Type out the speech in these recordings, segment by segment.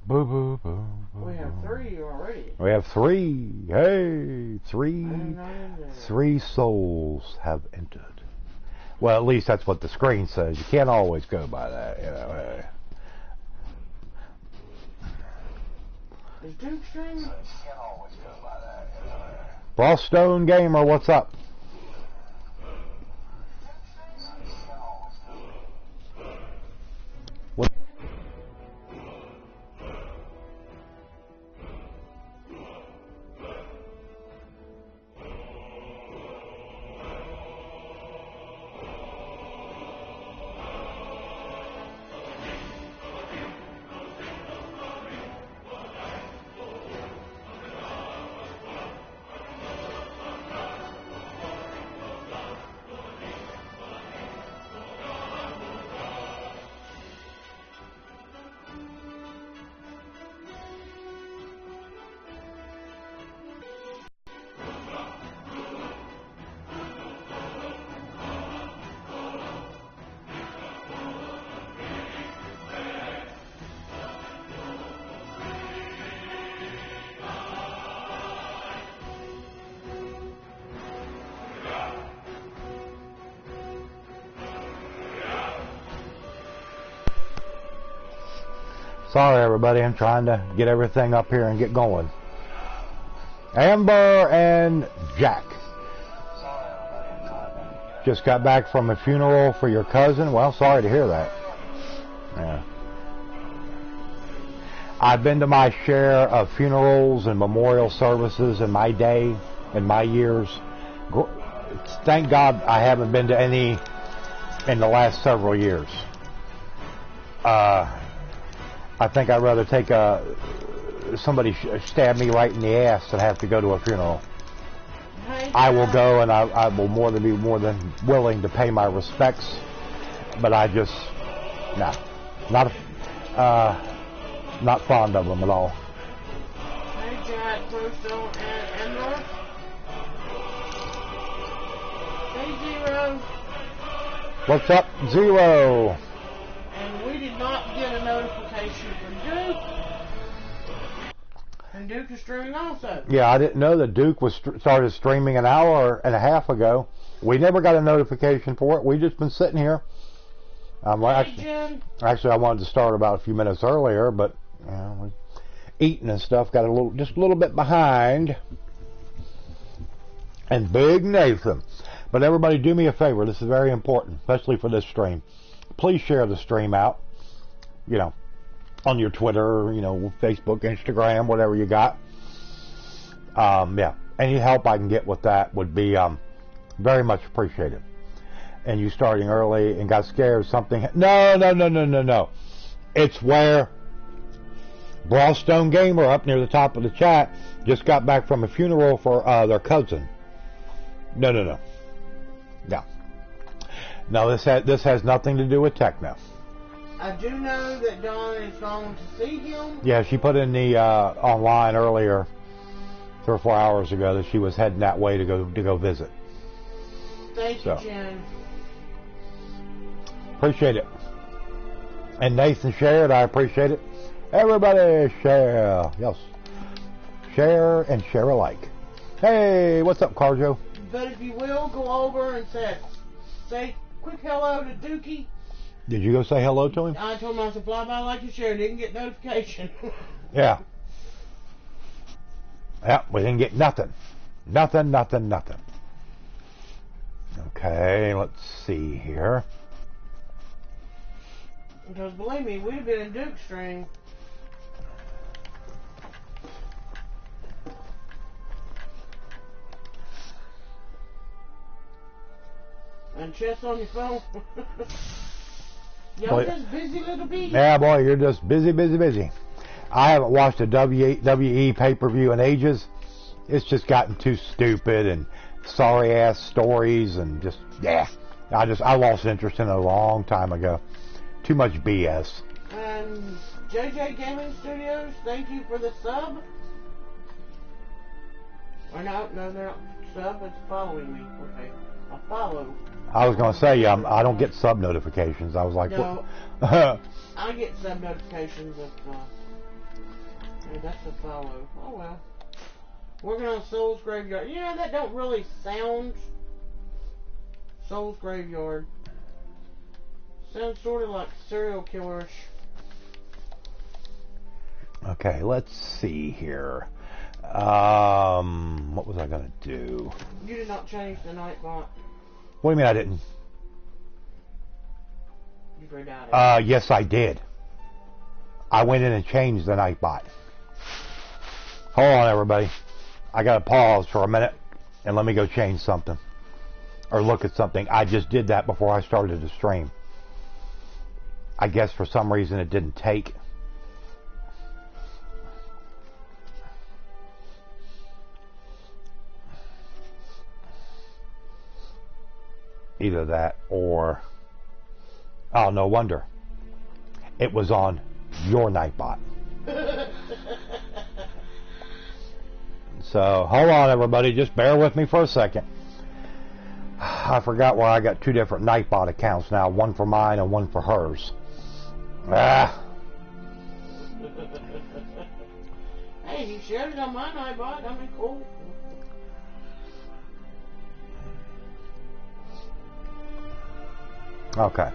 Boo, boo, boo, boo, We have 3 already. We have 3. Hey, 3. 3 souls have entered. Well, at least that's what the screen says. You can't always go by that, you know. Hey. Is Duke streaming? Froststone Gamer, what's up? What? Sorry, everybody. I'm trying to get everything up here and get going. Amber and Jack. Just got back from a funeral for your cousin. Well, sorry to hear that. Yeah. I've been to my share of funerals and memorial services in my day, in my years. Thank God I haven't been to any in the last several years. I think I'd rather take somebody stab me right in the ass than have to go to a funeral. I will go, and I will be more than willing to pay my respects, but I just, no, not fond of them at all. Hey Jack, Bristol, and Emma. Hey Zero. What's up, Zero? And we did not get a notification from Duke. And Duke is streaming also. Yeah, I didn't know that Duke was started streaming an hour and a half ago. We never got a notification for it. We've just been sitting here. Actually, I wanted to start about a few minutes earlier, but you know, eating and stuff got just a little bit behind. And Big Nathan. But everybody, do me a favor. This is very important, especially for this stream. Please share the stream out. You know, on your Twitter, you know, Facebook, Instagram, whatever you got. Yeah, any help I can get with that would be very much appreciated. And you starting early and got scared of something. No. It's where Froststone Gamer up near the top of the chat just got back from a funeral for their cousin. No. No, this has nothing to do with techno. I do know that Dawn is going to see him. Yeah, she put in the online earlier, 3 or 4 hours ago, that she was heading that way to go visit. Thank you, Jen. Appreciate it. And Nathan shared. I appreciate it. Everybody share. Yes. Share and share alike. Hey, what's up, Carjo? But if you will, go over and say quick hello to Dookie. Did you go say hello to him? I told him I said fly by like you share. Didn't get notification. Yeah. Yeah, we didn't get nothing. Nothing. Okay, let's see here. Because believe me, we'd have been in Duke's stream. And chess on your phone. Y'all just busy little bees. Yeah, boy, you're just busy. I haven't watched a WWE pay-per-view in ages. It's just gotten too stupid and sorry-ass stories and just, yeah. I lost interest in it a long time ago. Too much BS. And JJ Gaming Studios, thank you for the sub. Or no, they're not sub, it's following me. Okay, I'll follow. I was going to say, I don't get sub notifications. I was like, no, I get sub notifications if Yeah, that's a follow. Oh well. Working on Soul's Graveyard. You know, that don't really sound Soul's Graveyard. Sounds sort of like serial killerish. Okay, let's see here. What was I going to do? You did not change the Nightbot. What do you mean I didn't? You forgot it. Yes, I did. I went in and changed the Nightbot. Hold on, everybody. I got to pause for a minute and let me go change something. Or look at something. I just did that before I started the stream. I guess for some reason it didn't take. Either that or... Oh, no wonder. It was on your Nightbot. So, hold on, everybody. Just bear with me for a second. I forgot why I got two different Nightbot accounts now. One for mine and one for hers. Hey, you shared it on my Nightbot. I mean, cool. Okay.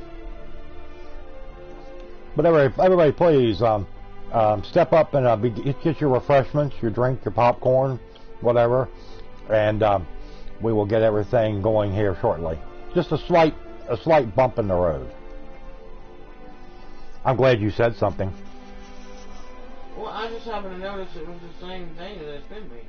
But everybody please step up and get your refreshments, your drink, your popcorn, whatever, and we will get everything going here shortly. Just a slight bump in the road. I'm glad you said something. Well, I just happened to notice it was the same thing that it's been being.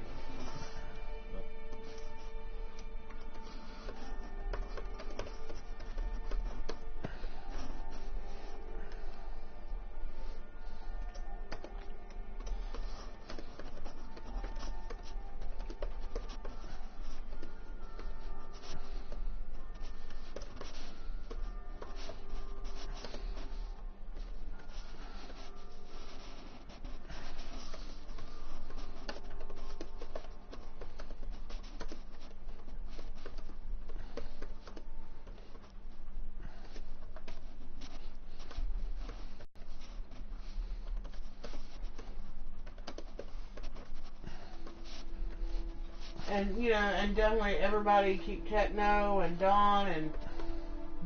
And, you know, and definitely everybody keep Techno and Dawn and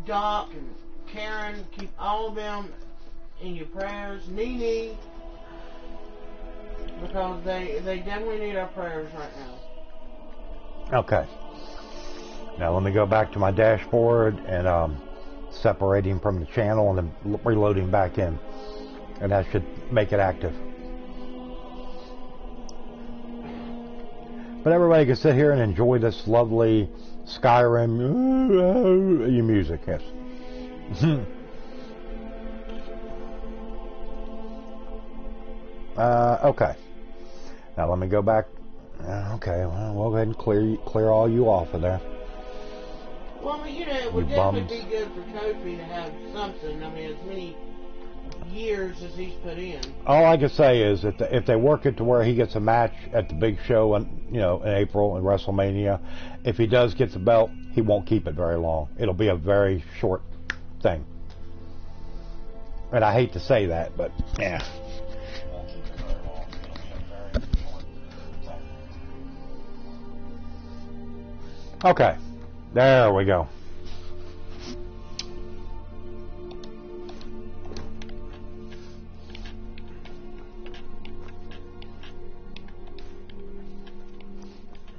Doc and Karen, keep all of them in your prayers. Nene, because they definitely need our prayers right now. Okay. Now let me go back to my dashboard and separating from the channel and then reloading back in. And that should make it active. But everybody can sit here and enjoy this lovely Skyrim music, yes. Okay. Now let me go back. Okay, well, we'll go ahead and clear all you off of there. Well, I mean, you know, it would definitely be good for Kofi to have something. I mean, as many years as he's put in. All I can say is that if they work it to where he gets a match at the big show, in April in WrestleMania, if he does get the belt, he won't keep it very long. It'll be a very short thing. And I hate to say that, but yeah. Okay, there we go.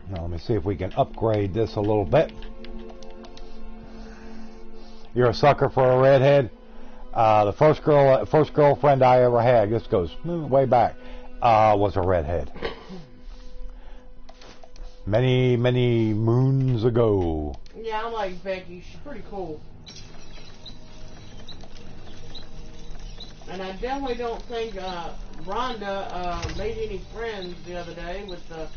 Now let me see if we can upgrade this a little bit. You're a sucker for a redhead. The first girlfriend I ever had, this goes way back, was a redhead. Many, many moons ago. Yeah, I like Becky. She's pretty cool. And I definitely don't think Rhonda made any friends the other day with the...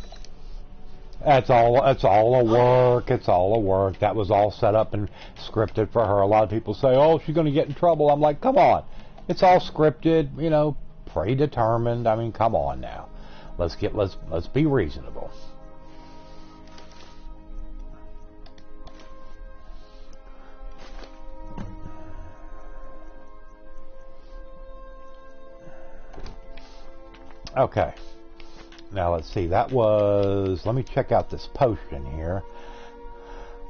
That's all a work. It's all a work. That was all set up and scripted for her. A lot of people say, "Oh, she's going to get in trouble." I'm like, "Come on, it's all scripted. You know, predetermined. I mean, come on now. Let's be reasonable." Okay. Now let's see. That was. Let me check out this potion here.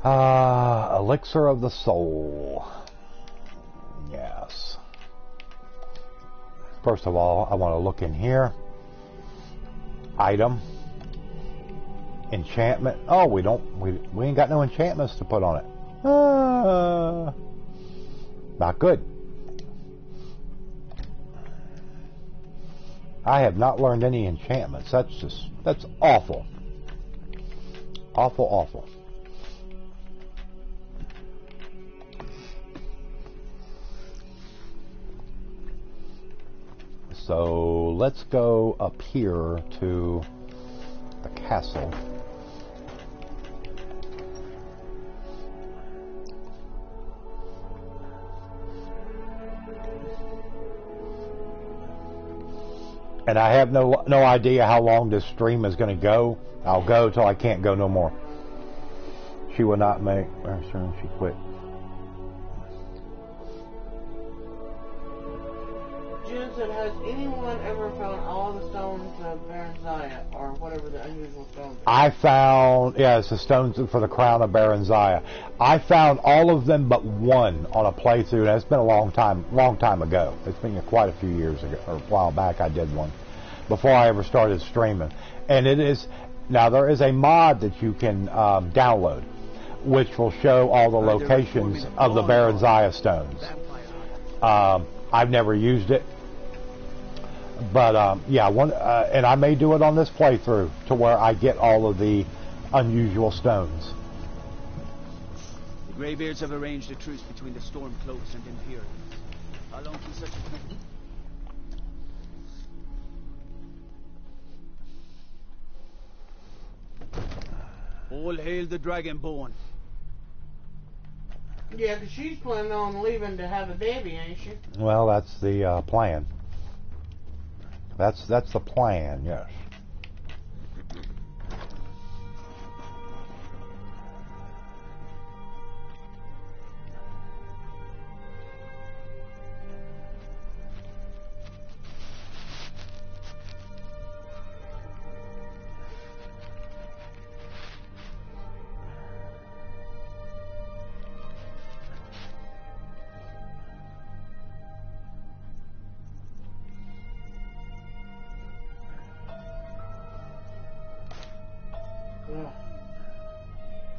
Elixir of the Soul. Yes. First of all, I want to look in here. Item. Enchantment. Oh, we ain't got no enchantments to put on it. Not good. I have not learned any enchantments. That's awful. Awful, awful. So let's go up here to the castle. And I have no idea how long this stream is going to go. I'll go till I can't go no more. She will not make. She quit. Jen said, has anyone ever found all the stones of Baranziah, or whatever the unusual stones are? I found, it's the stones for the crown of Baranziah. I found all of them but one on a playthrough, and it's been a long time ago. It's been quite a few years ago, or a while back I did one, before I ever started streaming. And it is, now there is a mod that you can download, which will show all the locations of the Baranziah stones. I've never used it. But and I may do it on this playthrough to where I get all of the unusual stones. The Greybeards have arranged a truce between the Stormcloaks and Imperials. How long can such a thing? All hail the Dragonborn. Yeah, because she's planning on leaving to have a baby, ain't she? Well, that's the plan. That's the plan, yes.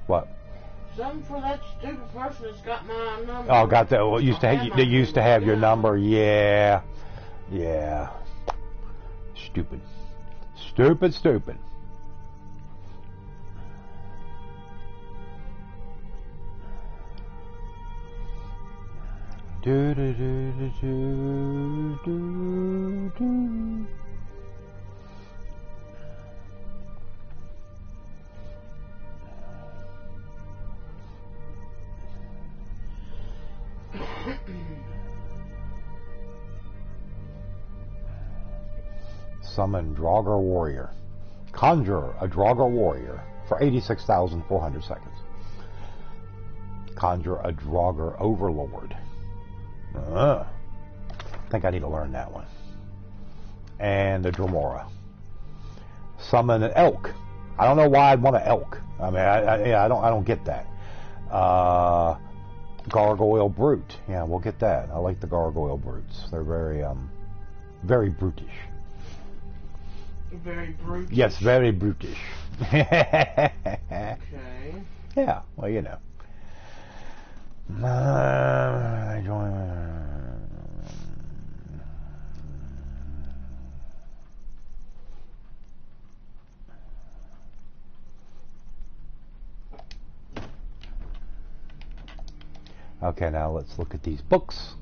What? Something for that stupid person that's got my number. Oh, got that. Well, they used to have your number. Yeah. Stupid. Do do do do do do. Summon Draugr Warrior. Conjure a Draugr Warrior for 86,400 seconds. Conjure a Draugr Overlord. I think I need to learn that one. And the Dremora. Summon an Elk. I don't know why I'd want an Elk. I mean, I don't get that. Gargoyle Brute. Yeah, we'll get that. I like the Gargoyle Brutes. They're very brutish. Very brutish? Yes, very brutish. Okay. Yeah, well, you know. Okay, now let's look at these books.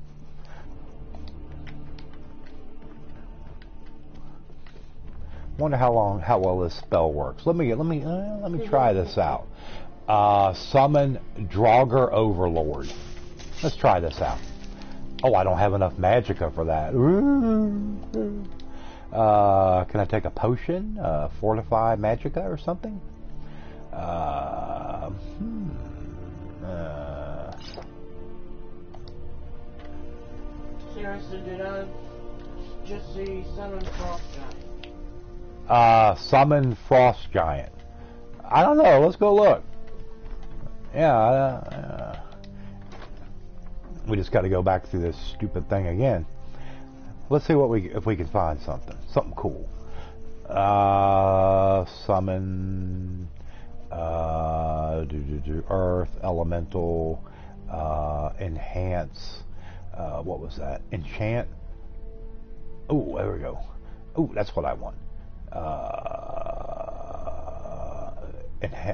Wonder how well this spell works. Let me try this out. Summon Draugr Overlord. Let's try this out. Oh, I don't have enough magicka for that. Can I take a potion? Fortify magicka or something? Seriously, did I just see Summon Frostgiant? Summon Frost Giant. I don't know. Let's go look. Yeah. We just got to go back through this stupid thing again. Let's see if we can find something cool. Summon Earth Elemental, enhance. What was that? Enchant. Oh, there we go. Oh, that's what I want.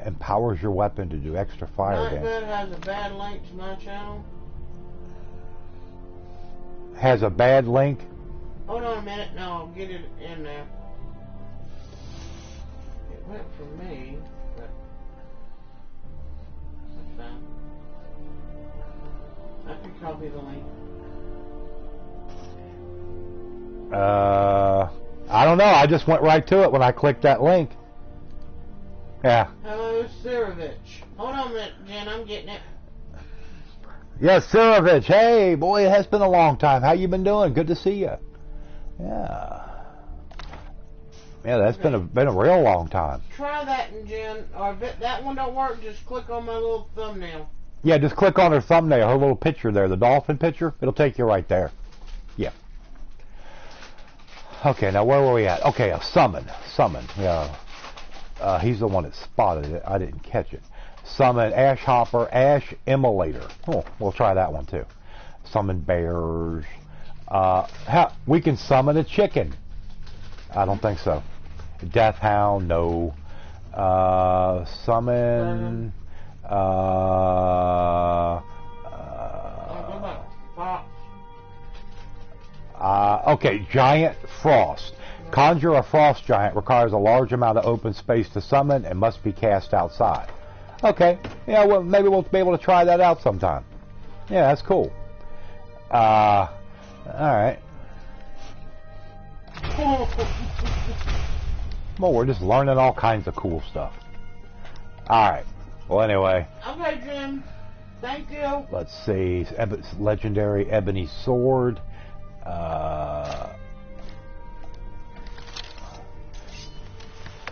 Empowers your weapon to do extra fire damage. Nightbed has a bad link to my channel. Has a bad link? Hold on a minute. No, I'll get it in there. It went from me, but that's fine. I can copy the link. I don't know. I just went right to it when I clicked that link. Yeah. Hello, Sirovich. Hold on a minute, Jen. I'm getting it. Yes, Sirovich. Hey, boy, it has been a long time. How you been doing? Good to see you. Yeah. Yeah, that's been a real long time. Try that, Jen. Or if that one don't work, just click on my little thumbnail. Yeah, just click on her thumbnail, her little picture there, the dolphin picture. It'll take you right there. Yeah. Okay, now where were we at? Okay, summon. Yeah. He's the one that spotted it. I didn't catch it. Summon Ash Hopper, Ash Immolator. Oh, we'll try that one too. Summon bears. We can summon a chicken. I don't think so. Death Hound, no. Summon. Okay, Giant Frost. Conjure a frost giant requires a large amount of open space to summon and must be cast outside. Okay, yeah, well, maybe we'll be able to try that out sometime. Yeah, that's cool. Alright. Well, we're just learning all kinds of cool stuff. Alright, well, anyway. Okay, Jim. Thank you. Let's see. Legendary Ebony Sword.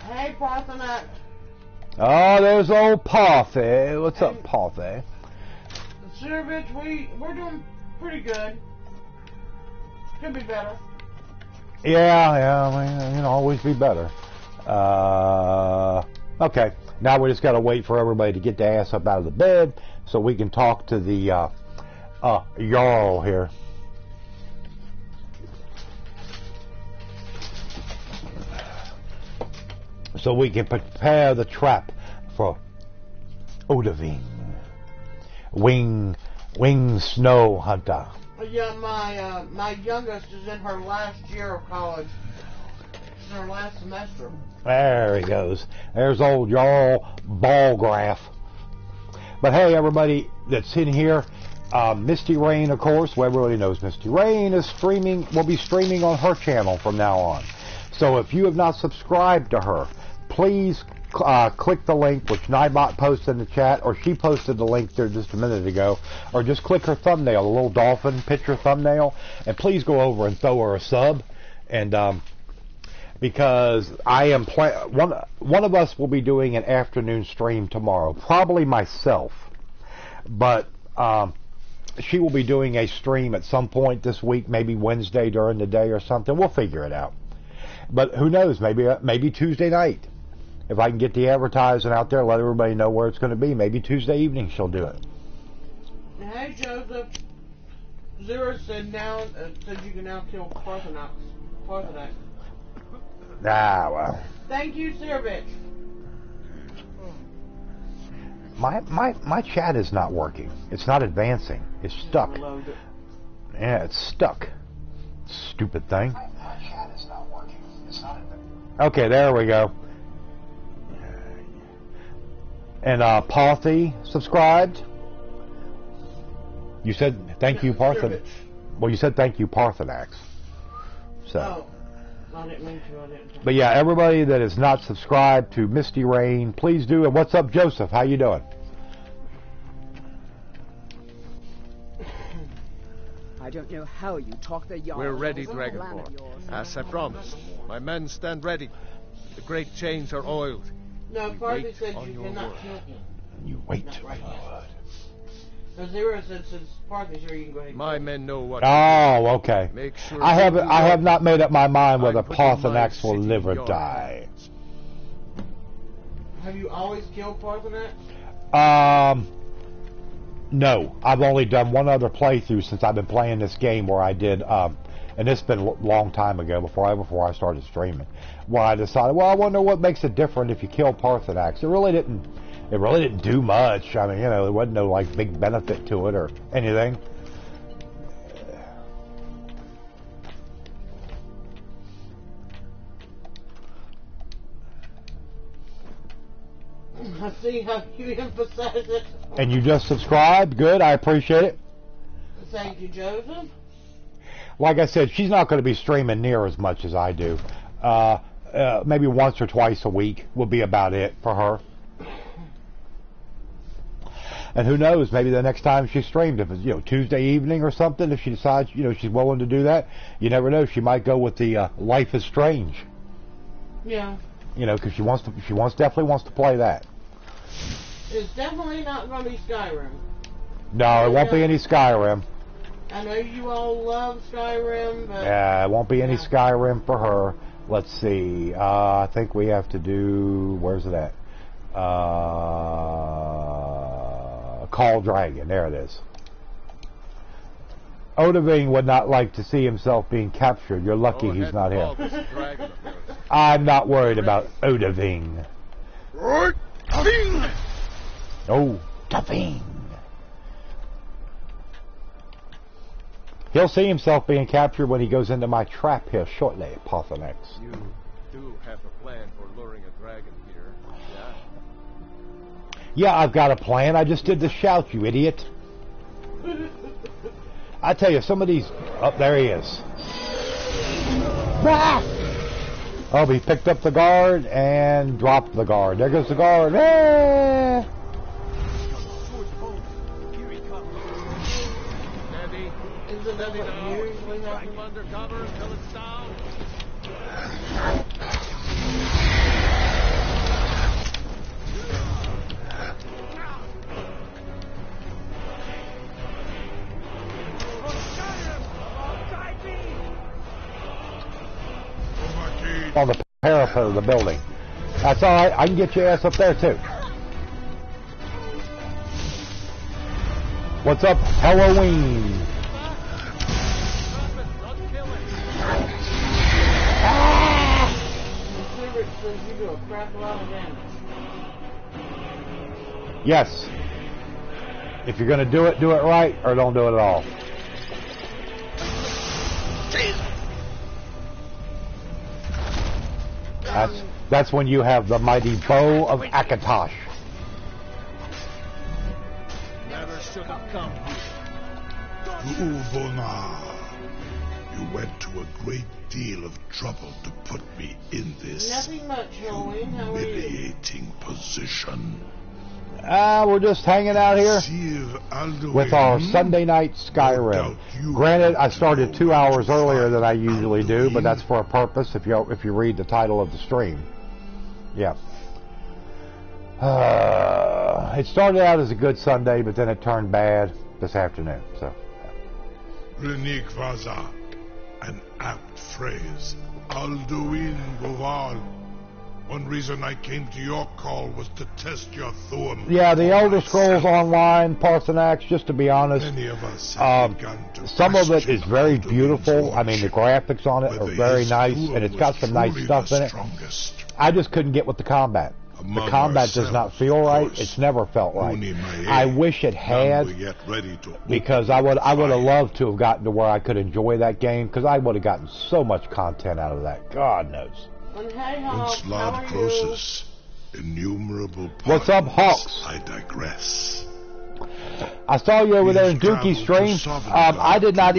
Hey, Parthenax. Oh, there's old Parthy. What's up, Parthy? Sirovich, we're doing pretty good. Could be better. Yeah, I mean, always be better. Okay, now we just got to wait for everybody to get their ass up out of the bed so we can talk to the Jarl here. So we can prepare the trap for Odahviing. Wing Snow Hunter. Yeah, my youngest is in her last year of college. She's in her last semester. There he goes. There's old Jarl Ballgraph. But hey, everybody that's in here, Misty Rain, of course, well, everybody knows Misty Rain is will be streaming on her channel from now on. So if you have not subscribed to her, please click the link which Nightbot posted in the chat, or she posted the link there just a minute ago, or just click her thumbnail, the little dolphin picture thumbnail, and please go over and throw her a sub. And because I am one of us will be doing an afternoon stream tomorrow, probably myself, but she will be doing a stream at some point this week, maybe Wednesday during the day or something. We'll figure it out. But who knows? Maybe Tuesday night. If I can get the advertising out there, let everybody know where it's going to be. Maybe Tuesday evening she'll do it. Hey, Joseph. Zero said you can now kill Parthenax. Ah, well. Thank you, Sirovich. My chat is not working. It's not advancing. It's stuck. Yeah, it's stuck. Stupid thing. My chat is not working. It's not advancing. Okay, there we go. And Parthy subscribed. You said thank you, Parthenax. Well, you said thank you, Parthenax. So. Oh, I didn't mean to. But yeah, everybody that is not subscribed to Misty Rain, please do. And what's up, Joseph? How you doing? I don't know how you talk the yarn. We're ready, Dragonborn. As I promised. My men stand ready. The great chains are oiled. No, We Parsley wait said on you your cannot word. kill him. You wait. Not right now. So Zero said since Parsley's here, you can go ahead and My kill him. men know what. Oh, okay. Make sure I you do have not made up my mind whether I'm putting my Parthenax will city live or in your die. Have you always killed Parthenax? No. I've only done one other playthrough since I've been playing this game where I did, and it's been a long time ago before I started streaming, where I decided, well, I wonder what makes it different if you kill Parthenax. It really didn't do much. I mean, you know, there wasn't no like big benefit to it or anything. I see how you emphasize it. And you just subscribed. Good. I appreciate it. Thank you, Joseph. Like I said, she's not going to be streaming near as much as I do. Maybe once or twice a week will be about it for her. And who knows, maybe the next time she streamed, if it's, you know, Tuesday evening or something, if she decides, you know, she's willing to do that, you never know, she might go with the Life is Strange. Yeah. You know, because she definitely wants to play that. It's definitely not going to be Skyrim. No, it won't be any Skyrim. I know you all love Skyrim, but... Yeah, it won't be any Skyrim for her. Let's see. I think we have to do... Where's it at? Call Dragon. There it is. Odaving would not like to see himself being captured. You're lucky he's not here. I'm not worried about Odaving. Oh, Odaving. He'll see himself being captured when he goes into my trap here shortly, Parthenax. You do have a plan for luring a dragon here, yeah? Yeah, I've got a plan. I just did the shout, you idiot. I tell you, some of these... Oh, there he is. Ah! Oh, he picked up the guard and dropped the guard. There goes the guard. Ah! Here he comes. Steady. Isn't that what usually Drag happens? him under cover until it's down. On the parapet of the building. That's all right. I can get your ass up there, too. What's up, Halloween? The secret says you do a crap lot of damage. Yes. If you're going to do it right, or don't do it at all. That's when you have the mighty bow of Akatosh. Never should have come. Uvona, you went to a great deal of trouble to put me in this Nothing much, Halloween. How are you? humiliating position. We're just hanging out here Sir Alduin, with our Sunday night Skyrim. Granted, I started 2 hours earlier than I usually do, but that's for a purpose. If you read the title of the stream, yeah. It started out as a good Sunday, but then it turned bad this afternoon. So, Renik Vaza, an apt phrase. Alduin Goval. One reason I came to your call was to test your Thuum. yeah, the Elder Scrolls Online, Parthenax, just to be honest, Many of us have begun to some of it question is very Alduin's beautiful. I mean, the lordship, graphics on it are whether very his nice, Thuum and it's got was some nice truly stuff the in it. strongest. I just couldn't get with the combat. The Among combat does not ourselves, feel of right. course. It's never felt right. Uni Mae, I wish it none had, were yet ready to because open I would have fire. loved to have gotten to where I could enjoy that game, because I would have gotten so much content out of that. God knows. And hey, Hawk, Once how Lord are you? Croesus, innumerable What's up, pardons. Hawks? I digress. I saw you over there in We've Dukey's traveled to stream. Sovereign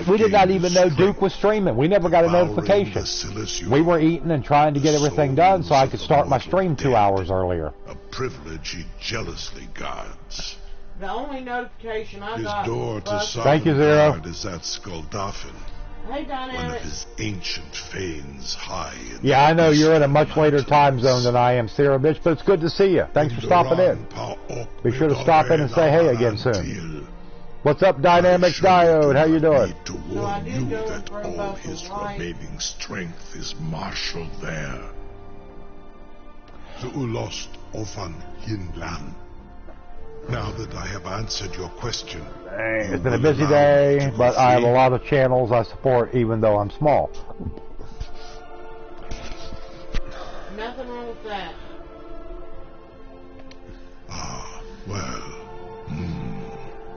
We did not gain even know strength, Duke was streaming. We never got a devouring notification. the Silesian, We were eating and trying to get everything done so I could souls of start the my mortal stream 2 dead. hours earlier. a privilege he jealously guards. The only notification I His got door to was... Thank you, Sovereign Zero. Guard is at Skuldafin. Hey, one of Dynamic. his ancient fanes high in Yeah, I know you're in a eastern much later time mountains. zone than I am, Sarah bitch, but it's good to see you. Thanks for stopping in. Be sure to stop in and say hey again soon. What's up, Dynamic Diode? How you doing? To So I warn did you go and that throw all both his the light. remaining strength is marshaled there. The Ulost Ofan Hinlan. Now that I have answered your question, It's been a busy day, but I have a lot of channels I support even though I'm small. Nothing wrong with that. Ah, well,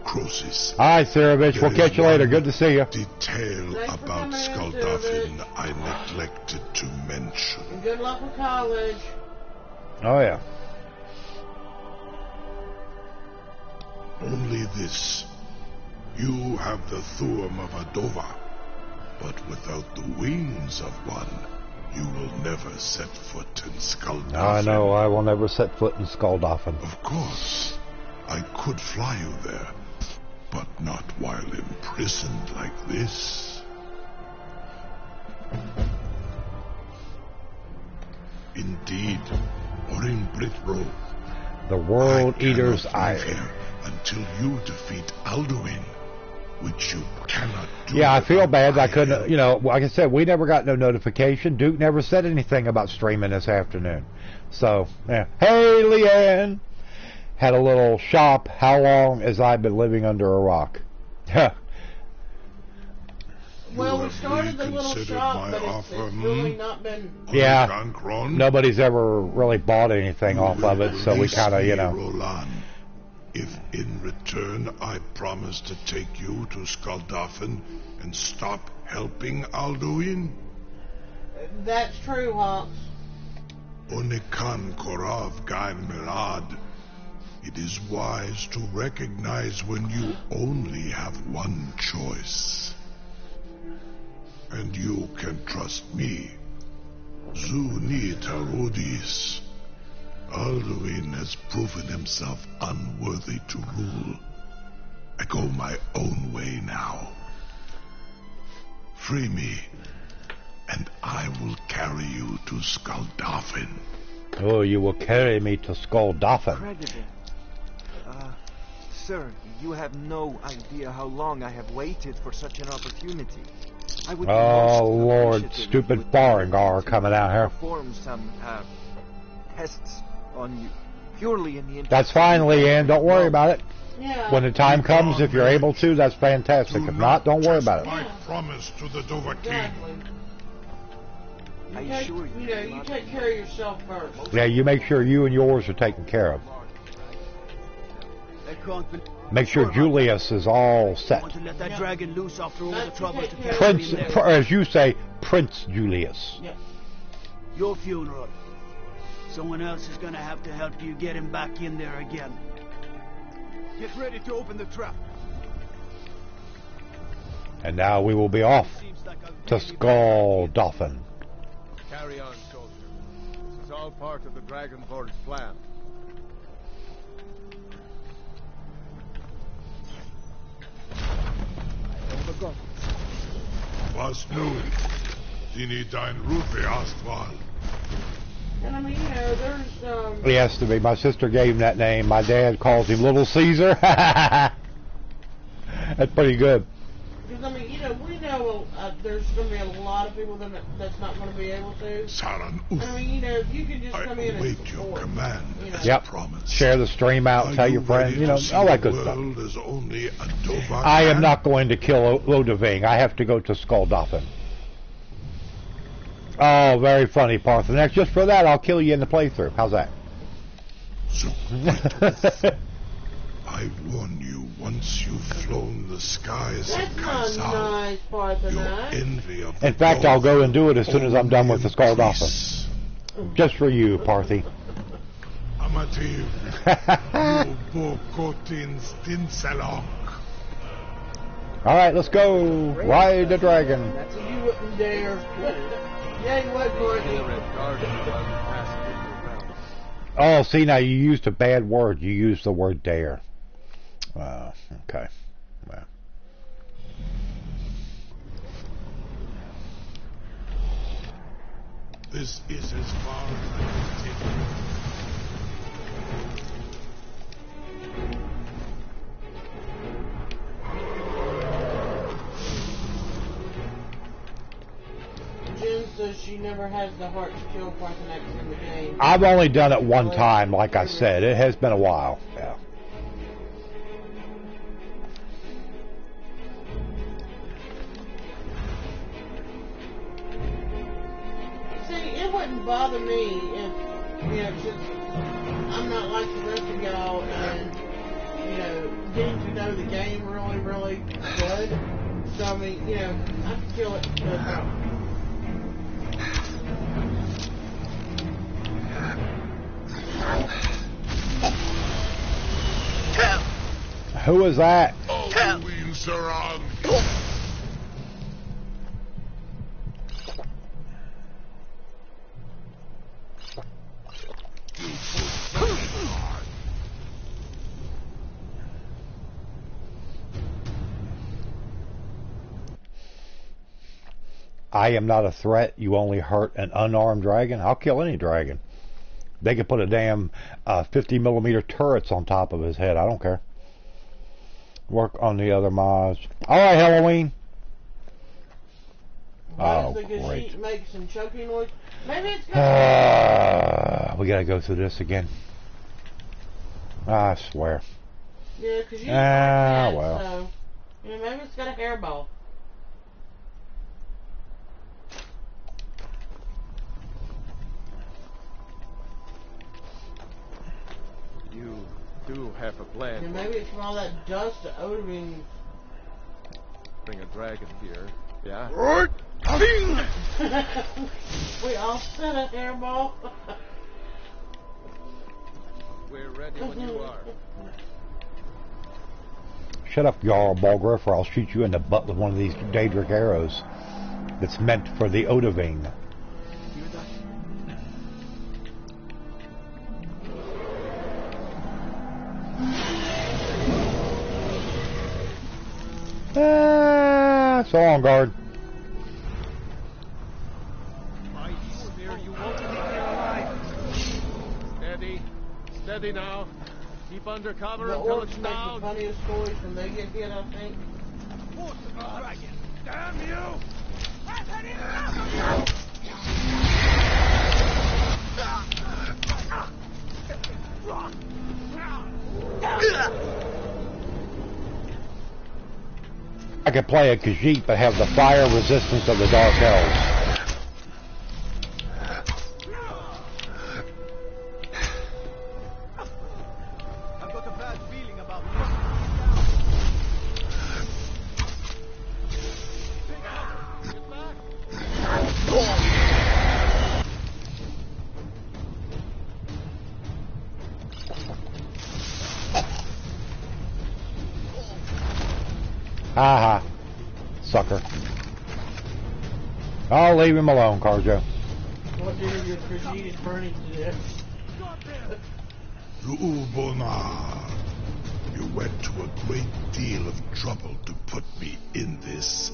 Croesus. Alright, Sarah bitch, we'll catch you later. Good to see you. Detail Thanks for about coming in, Skuldafin I neglected to mention. And good luck with college. Oh yeah. Only this. You have the Thuum of Adova, but without the wings of one, you will never set foot in Skuldafin. I know, I will never set foot in Skuldafin. Of course, I could fly you there, but not while imprisoned like this. Indeed, or in Britbro, The World I Eater's cannot leave Eye. here until you defeat Alduin, which you cannot do. Yeah, I feel without bad. my I couldn't, help. you know, like I said, we never got no notification. Duke never said anything about streaming this afternoon. So, yeah. Hey, Leanne! Had a little shop. How long has I been living under a rock? Well, we have started the little reconsidered shop, my but offer, it's really not been... Yeah. Gankron? Nobody's ever really bought anything You off of will it, so we release kind of, me, you know. Roland, if in return I promise to take you to Skuldafin and stop helping Alduin. That's true, Hawks. Onikan Korav Gain Mirad. It is wise to recognize when you only have one choice. And you can trust me. Zuni Tarudis. Alduin has proven himself unworthy to rule. I go my own way now. Free me, and I will carry you to Skuldafin. Oh, you will carry me to Skuldafin. Incredible. Sir, you have no idea how long I have waited for such an opportunity. I would be Oh, most Lord, appreciative stupid if you would Farengar coming out here. perform some tests on you, purely in the interest That's fine, of Leanne. Don't worry about it. Yeah. When the time comes, if you're able to, that's fantastic. If not, don't worry about it. My promise to the Dova King. Exactly. I You take, assure you. you know, you take care of yourself first. Yeah, you make sure you and yours are taken care of. I can't believe Make sure Julius is all I set. want to let that dragon loose after all the That's trouble to okay, carry Prince, him there. as you say, Prince Julius. Yep. Your funeral. Someone else is gonna have to help you get him back in there again. Get ready to open the trap. And now we will be off Seems like I've to really Skuldafin. Carry on, soldier. This is all part of the Dragonborn's plan. Was nu? Dini dein Rufe Astval. And I mean, you know, there's, He has to be. My sister gave him that name. My dad calls him Little Caesar. That's pretty good. because I mean, you know, we know there's going to be a lot of people that's not going to be able to. Saran And I mean, you know, if you can just I come in and await your support, command you know. as Yep. promised. Share the stream out, Are tell your friends, ready you know, to see all that the good stuff. world as only a Dova I am man? not going to kill Lodoving. I have to go to Skuldafin. Oh, very funny, Parthenax. Just for that, I'll kill you in the playthrough. How's that? So, I warn you, once you've flown the skies of That's not Kazal, nice, your Parthenax. envy of the In fact, I'll go and do it as Dove soon as I'm done with the only Skuldafin. increase. Just for you, Parthy. Amativ, Bokotin Stinselok. All right, let's go. Ride the dragon. You wouldn't dare. Yeah, you would, The Courtney. Red Guard will pass through the realms. Oh, see, now you used a bad word. You used the word dare. Okay. Well. This is as far as I can take Jen says she never has the heart to kill Parthenax in the game. I've only done it one time, like I said. It has been a while. Yeah. See, it wouldn't bother me if, you know, just I'm not like the rest of y'all and, you know, getting to know the game really, really good. So, I mean, you know, I could kill it no problem. Who is that? Alduin Saran. I am not a threat. You only hurt an unarmed dragon. I'll kill any dragon. They could put a damn 50mm turrets on top of his head. I don't care. Work on the other mods. All right, Halloween. Why does the gazette make some choking noise? Maybe it's got we gotta go through this again. I swear. Yeah, because you well. So, you know, maybe it's got a hairball. You do have a plan. And maybe it's from all that dust that Odin. Bring a dragon here. Yeah. We all set a hairball. We're ready when you are. Shut up, Jarl Bulgriff, or I'll shoot you in the butt with one of these Daedric arrows that's meant for the Odoving. So on guard. Steady now. Keep under cover The until orcs it's make down. the funniest stories when they get hit, I think. Dragon! Damn you! I could play a Khajiit but have the fire resistance of the Dark Elves. I've got a bad feeling about this. Get back. Haha. Sucker. I'll leave him alone, Carjo. What did your Khajiit is burning to death? Lubonar, you went to a great deal of trouble to put me in this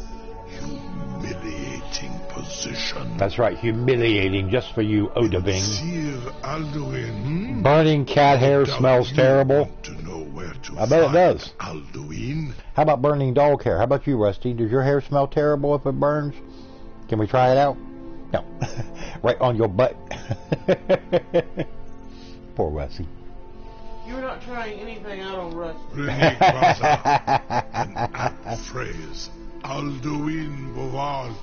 humiliating position. That's right, humiliating just for you, Odoving. Sir Alduin, Burning cat hair smells terrible. Want to know where to I bet it does. Alduin? How about burning dog hair? How about you, Rusty? Does your hair smell terrible if it burns? Can we try it out? No. Right on your butt. Poor Rusty. You're not trying anything out on Rusty. Renik Vaza, an apt phrase. Alduin Boval.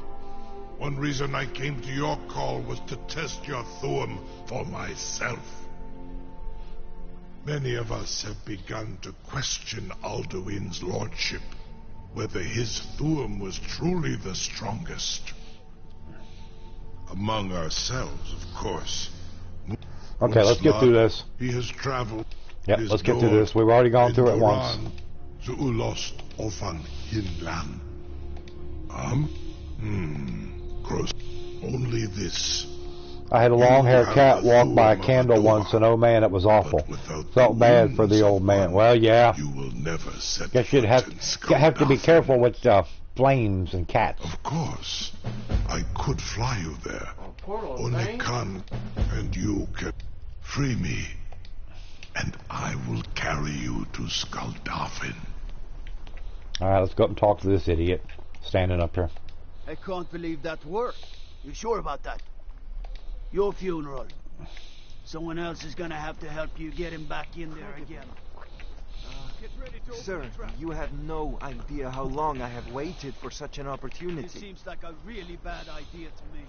One reason I came to your call was to test your Thuum for myself. Many of us have begun to question Alduin's lordship, whether his Thuum was truly the strongest. Among ourselves, of course. Okay, let's get through this. He has traveled. Yep, let's get through this. We've already gone through it once. Zuulost Ofan Hinlan. Gross. Only this. I had a long-haired cat walk by a candle once, and oh man, it was awful. Felt bad for the old man. Well, yeah. You will never set Guess you'd have to be careful with flames and cats. Of course. I could fly you there. portal Only thing. Khan and you can free me, and I will carry you to Skuldafin. Alright, let's go up and talk to this idiot standing up here. I can't believe that worked. You sure about that? Your funeral. Someone else is gonna have to help you get him back in there again. Get ready to open Sir, the trap. you have no idea how long I have waited for such an This opportunity. seems like a really bad idea to me.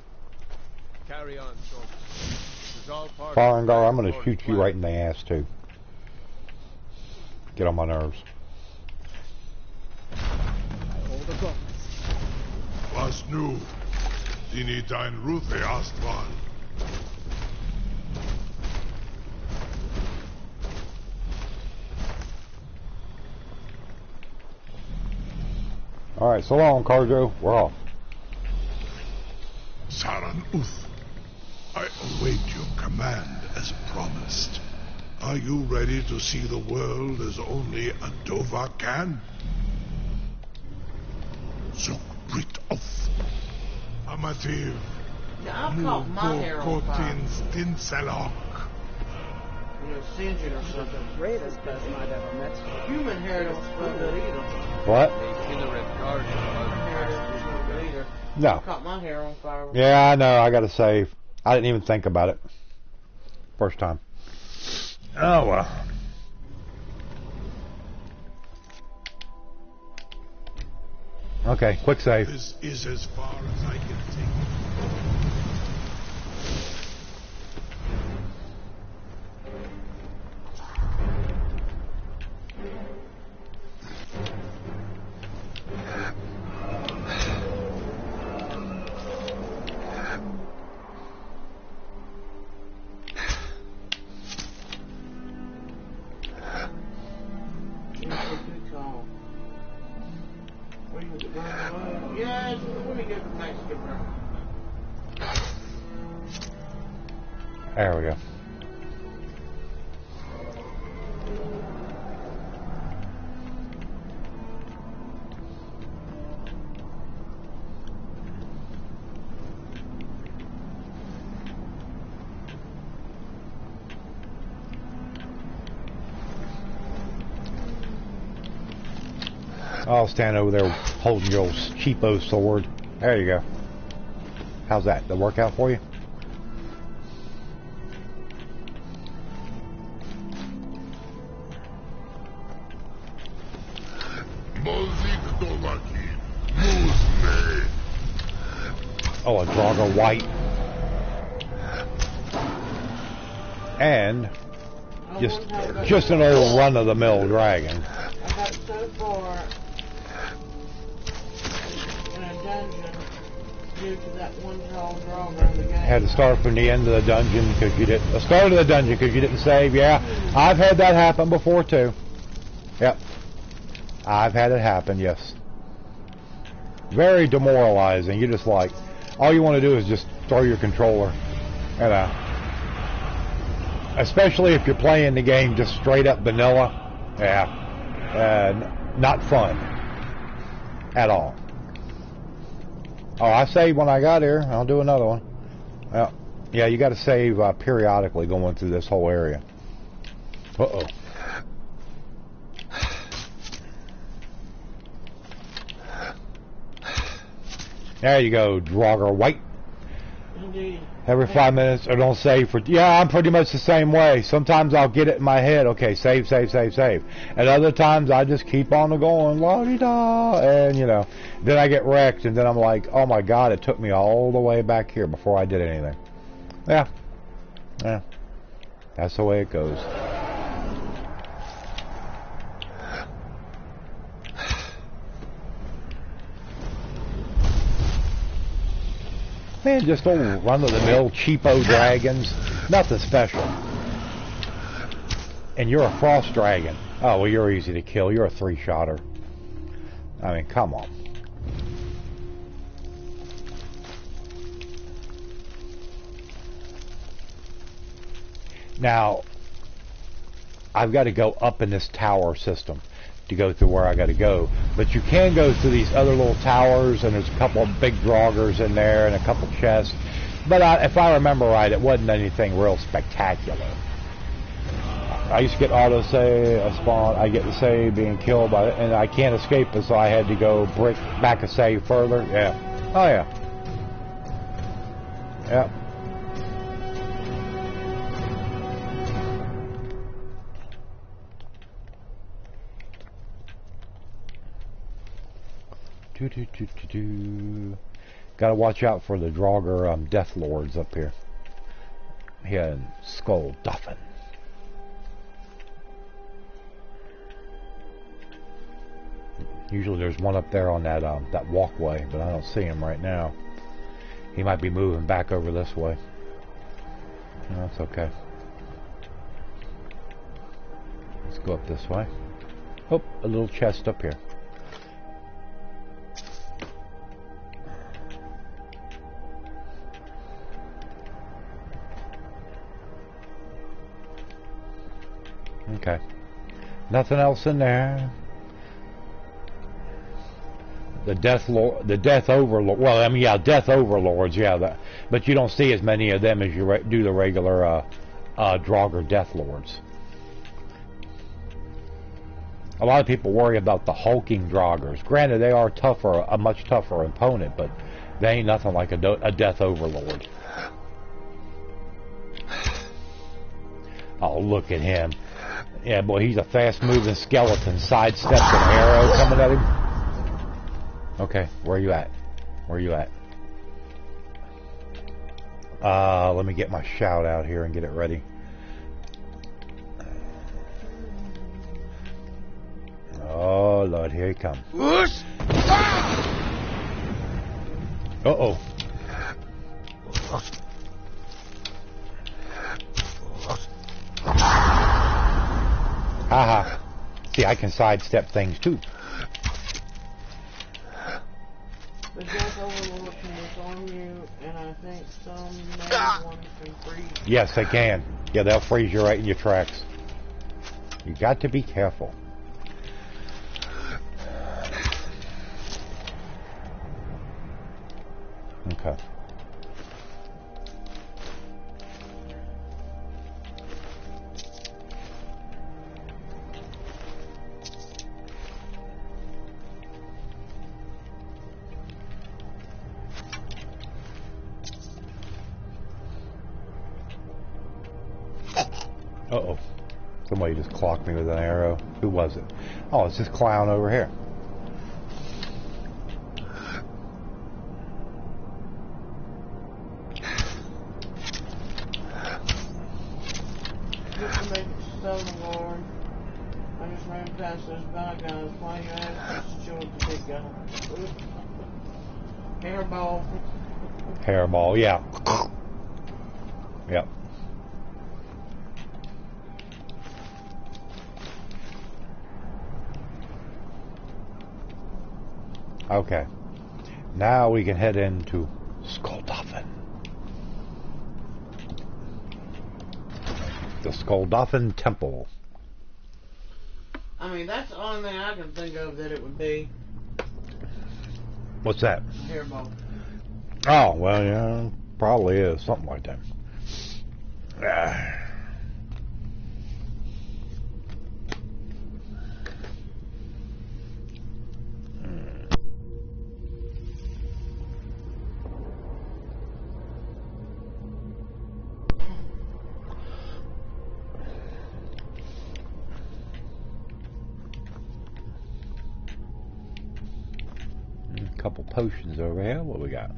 Carry on, soldier. This is all part Farengar, I'm of going the to shoot you plan. right in the ass, too. Get on my nerves. Was nu, dini dein Ruth erstmal. Alright, so long, Cargo. We're off. Saran Uth, I await your command as promised. Are you ready to see the world as only a Dova can? Zuk Brit Oth. Amativ. Now I've caught my hair on fire. Kotin Stinselok. You know, singe it or something. Greatest person I've ever met. Human hair don't smell good either. What? The itinerant guardian Human was hair doesn't smell good either. No. I caught my hair on fire. Yeah, I know. I got to save. I didn't even think about it. First time. Oh, well. Okay, quick save. This is as far as I can take it. Yes, let me get the Mexican brown. There we go. I'll stand over there holding your old cheapo sword. There you go. How's that? Did that work out for you? Oh, a Draugr White. And just an old run-of-the-mill dragon. I got so far in a dungeon due to that one tall Draugr in the game. Had to start from the end of the dungeon because you didn't. Start of the dungeon because you didn't save. Yeah, I've had that happen before too. Yep, I've had it happen. Yes, very demoralizing. You just like all you want to do is just throw your controller, you know. Especially if you're playing the game just straight up vanilla. Yeah, not fun at all. Oh, I saved when I got here. I'll do another one. Yeah, you got to save periodically going through this whole area. Uh-oh. There you go, Draugr White. Indeed. Every 5 minutes, or don't save for... Yeah, I'm pretty much the same way. Sometimes I'll get it in my head, okay, save. And other times I just keep on going, la-di-da, and, you know, then I get wrecked, and then I'm like, oh my God, it took me all the way back here before I did anything. Yeah. That's the way it goes. Man, just old run-of-the-mill cheapo dragons. Nothing special. And you're a frost dragon. Oh, well, you're easy to kill. You're a 3-shotter. I mean, come on. Now, I've got to go up in this tower system to go through where I got to go. But you can go through these other little towers, and there's a couple of big Draugrs in there and a couple chests. But if I remember right, it wasn't anything real spectacular. I used to get auto save, a spawn. I get to save being killed by it, and I can't escape it, so I had to go brick back a save further. Yeah. Oh yeah. Yep. Gotta watch out for the Draugr Death Lords up here. Here in Skull Duffin. Usually there's one up there on that that walkway, but I don't see him right now. He might be moving back over this way. No, that's okay. Let's go up this way. Oh, a little chest up here. Okay. Nothing else in there. The Death Overlord. Well, I mean, yeah, Death Overlords, yeah. But you don't see as many of them as you do the regular Draugr Death Lords. A lot of people worry about the hulking Draugrs. Granted, they are tougher, a much tougher opponent, but they ain't nothing like a Death Overlord. Oh, look at him. Yeah, boy, he's a fast-moving skeleton. Sidesteps an arrow coming at him. Okay, where are you at? Where are you at? Let me get my shout out here and get it ready. Oh, Lord, here he comes. Uh-oh. Haha. See, I can sidestep things, too. The Death Overlord can disarm you, and I think some mad ones can freeze. Yes, they can. Yeah, they'll freeze you right in your tracks. You got to be careful. Okay. Uh-oh. Somebody just clocked me with an arrow. Who was it? Oh, it's this clown over here. Just to make it so, Lord, I just ran past those bad guys. Why you ask us to show the big guy? Hairball. Hairball, yeah. Yep. Okay. Now we can head into Skulldoffin. The Skulldoffin Temple. I mean, that's the only thing I can think of that it would be. What's that? Hairball. Oh, well, yeah, probably is. Something like that. Couple potions over here. What we got?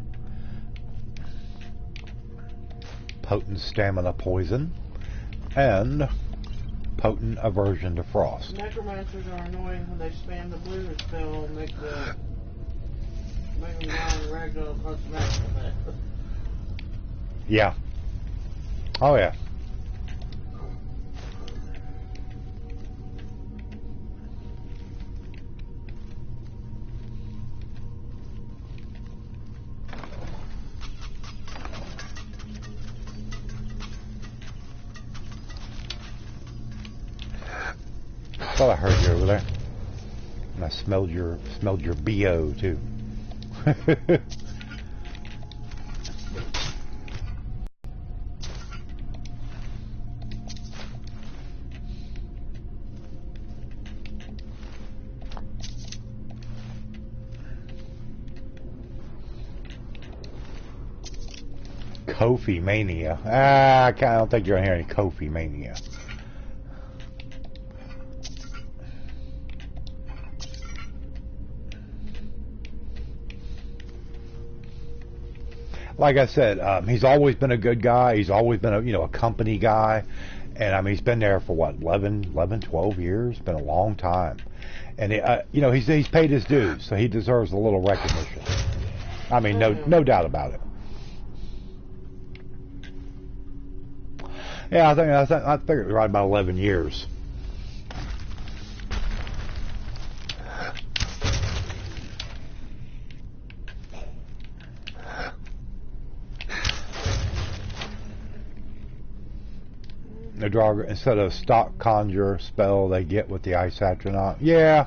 Potent stamina poison and potent aversion to frost. Necromancers are annoying when they spam the blue spell and make them down regular cosmetic effect. Yeah. Oh yeah. Thought I heard you over there, and I smelled your BO too. Kofi Mania. I don't think you're gonna hear any Kofi Mania. Like I said, he's always been a good guy. He's always been a company guy. And I mean, he's been there for what, 11, 12 years? Been a long time. And he's paid his dues, so he deserves a little recognition. I mean, no doubt about it. Yeah, I figured right about 11 years. The draw, instead of stock conjure spell they get with the Ice Astronaut. Yeah.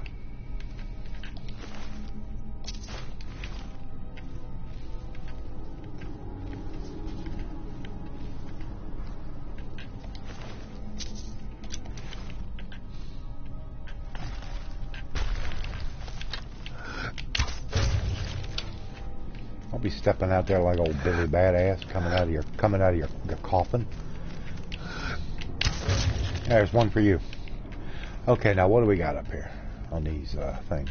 I'll be stepping out there like old Billy Badass coming out of your coffin. There's one for you. Okay, now what do we got up here on these things?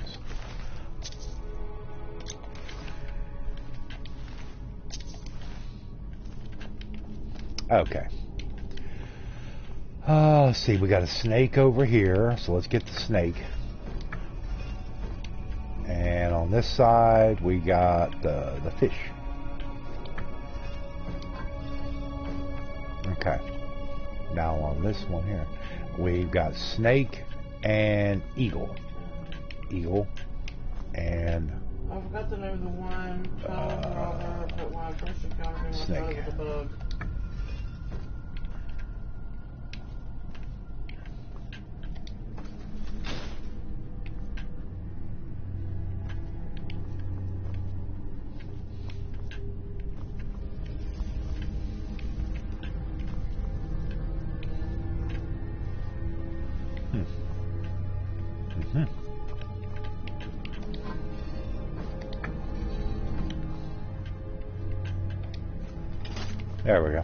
Okay. Let's see, we got a snake over here, so let's get the snake. And on this side, we got the fish. Okay. Now on this one here, we've got snake and eagle. Eagle and... I forgot the name of the one. But when I first encountered him, snake. I thought it was a bug. There we go.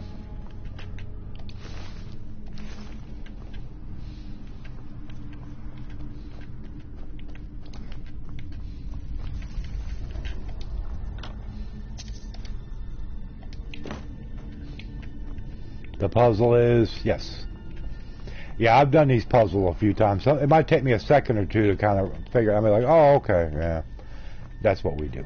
The puzzle is, yes. Yeah, I've done these puzzles a few times. So it might take me a second or two to kind of figure out. I'm like, oh, okay, yeah. That's what we do.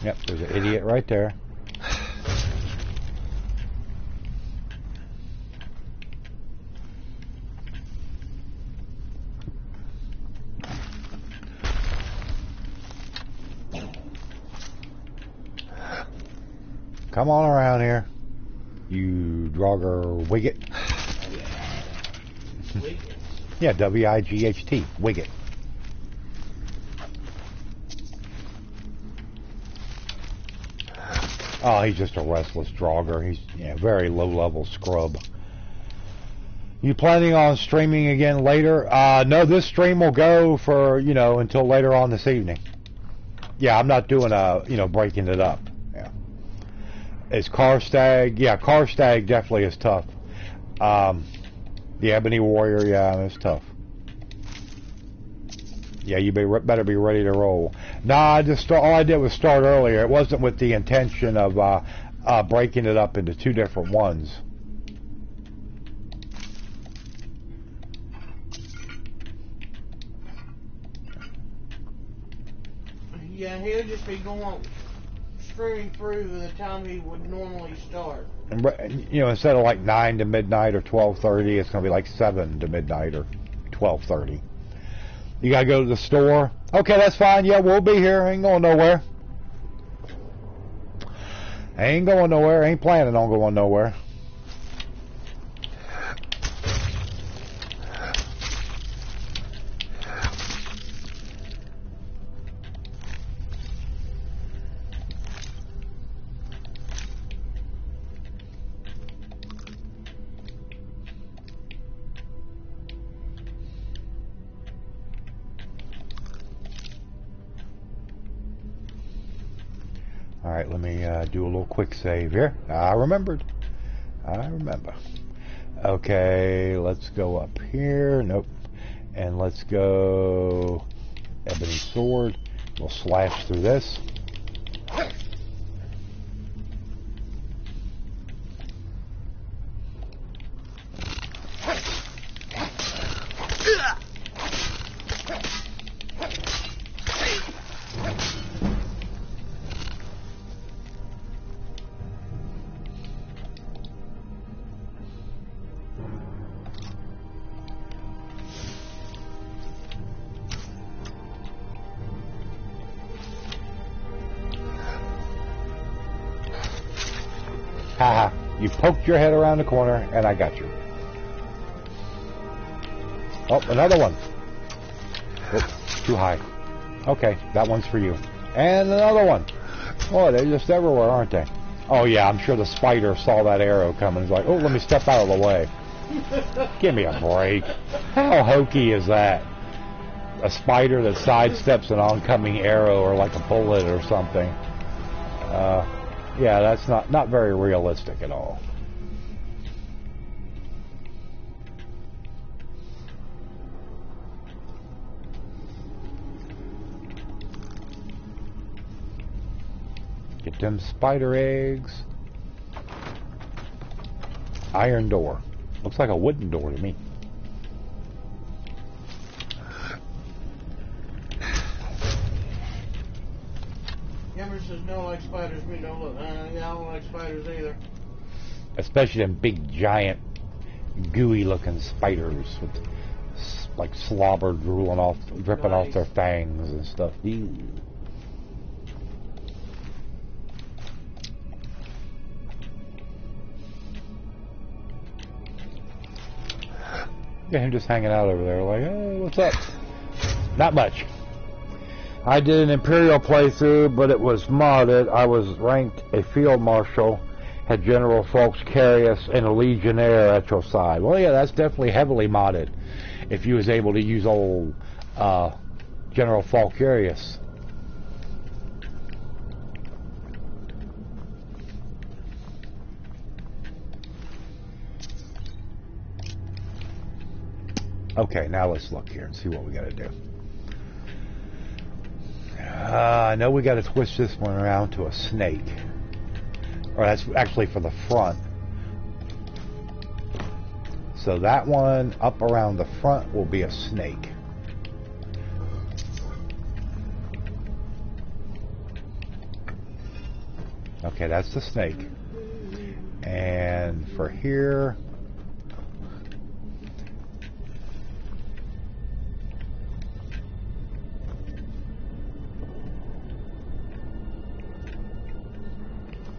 Yep, there's an idiot right there. Come on around here, you Draugr Wiggett. Yeah, W-I-G-H-T, Wiggett. Oh, he's just a restless Draugr. He's very low-level scrub. You planning on streaming again later? No, this stream will go for, until later on this evening. Yeah, I'm not doing breaking it up. Yeah. Is Karstag? Yeah, Karstag definitely is tough. The Ebony Warrior, yeah, it's tough. Yeah, you better be ready to roll. Nah, all I did was start earlier. It wasn't with the intention of breaking it up into two different ones. Yeah, he'll just be streaming through the time he would normally start. And, instead of like 9 to midnight or 12:30, it's going to be like 7 to midnight or 12:30. You gotta go to the store? Okay, that's fine. Yeah, we'll be here. Ain't going nowhere. Ain't going nowhere. Ain't planning on going nowhere. Alright, let me do a little quick save here. I remembered. I remember. Okay, let's go up here. Nope. And let's go ebony sword. We'll slash through this. Haha, you poked your head around the corner and I got you. Oh, another one. Oops, too high. Okay, that one's for you. And another one. Oh, they're just everywhere, aren't they? Oh yeah, I'm sure the spider saw that arrow coming. He's like, oh, let me step out of the way. Give me a break. How hokey is that? A spider that sidesteps an oncoming arrow or like a bullet or something. Yeah, that's not very realistic at all. Get them spider eggs. Iron door. Looks like a wooden door to me. Cameron says no like spiders. Me no look. I don't like spiders either. Especially them big, giant, gooey-looking spiders with like slobber drooling off, dripping off their fangs and stuff. Ew. Yeah, him just hanging out over there, like, hey, what's up? Not much. I did an Imperial playthrough, but it was modded. I was ranked a Field Marshal, had General Falkarius and a Legionnaire at your side. Well, yeah, that's definitely heavily modded. If you was able to use old General Falkarius. Okay, now let's look here and see what we got to do. I know we got to twist this one around to a snake. Or that's actually for the front. So that one up around the front will be a snake. Okay, that's the snake. And for here...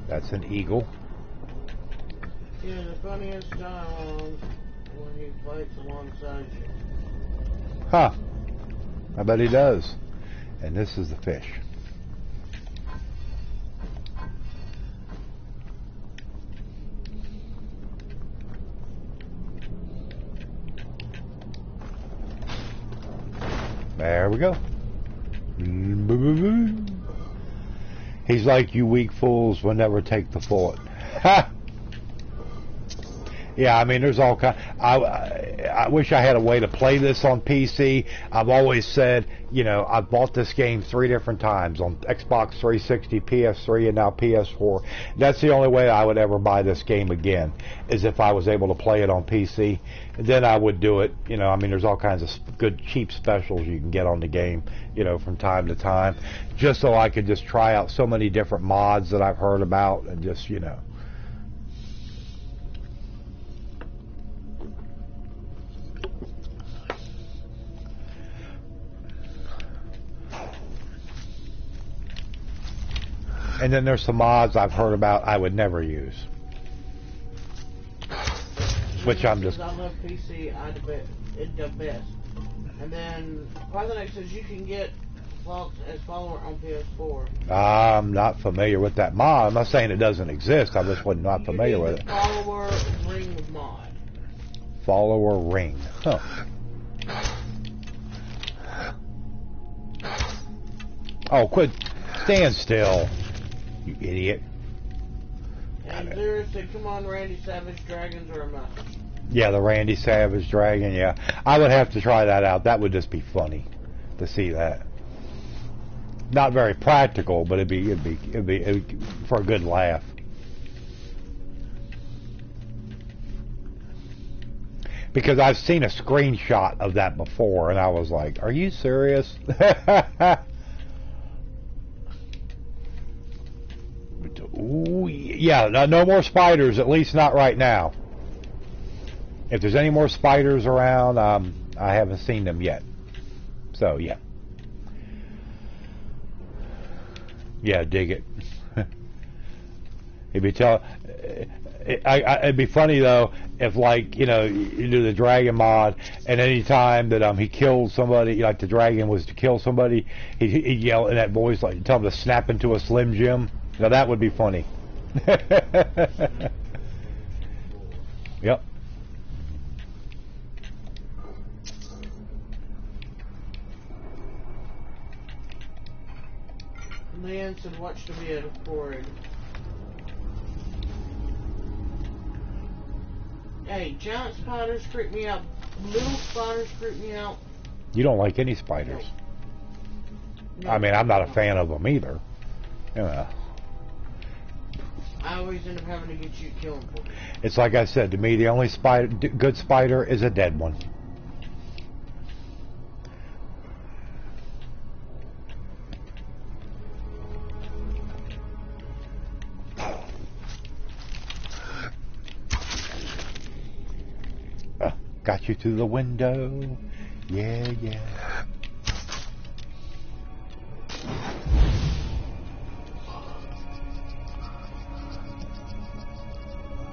that's an eagle. Yeah, the funniest times when he fights alongside you. Huh. I bet he does. And this is the fish. There we go. He's like, you weak fools will never take the fort. Ha! Yeah, I mean, there's all kind. I wish I had a way to play this on PC. I've always said, you know, I've bought this game 3 different times on Xbox 360, PS3, and now PS4. That's the only way I would ever buy this game again, is if I was able to play it on PC. Then I would do it. You know, I mean, there's all kinds of good cheap specials you can get on the game, you know, from time to time, just so I could just try out so many different mods that I've heard about and just, you know. And then there's some mods I've heard about I would never use. Which I'm just... I love PC, it's the best. And then Pythonix says you can get Fox as follower on PS4. I'm not familiar with that mod. I'm not saying it doesn't exist. I just wasn't not familiar with it. Follower ring mod. Follower ring. Huh. Oh, quit. Stand still. You idiot. And Zero said, come on, Randy Savage, dragons are a must. Yeah, the Randy Savage dragon, yeah. I would have to try that out. That would just be funny to see that. Not very practical, but it'd be for a good laugh. Because I've seen a screenshot of that before, and I was like, are you serious? Ooh, yeah, no more spiders, at least not right now. If there's any more spiders around, I haven't seen them yet. So, yeah. Yeah, dig it. It'd be funny though if, like, you know, you do the dragon mod, and any time that he killed somebody, like the dragon was to kill somebody, he'd yell in that voice, like, tell him to snap into a Slim Jim. Now that would be funny. Yep. Leanne said, watch the video for it. Hey, giant spiders creep me out. Little spiders creep me out. You don't like any spiders. No. I mean, I'm not a fan of them either. You know. I always end up having to get you to kill them for me. It's like I said, to me, the only good spider is a dead one. Got you through the window. Yeah, yeah.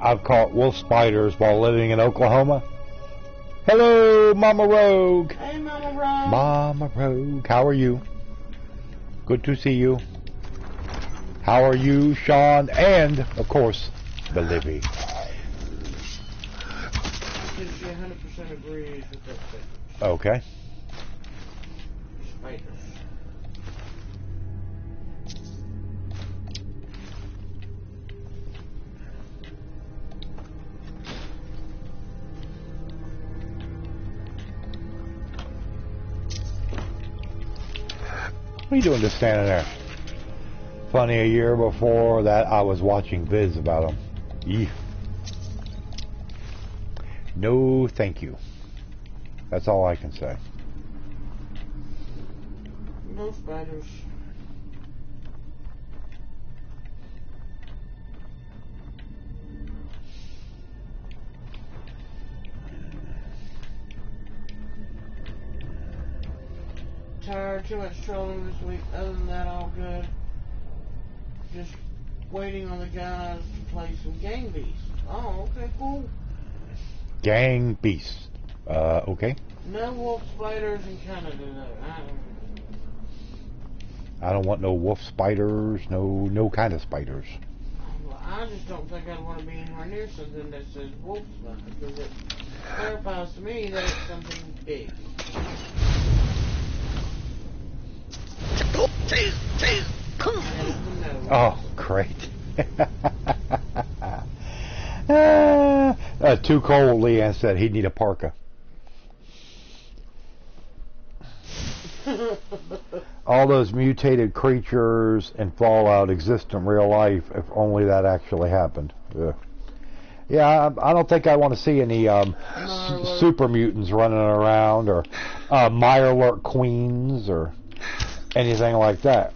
I've caught wolf spiders while living in Oklahoma. Hello, Mama Rogue. Hey, Mama Rogue. Mama Rogue, how are you? Good to see you. How are you, Sean? And, of course, the Livy. She 100% agrees with that statement. Okay. Spiders. What are you doing just standing there? Funny, a year before that, I was watching vids about them. Eef. No, thank you. That's all I can say. No spiders. Tired, too much trolling this week. Other than that, all good. Just waiting on the guys to play some Gang Beasts. Oh, okay, cool. Gang Beast. Okay. No wolf spiders in Canada, though. I don't want no wolf spiders, no kind of spiders. Well, I just don't think I'd want to be anywhere near something that says wolf spider, because it clarifies to me that it's something big. Oh, great. Too cold, Leanne said he'd need a parka. All those mutated creatures in Fallout exist in real life if only that actually happened. Ugh. Yeah, I don't think I want to see any super mutants running around, or Mirelurk queens, or anything like that.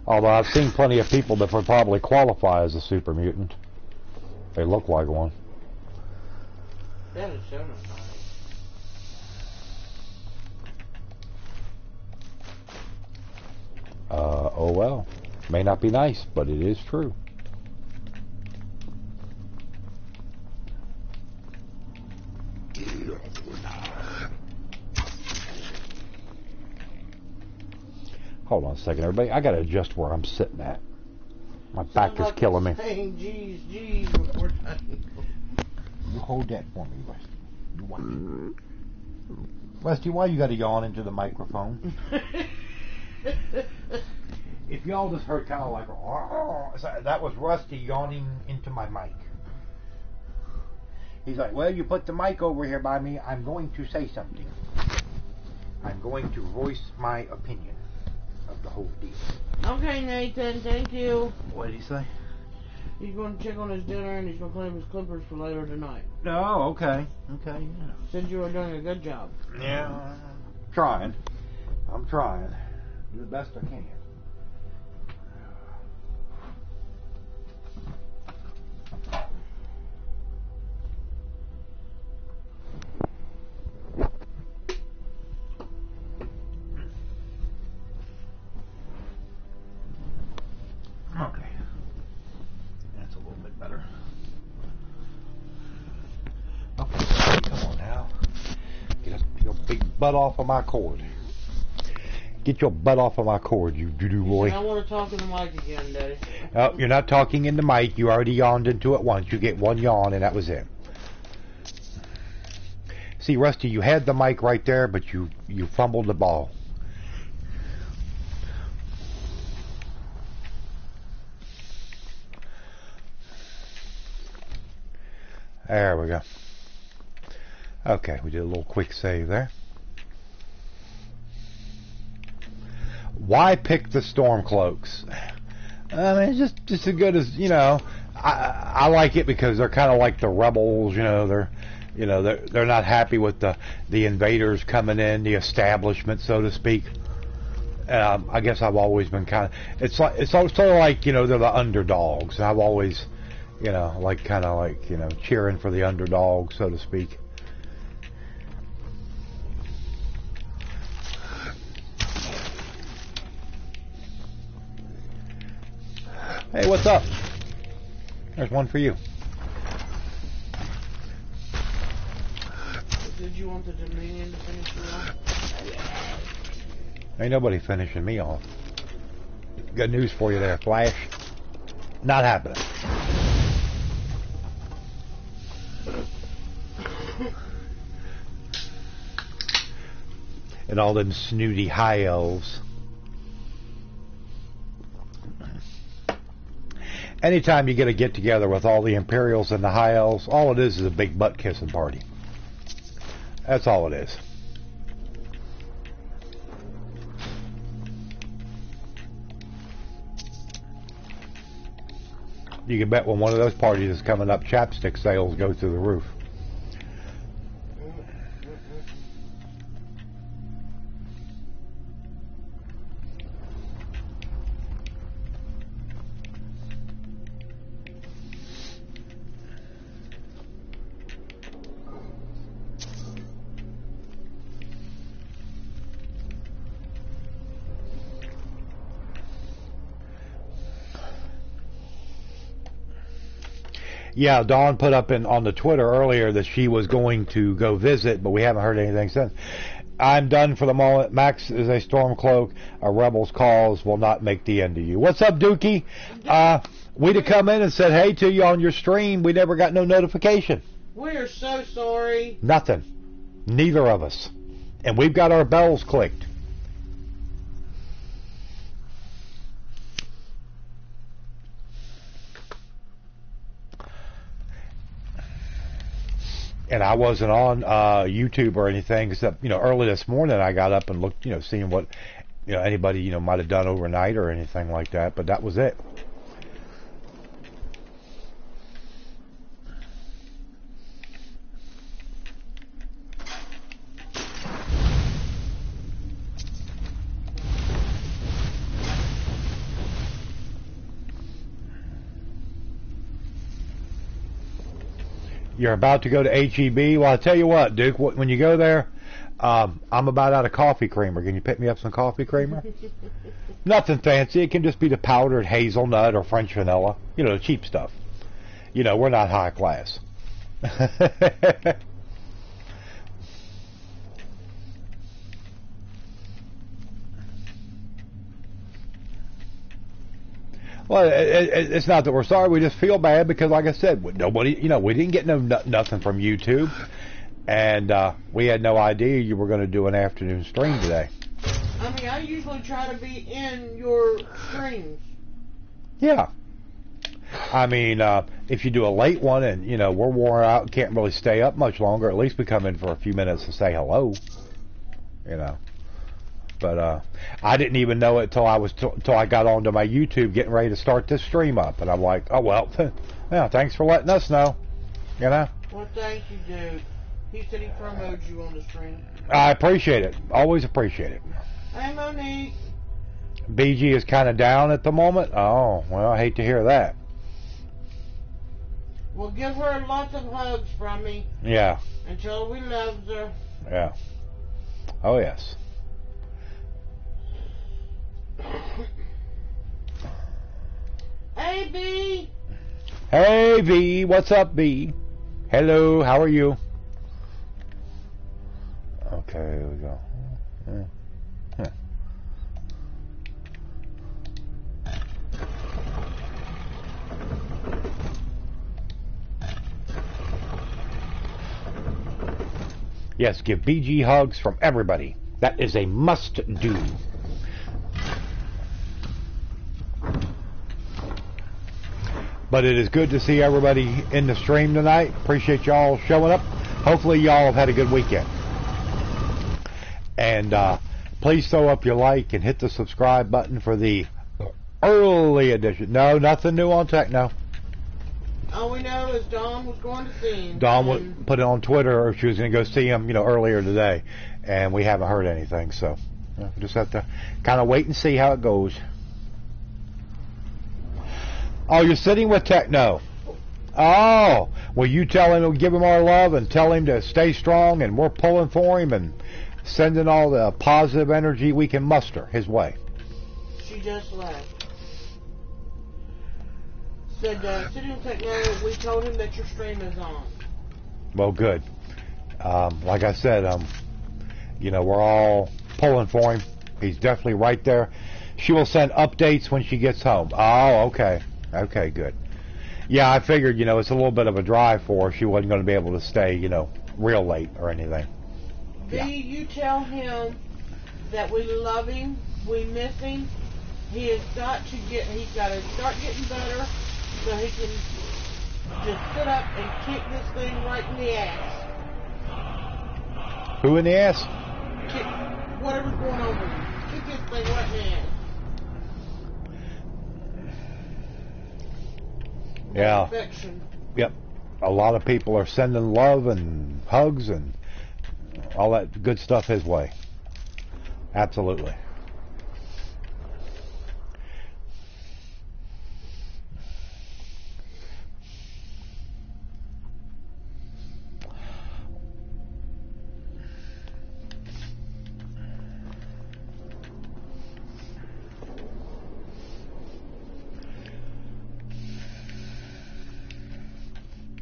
Although I've seen plenty of people that would probably qualify as a super mutant. They look like one. That is so nice. Oh well. May not be nice, but it is true. Hold on a second, everybody. I gotta adjust where I'm sitting at. My back is killing me. Saying geez before time. You hold that for me, Wes. You want me? Rusty, why you got to yawn into the microphone? If y'all just heard kind of like, oh, that was Rusty yawning into my mic. He's like, well, you put the mic over here by me, I'm going to say something. I'm going to voice my opinion of the whole deal. Okay, Nathan, thank you. What did he say? He's going to check on his dinner and he's going to claim his clippers for later tonight. Oh, okay. Okay, yeah. Said you were doing a good job. Yeah, trying. I'm trying. Do the best I can. Okay. That's a little bit better. Okay, come on now. Get your big butt off of my cord. Get your butt off of my cord, you doo-doo boy. I want to talk in the mic again, Daddy. Oh, you're not talking in the mic. You already yawned into it once. You get one yawn, and that was it. See, Rusty, you had the mic right there, but you fumbled the ball. There we go. Okay, we did a little quick save there. Why pick the storm cloaks? I mean, it's just as good as, you know. I like it because they're kind of like the rebels. You know, they're not happy with the invaders coming in, the establishment, so to speak. I guess I've always been kind of. It's sort of like, you know, they're the underdogs. I've always, you know, kind of like, you know, cheering for the underdog, so to speak. Hey, what's up? There's one for you. Did you want the Dominion to finish you off? Ain't nobody finishing me off. Good news for you there, Flash. Not happening. And all them snooty high elves. Anytime you get a get-together with all the Imperials and the High Elves, all it is a big butt-kissing party. That's all it is. You can bet when one of those parties is coming up, chapstick sales go through the roof. Yeah, Dawn put up on the Twitter earlier that she was going to go visit, but we haven't heard anything since. I'm done for the moment. Max is a Stormcloak. A rebel's cause will not make the end of you. What's up, Dookie? We'd have come in and said hey to you on your stream. We never got no notification. We're so sorry. Nothing. Neither of us. And we've got our bells clicked. And I wasn't on YouTube or anything, except, you know, early this morning I got up and looked, you know, seeing what, you know, anybody, you know, might have done overnight or anything like that, but that was it. You're about to go to HEB. Well, I'll tell you what, Duke, when you go there, I'm about out of coffee creamer. Can you pick me up some coffee creamer? Nothing fancy. It can just be the powdered hazelnut or French vanilla. You know, the cheap stuff. You know, we're not high class. Well, it's not that we're sorry. We just feel bad because, like I said, nobody, you know, we didn't get nothing from YouTube. And we had no idea you were going to do an afternoon stream today. I mean, I usually try to be in your streams. Yeah. I mean, if you do a late one and, you know, we're worn out and can't really stay up much longer, at least we come in for a few minutes to say hello. You know. But I didn't even know it till I got onto my YouTube getting ready to start this stream up. And I'm like, oh, well, yeah, thanks for letting us know. You know? Well, thank you, dude. He said he promoted you on the stream. I appreciate it. Always appreciate it. Hey, Monique. BG is kind of down at the moment. Oh, well, I hate to hear that. Well, give her lots of hugs from me. Yeah. And tell her we love her. Yeah. Oh, yes. Hey, B. Hey, B. What's up, B? Hello. How are you? Okay, here we go. Huh. Yes, give BG hugs from everybody. That is a must-do. But it is good to see everybody in the stream tonight. Appreciate y'all showing up. Hopefully y'all have had a good weekend. And please throw up your like and hit the subscribe button for the early edition. No, nothing new on Techno. All we know is Dawn was going to see him. Dawn would put it on Twitter, or she was going to go see him, you know, earlier today. And we haven't heard anything, so we just have to kind of wait and see how it goes. Oh, you're sitting with Techno. Oh, well, you tell him, give him our love and tell him to stay strong, and we're pulling for him and sending all the positive energy we can muster his way. She just left. Said, sitting with Techno, we told him that your stream is on. Well, good. Like I said, you know, we're all pulling for him. He's definitely right there. She will send updates when she gets home. Oh, okay. Okay, good. Yeah, I figured, you know, it's a little bit of a drive for her. She wasn't going to be able to stay, you know, real late or anything. B, Yeah. you tell him that we love him, we miss him. He's got to start getting better so he can just sit up and kick this thing right in the ass. Who in the ass? Kick whatever's going on with him. Kick this thing right in the ass. Yeah. Affection. Yep. A lot of people are sending love and hugs and all that good stuff his way. Absolutely.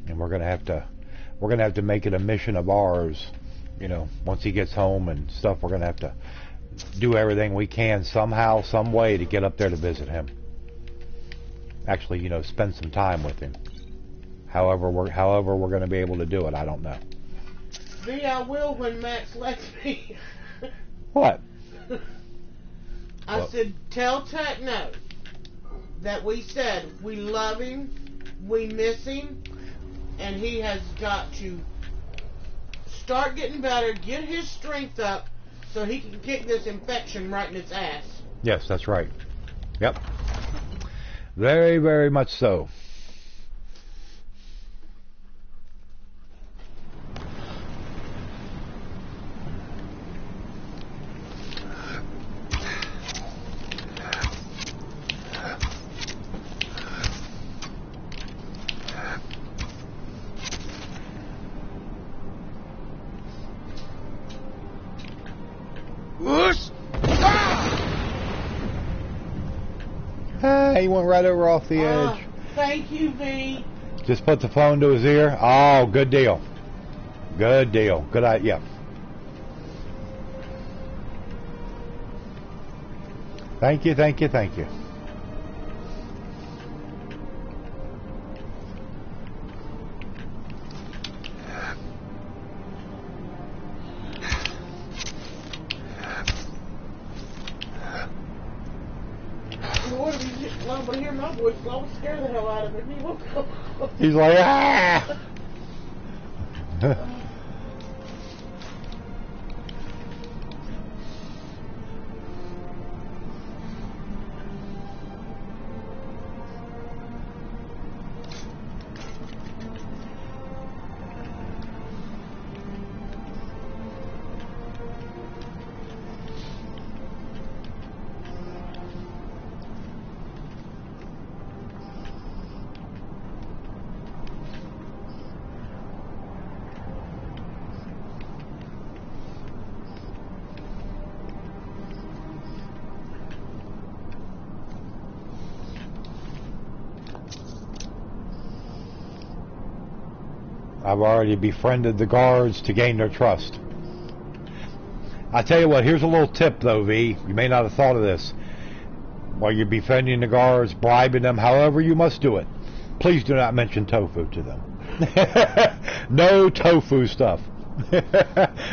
And we're gonna have to make it a mission of ours, you know, once he gets home and stuff. We're gonna have to do everything we can somehow, some way to get up there to visit him. Actually, you know, spend some time with him. However we're gonna be able to do it, I don't know. B, I will when Max lets me. What? I said, tell Techno that we said we love him, we miss him, and he has got to start getting better, get his strength up, so he can kick this infection right in its ass. Yes, that's right. Yep. Very, very much so. He went right over off the edge. Thank you, V. Just put the phone to his ear. Oh, good deal. Good deal. Good idea. Thank you, thank you, thank you. would if he just allowed to hear my voice. I would scare the hell out of him. He woke up. He's like, ah! I've already befriended the guards to gain their trust. I tell you what, here's a little tip though, V. You may not have thought of this. While you're befriending the guards, bribing them, however you must do it, please do not mention tofu to them. No tofu stuff.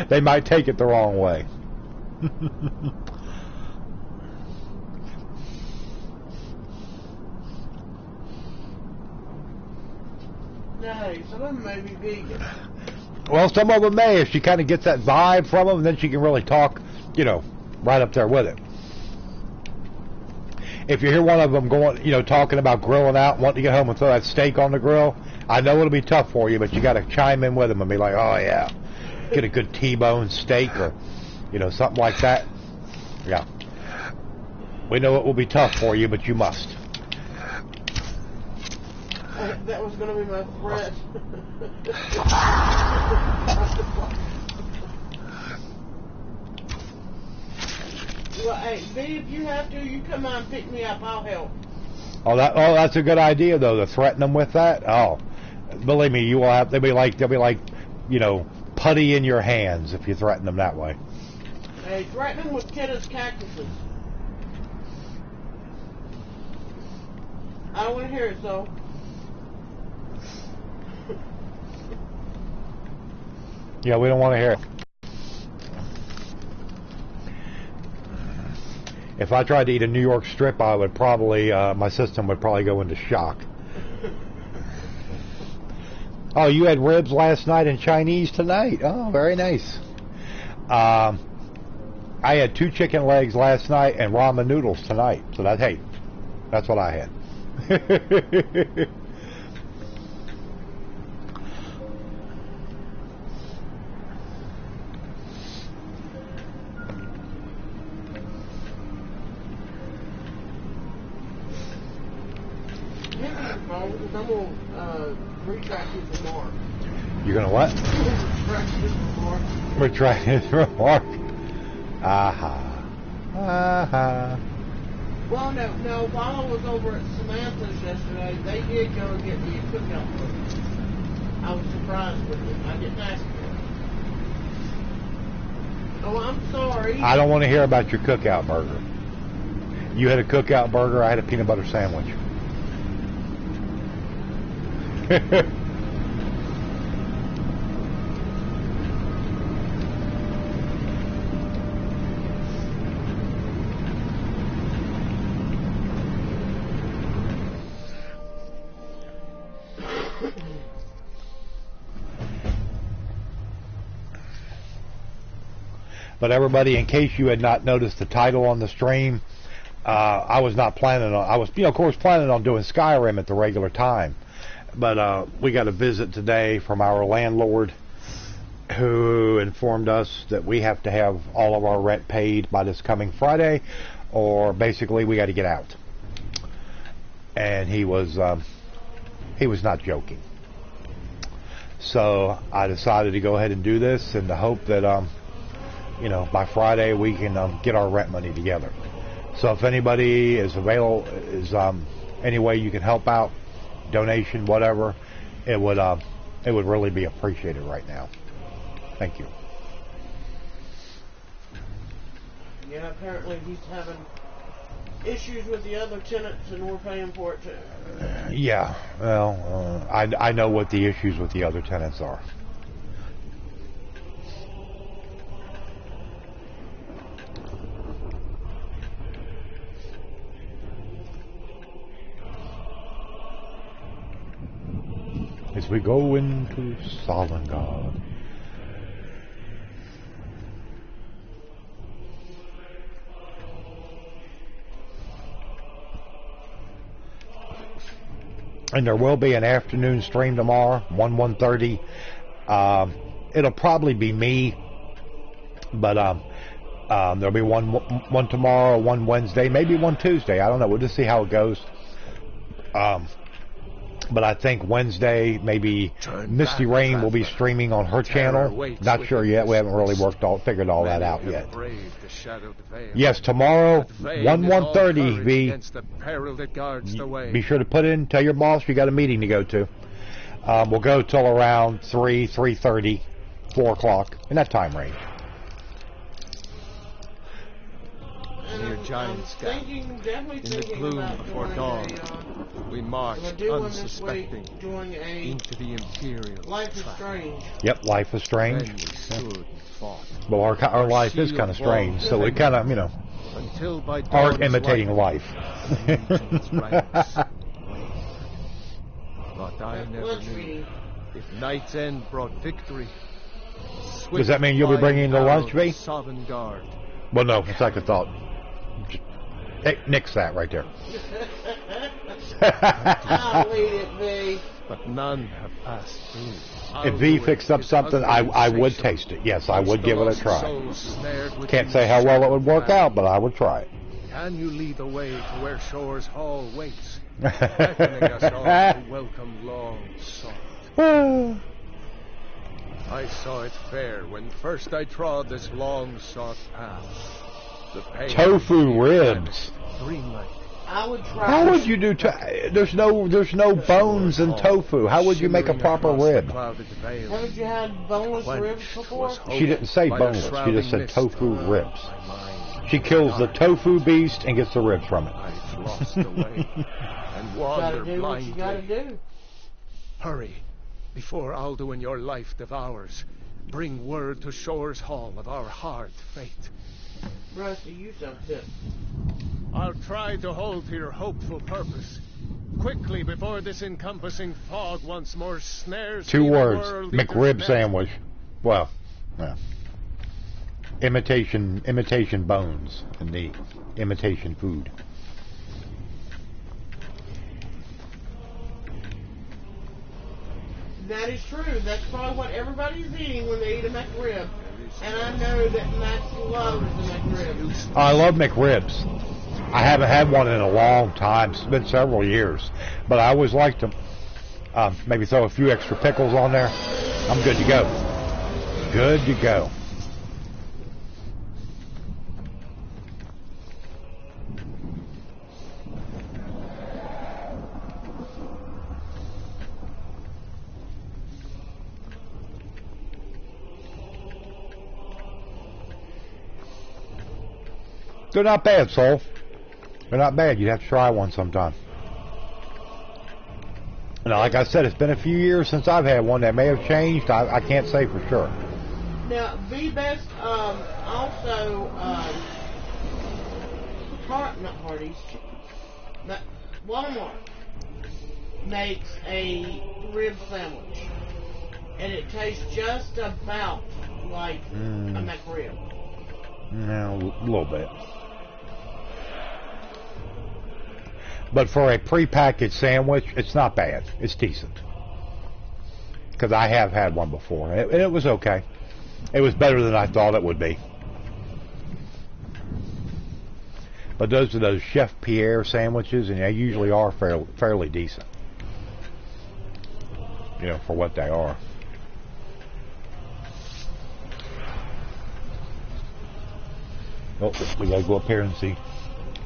They might take it the wrong way. No, some of them may be vegan. Well, some of them may, if she kind of gets that vibe from them, then she can really talk, you know, right up there with it. If you hear one of them going, you know, talking about grilling out, wanting to get home and throw that steak on the grill, I know it'll be tough for you, but you got to chime in with them and be like, oh yeah, get a good T-bone steak or, you know, something like that. Yeah. We know it will be tough for you, but you must. That was going to be my threat. Well, hey, B, if you have to, you come on and pick me up. I'll help. Oh, that's a good idea though. To threaten them with that. Oh, believe me, you will have. They'll be like, you know, putty in your hands if you threaten them that way. Hey, threaten them with Kenneth's cactuses. I don't want to hear it, so. Yeah, we don't want to hear it. If I tried to eat a New York strip, I would probably, my system would probably go into shock. Oh, you had ribs last night and Chinese tonight. Oh, very nice. I had 2 chicken legs last night and ramen noodles tonight. So that, hey, that's what I had. I'm going to retract his remark. You're going to what? Retract his remark. Retract his remark. Aha. Aha. Well, no, while I was over at Samantha's yesterday, they did go and get me a cookout burger. I was surprised with it. I didn't ask for it. Oh, I'm sorry. I don't want to hear about your cookout burger. You had a cookout burger, I had a peanut butter sandwich. But everybody, in case you had not noticed the title on the stream, I was not planning on, I was, of course, planning on doing Skyrim at the regular time. But we got a visit today from our landlord who informed us that we have to have all of our rent paid by this coming Friday, or basically we got to get out. And he was not joking. So I decided to go ahead and do this in the hope that, you know, by Friday we can get our rent money together. So if anybody is available, any way you can help out, donation, whatever, it would really be appreciated right now. Thank you. Yeah, apparently he's having issues with the other tenants, and we're paying for it too. Yeah, well, I know what the issues with the other tenants are. as we go into Solengard. And there will be an afternoon stream tomorrow, 1:30. It'll probably be me, but there'll be one tomorrow, one Wednesday, maybe one Tuesday. I don't know. We'll just see how it goes. But I think Wednesday, maybe Misty Rain will be streaming on her channel. Not sure yet. We haven't really figured all that out yet. Yes, tomorrow, 1:30. Be sure to put in. Tell your boss you got a meeting to go to. We'll go till around 3:30, 4 o'clock in that time range. Near Giant's Gap, in the gloom before dawn, we marched unsuspecting into the Imperial Life is Strange. Yep, Life is Strange. Then we stood and fought. Well, our life is kind of strange, so we kind of, until by are dawn's imitating light, life. But I never knew if Night's End brought victory. Does that mean you'll be bringing the lunch, V? Sovngarde. Well, no, it's like I thought. Hey, nix that right there. I'll lead it, V. But none have passed through. If V fixed up something, I would taste it. Yes, I would give it a try. Can't say how well it would work out, but I would try it. Can you lead the way to where Shore's Hall waits, beckoning us all to welcome long sought? I saw it fair when first I trod this long sought path. The tofu ribs. Dreamlike. I would try. How would you do? There's no bones in tofu. How would you make a proper rib? Haven't you had boneless ribs before? She didn't say boneless. She just said tofu ribs. She kills the tofu beast and gets the ribs from it. I've lost the way and wander blindly. What you gotta do. Hurry, before Alduin and your life devours. Bring word to Shore's Hall of our hard fate. Rusty, you some tip. I'll try to hold to your hopeful purpose. Quickly, before this encompassing fog once more snares 2 words. world McRib sandwich. Well, yeah. Imitation bones and the imitation food. That is true. That's probably what everybody's eating when they eat a McRib. And I know that Max loves the McRib. I love McRibs. I haven't had one in a long time. It's been several years. But I always like to maybe throw a few extra pickles on there. I'm good to go. Good to go. They're not bad, Soul. They're not bad. You'd have to try one sometime. Now, like I said, it's been a few years since I've had one. That may have changed. I can't say for sure. Now, V-Best also, not Hardee's, but Walmart makes a rib sandwich. And it tastes just about like a McRib. No, a little bit. But for a prepackaged sandwich, it's not bad. It's decent. Because I have had one before, and it was okay. It was better than I thought it would be. But those are those Chef Pierre sandwiches, and they usually are fairly decent. You know, for what they are. Oh, we gotta go up here and see.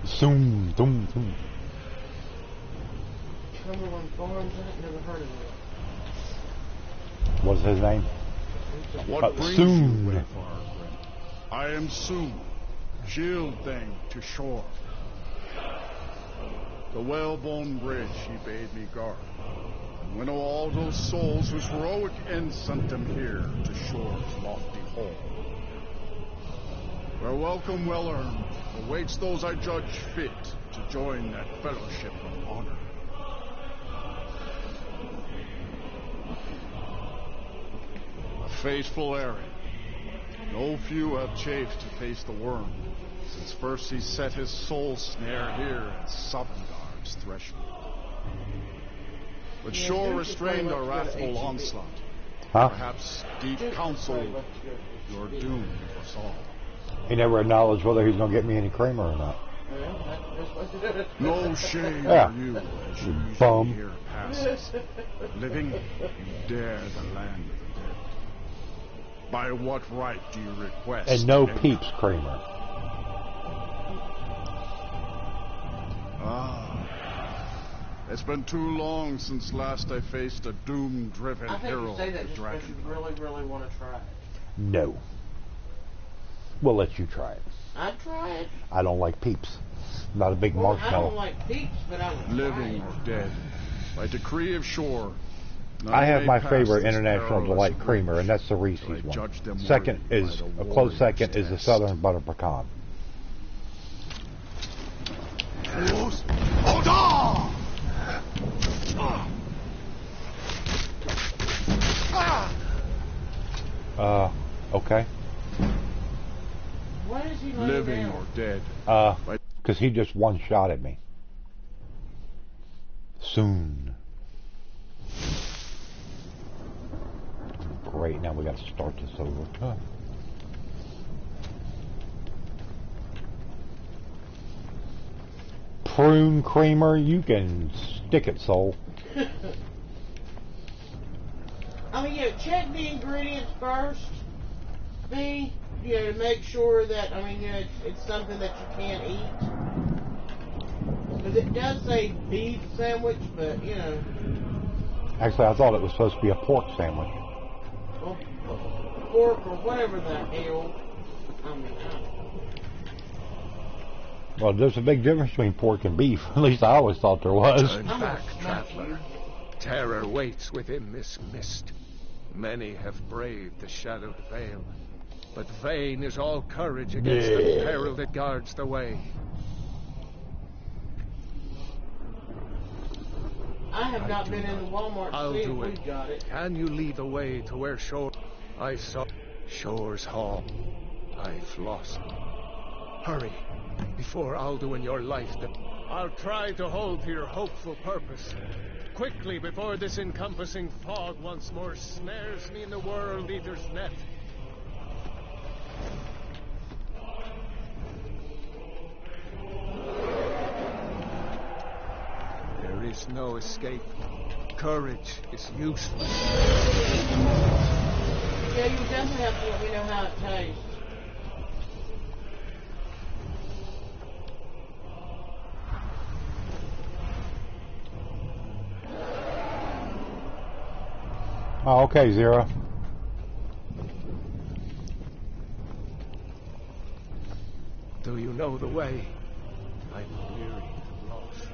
Zoom, zoom, zoom. Cumberland Farms, I've never heard of it. What's his name? What brings Soon. you, Wayfarer? I am Soon, shield thing to shore. The whalebone bridge he bade me guard, and winnow all those souls whose heroic end sent them here to shore's lofty hall. Where welcome well earned awaits those I judge fit to join that fellowship of honor. faithful Aaron. No few have chafed to face the worm, since first he set his soul snare here at Sovngarde's threshold. But sure restrained our wrathful onslaught. Perhaps deep counsel your doom for us all. He never acknowledged whether he's going to get me any creamer or not. No shame are you, as you bum. here passes. Living, you dare the land of the dead. By what right do you request? And no peeps creamer. It's been too long since last I faced a doom-driven hero. I think you say that just because you really, really want to try it. No. We'll let you try it. I'd try it. I don't like peeps. I'm not a big marshmallow. I don't like peeps, but I would Living or dead, by decree of shore. I have my favorite International Delight creamer, and that's the Reese's one. Second is, a close second is the Southern Butter Pecan. Hold on! Okay. Why is he living or dead? Because he just one-shot at me. Soon. Great, now we got to start this over. Prune creamer, you can stick it, soul. I mean, check the ingredients first. B, to make sure that, it's something that you can eat. Because it does say beef sandwich, but, Actually, I thought it was supposed to be a pork sandwich. Well, pork or whatever the hell. Well, there's a big difference between pork and beef. At least I always thought there was. Turn back, traveler. Terror waits within this mist. Many have braved the shadowed veil, but vain is all courage against the peril that guards the way. I have not been in the Walmart to see if we got it. Can you lead the way to where shore? I saw Shore's Hall. I've lost. Hurry, before Alduin your life. I'll try to hold to your hopeful purpose. Quickly, before this encompassing fog once more snares me in the World Eater's net. There is no escape. Courage is useless. Yeah, you definitely have to let me know how it tastes. Oh, okay, Zero. Do you know the way? I'm weary and lost.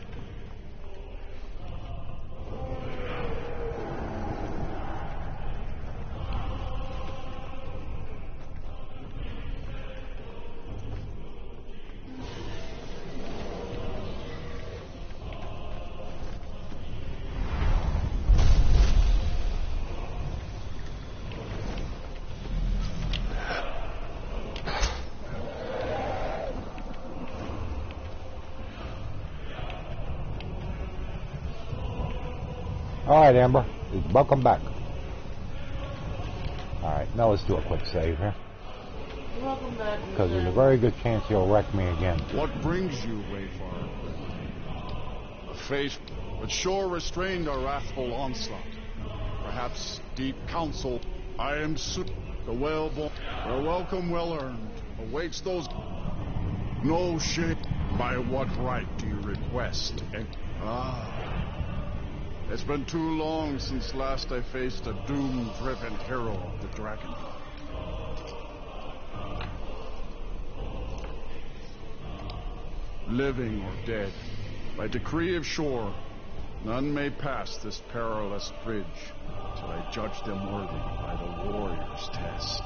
Alright, Amber. Welcome back. Alright, now let's do a quick save here. Welcome back. Because there's a very good chance he'll wreck me again. What brings you, Wayfarer? A fate but sure restrained our wrathful onslaught. Perhaps deep counsel. I am the well-born, their welcome well-earned, awaits those. No shame. By what right do you request? It's been too long since last I faced a doom-driven hero of the dragon. Living or dead, by decree of shore, none may pass this perilous bridge till I judge them worthy by the warrior's test.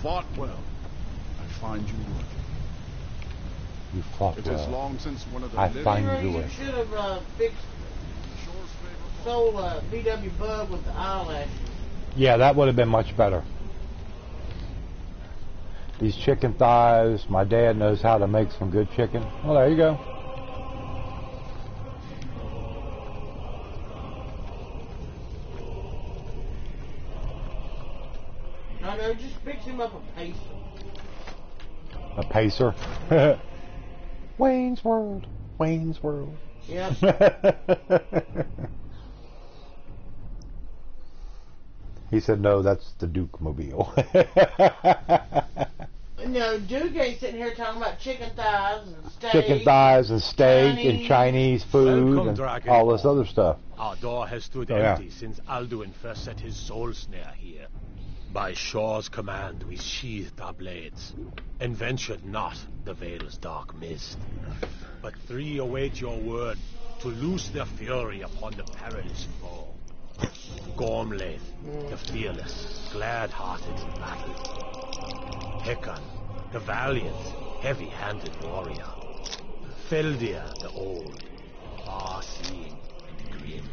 fought well. I find you worthy. You fought It well. is long since one of the I living find you You worthy. should have fixed soul VW Bug with the eyelashes. Yeah, that would have been much better. These chicken thighs, my dad knows how to make some good chicken. Well, there you go. I know, just fix him up a pacer. A pacer. Wayne's World. Wayne's World. Yep. He said, no, that's the Duke Mobile. No, Duke ain't sitting here talking about chicken thighs and steak. Chicken thighs and steak and Chinese food Welcome, and Dragon. all this other stuff. Our door has stood Oh, yeah. empty since Alduin first set his soul snare here. By Shaw's command, we sheathed our blades and ventured not the Vale's dark mist. But three await your word to loose their fury upon the perilous foe. Gormlaith, the fearless, glad-hearted in battle. Hecon, the valiant, heavy-handed warrior. Feldir, the old, far-seeing and grim.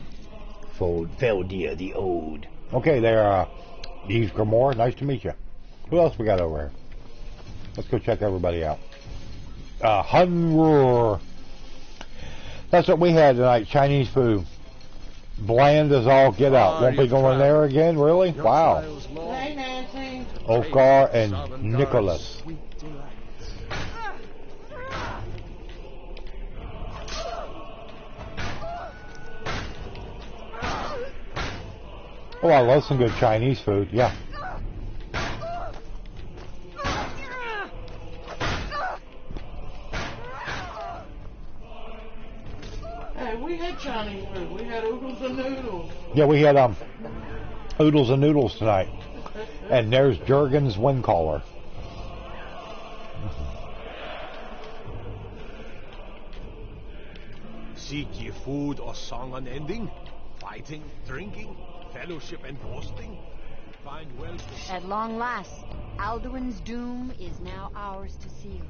Feldir the Old. Okay, there, Yves Grimoire, nice to meet you. Who else we got over here? Let's go check everybody out. Hunroar. That's what we had tonight, Chinese food. Bland as all get out. Won't be going there again, really? Wow. Hey, Nancy. Oskar and Nicholas. Oh, I love some good Chinese food, yeah. Hey, we had Chinese food. We had oodles and noodles. Yeah, we had oodles and noodles tonight. And there's Jurgen's wind caller. Seek ye food or song unending? Fighting, drinking, fellowship and boasting? Find wealth. At long last, Alduin's doom is now ours to seal.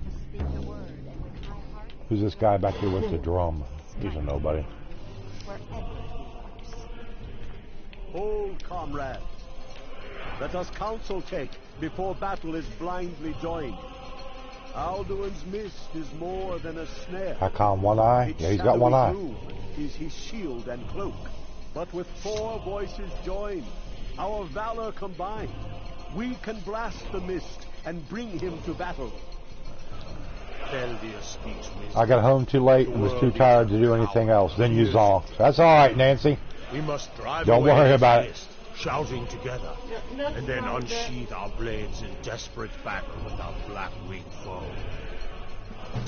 Just speak the word, and with high heart, Who's this guy back here with the drum? He's a nobody. wherever he wants. Hold, comrades. Let us counsel take before battle is blindly joined. Alduin's mist is more than a snare. Hakon, one eye? Its Yeah, he's got one shadowy eye. groove is his shield and cloak. But with four voices joined, our valor combined, we can blast the mist and bring him to battle. Feldir speaks wisdom. I got home too late and was too tired to do anything else. Then you saw. That's all right, Nancy. We must drive Don't away worry this about it. mist, shouting together, and then unsheath our blades in desperate battle with our black-winged foe.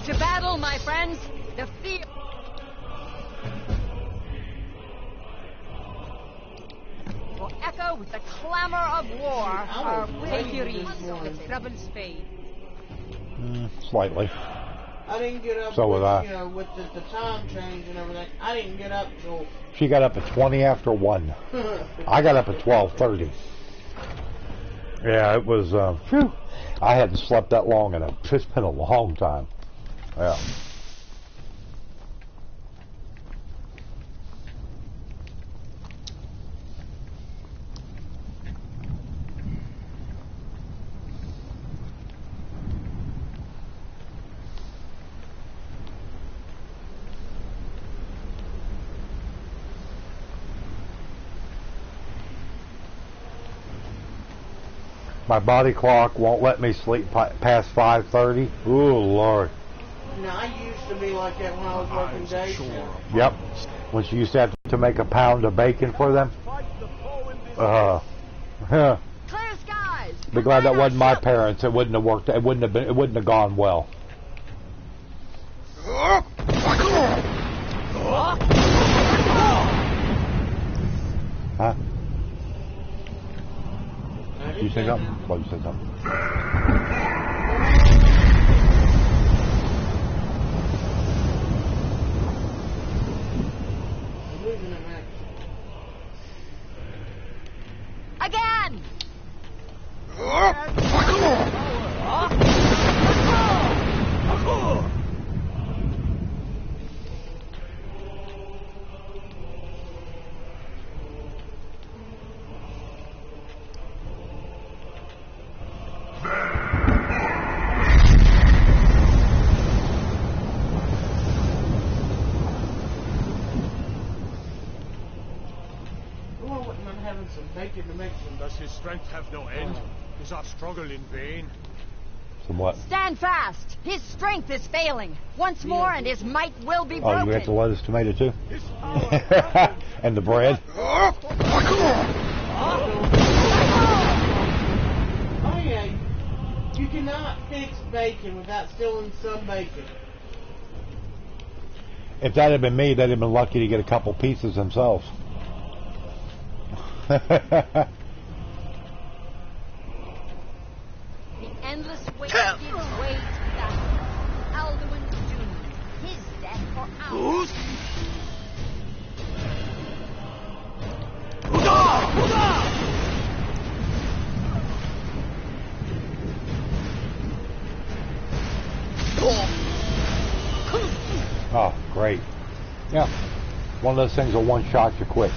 To battle, my friends! The fear... will echo with the clamor of war. Our victories with trouble spade. Slightly. I didn't get up. So with, was I. You know, with the time change and everything. I didn't get up till. She got up at 20 after 1. I got up at 12:30. Yeah, it was, phew. I hadn't slept that long in a, it's been a long time. Yeah. My body clock won't let me sleep past 5:30. Ooh, Lord. Now, I used to be like that when I was working day shift. Yep. When she used to have to make a pound of bacon for them. Clear skies! Be glad that wasn't my parents. It wouldn't have worked. It wouldn't have been. It wouldn't have gone well. Huh? You say something? What, you said something? Again! bacon to make some. Does his strength have no end? Is our struggle in vain? Somewhat. Stand fast! His strength is failing. Once more and his might will be broken. Oh, you have to lettuce tomato too? And the bread? Oh yeah, you cannot fix bacon without stealing some bacon. If that had been me, they'd have been lucky to get a couple pieces themselves. The endless wait gives way to battle. Alduin's doom. His death for ours. Oh, great. Yeah. One of those things will one-shot you quick.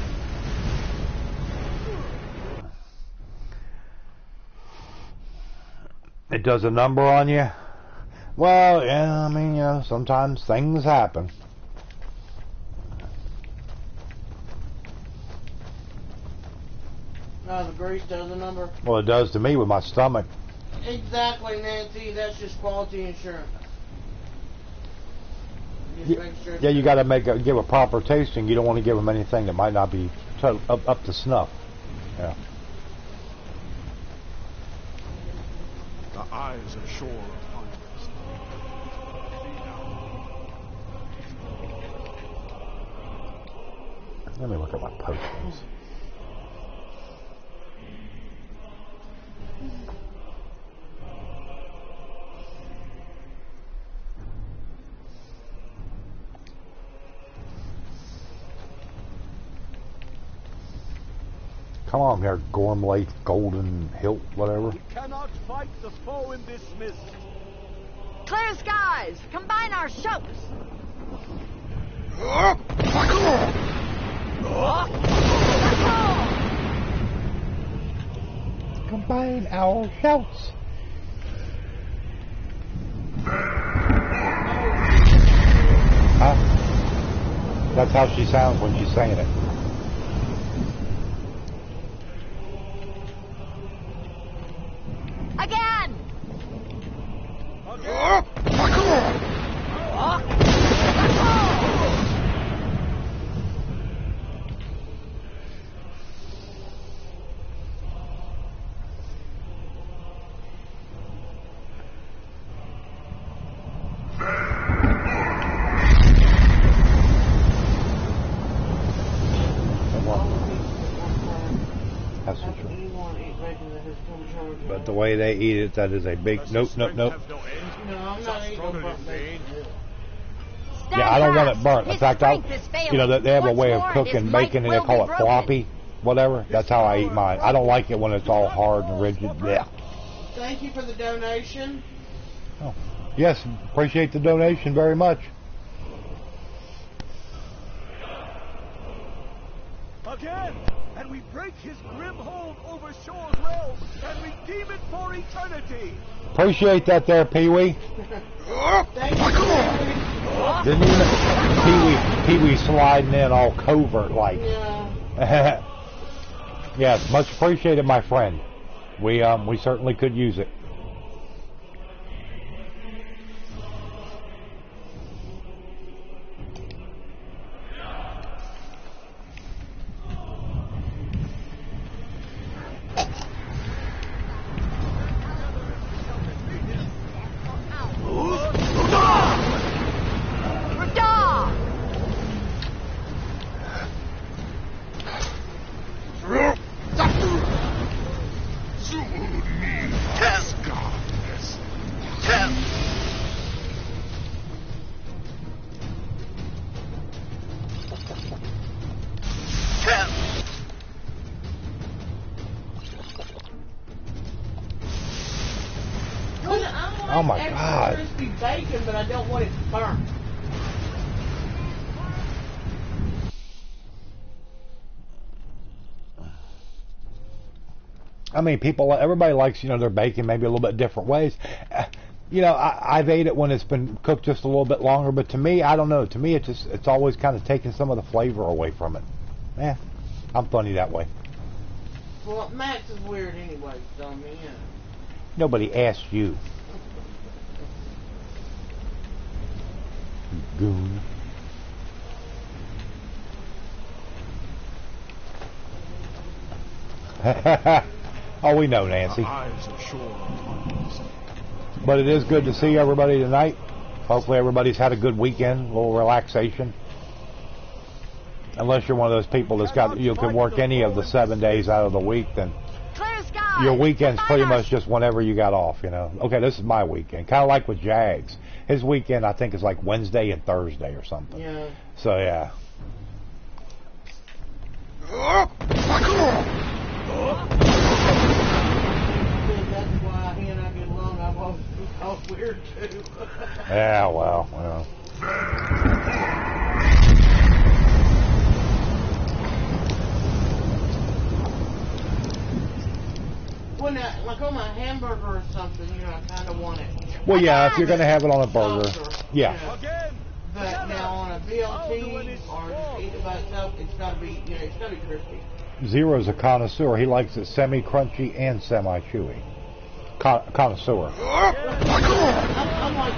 It does a number on you? Well, yeah, I mean, you know, sometimes things happen. The grease does a number. Well, it does to me with my stomach. Exactly, Nancy. That's just quality insurance. Just make sure Yeah, you got to give a proper tasting. You don't want to give them anything that might not be up to snuff. Yeah. The eyes of shore are finders. Let me look at my potions. Come on there, Gormlake, Golden Hilt, whatever. We cannot fight the foe in this mist. Clear skies! Combine our shouts! Combine our shouts. Huh? That's how she sounds when she's saying it. Again! That's for sure. But the way they eat it, that is a big nope. No, I'm not eating no burnt bacon. Yeah, I don't want it burnt. In fact, they have a way of cooking bacon and they call it floppy, whatever. That's how I eat mine. I don't like it when it's all hard and rigid. Yeah. Thank you for the donation. Oh, yes, appreciate the donation very much. Again, and we break his grim hold over Shore's realm and redeem it for eternity. Appreciate that there, Pee-wee. Thank you, Didn't even Pee-wee sliding in all covert like. Yeah. Yes, much appreciated, my friend. We certainly could use it. Oh my God. Crispy bacon, but I don't want it burnt. I mean, everybody likes, their bacon maybe a little bit different ways. I've ate it when it's been cooked just a little bit longer, but to me, I don't know. To me, it's always kind of taking some of the flavor away from it. I'm funny that way. Well, Max is weird anyway, so I mean, yeah. Nobody asked you. Goon. Oh, we know, Nancy. But it is good to see everybody tonight. Hopefully everybody's had a good weekend, a little relaxation. Unless you're one of those people that's got, you can work any of the 7 days out of the week, then your weekend's pretty much just whenever you got off, you know. Okay, this is my weekend. Kind of like with Jags. His weekend, I think, is like Wednesday and Thursday or something. Yeah. So, yeah. That's why he and I get along. I've always been called weird too. Yeah, well. Well, now, like on my hamburger or something, you know, I kind of want it. Well, yeah, if you're going to have it on a burger. Yeah. But now on a BLT or just eat it by itself, it's got to be, you know, it's got to be crispy. Zero's a connoisseur. He likes it semi-crunchy and semi-chewy. Connoisseur. I'm like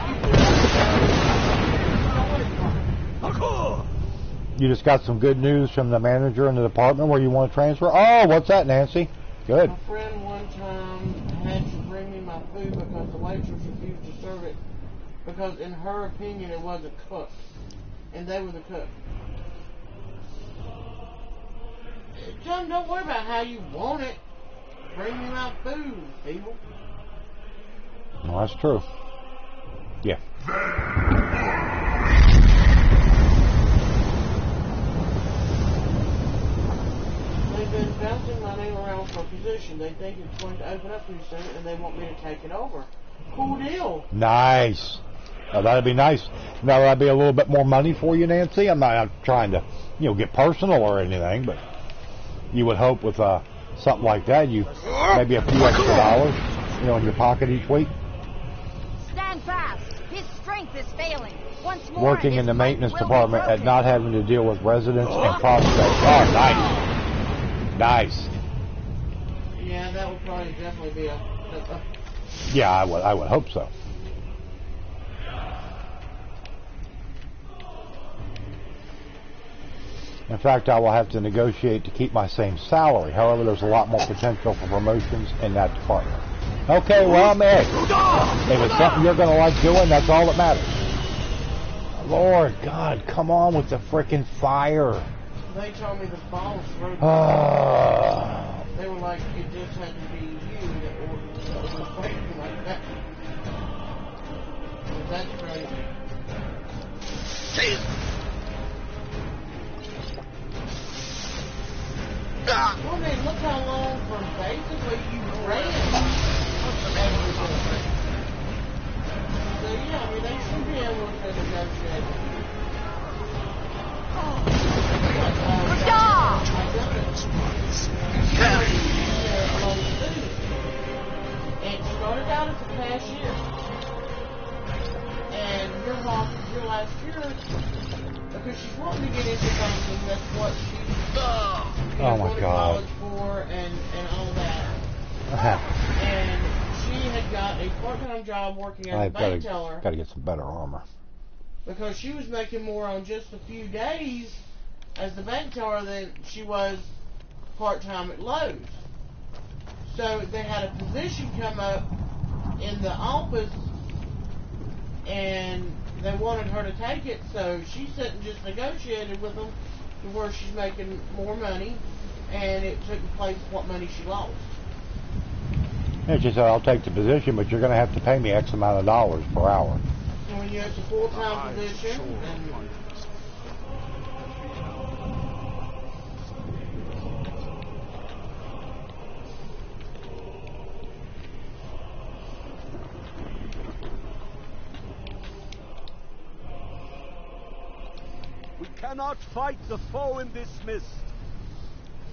You just got some good news from the manager in the department where you want to transfer? Oh, what's that, Nancy? Good. My friend one time had to bring me my food because the waitress refused to serve it because in her opinion it wasn't cooked. And they were the cook. John, don't worry about how you want it. Bring me my food, people. Well, that's true. Yeah. They've been bouncing my name around for a position. They think it's going to open up pretty soon and they want me to take it over. Cool deal. Nice. Now, that'd be nice. Now, that'd be a little bit more money for you, Nancy. I'm not trying to, you know, get personal or anything, but you would hope with something like that, you maybe a few extra dollars, you know, in your pocket each week. Stand fast. His strength is failing. Once more, Working in the maintenance department at not having to deal with residents and prospects. Oh, nice. Nice. Yeah, that would probably definitely be a Yeah, I would hope so. In fact, I will have to negotiate to keep my same salary. However, there's a lot more potential for promotions in that department. Okay, well, I'm in. If it's something you're going to like doing, that's all that matters. Lord God, come on with the frickin' fire. They told me the boss wrote They were like, it just had to be you that ordered something like that. That's crazy. Well, I mean, look how long from basically you ran. So, yeah, I mean, they should be able to negotiate. And started out as a cashier. And your mom, your last year, because she's wanting to get into banking, that's what she's oh my God. for and all that. And she had got a part-time job working as a bank teller. Got to get some better armor. Because she was making more on just a few days as the bank teller than she was part-time at Lowe's. So they had a position come up in the office and they wanted her to take it, so she sat and just negotiated with them to where she's making more money, and it took place what money she lost. Yeah, she said, I'll take the position, but you're going to have to pay me X amount of dollars per hour. And when it's a full-time position, and We cannot fight the foe in this mist.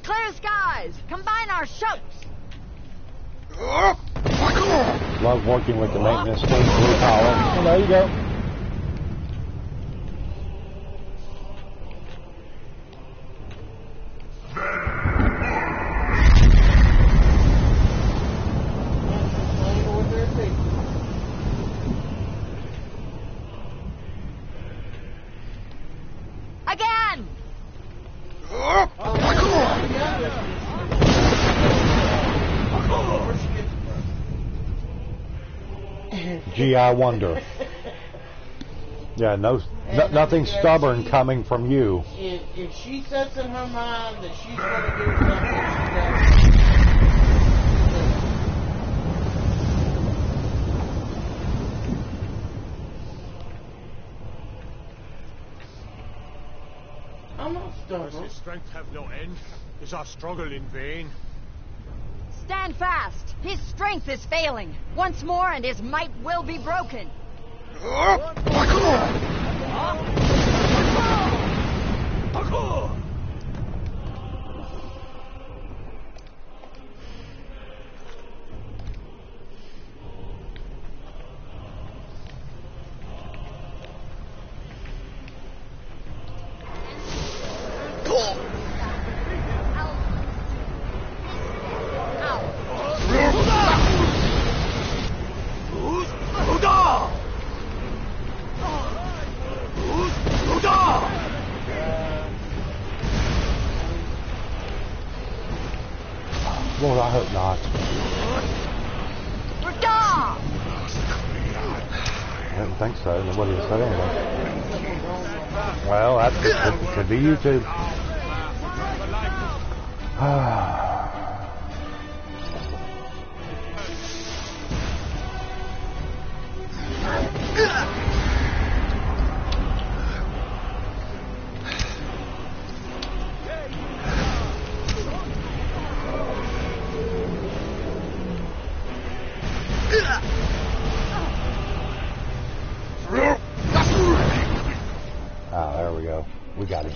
Clear skies. Combine our shouts. Love working with the maintenance team, blue collar. Well, there you go. Gee, I wonder. Yeah, nothing stubborn coming from you. If she sets in her mind that she's going to do something, she does. I'm not stubborn. Does his strength have no end? Is our struggle in vain? Stand fast! His strength is failing. Once more and his might will be broken. Well, I hope not. I don't think so. Nobody has said anything. Well, that could be you too. There we go. We got him.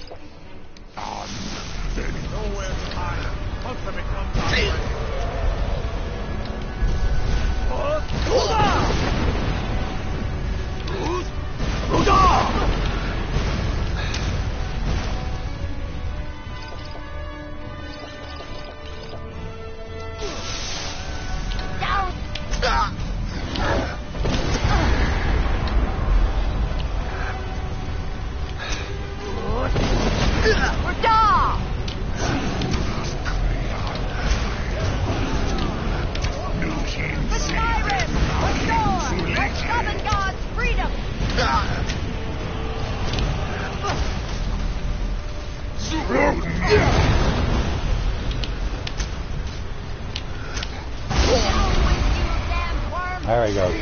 Nowhere to hide. Ultimate comes There he goes.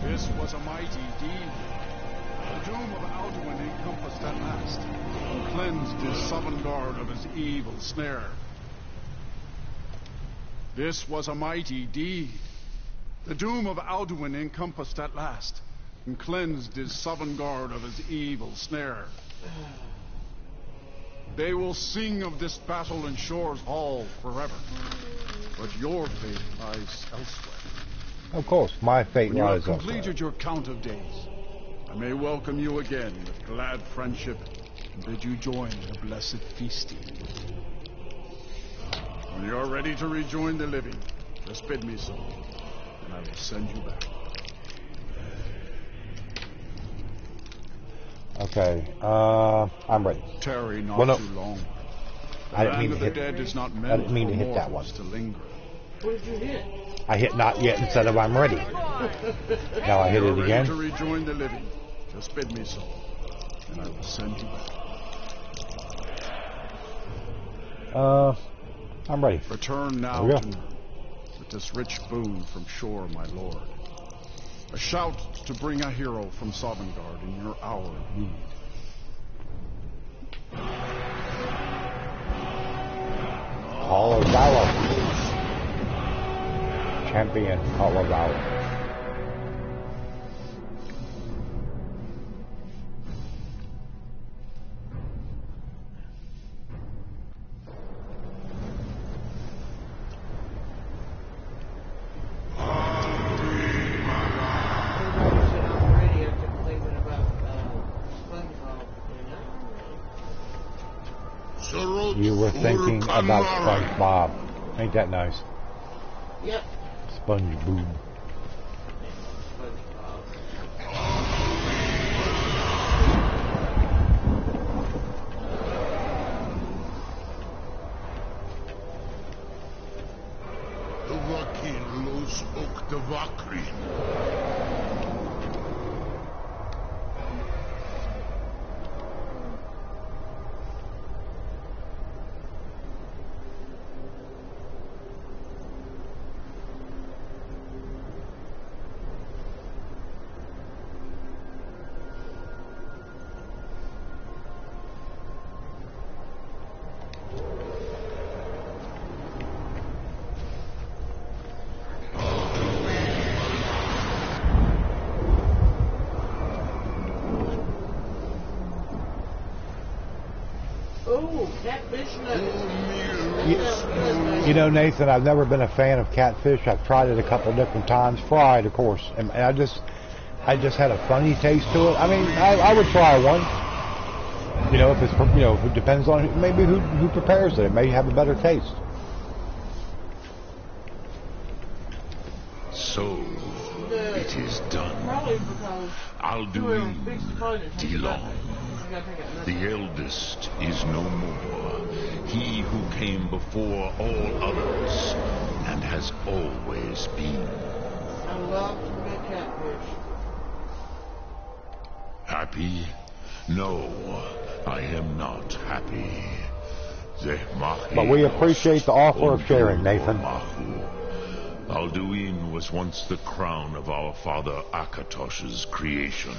This was a mighty deed. The doom of Alduin encompassed at last, and cleansed his Sovngarde of his evil snare. This was a mighty deed. The doom of Alduin encompassed at last, and cleansed his Sovngarde of his evil snare. They will sing of this battle in Shore's Hall forever, but your fate lies elsewhere. Of course, my fate When you lies have elsewhere. completed your count of days, I may welcome you again with glad friendship and bid you join the blessed feasting. When you are ready to rejoin the living, just bid me so, and I will send you back. Okay, I'm ready. Tarry not Well, no. too long. The I didn't mean land to of the hit. dead is not I meant didn't mean for to hit that one. mortals to linger. What did you hit? I hit not yet instead of I'm ready. Now I hit When it you are again. ready to rejoin the living, just bid me so, and I will send you back. I'm ready. Return now There we to go. me with this rich boon from Shore, my lord. A shout to bring a hero from Sovngarde in your hour of need. Hall of Valor. Champion Hall of Valor. You were thinking about SpongeBob. Ain't that nice? Yep. SpongeBob. Duvakin los Oktavakri. Ooh, catfish nuggets. You know, Nathan, I've never been a fan of catfish. I've tried it a couple different times, fried, of course, and I just had a funny taste to it. I mean, I would try one. You know, if it's, you know, it depends on maybe who prepares it. It may have a better taste. So it is done. Probably because Alduin Dilon, the eldest, is no more. He who came before all others and has always been. I love to make catfish. Happy? No, I am not happy. But we appreciate the offer of sharing, Nathan. Alduin was once the crown of our father Akatosh's creation.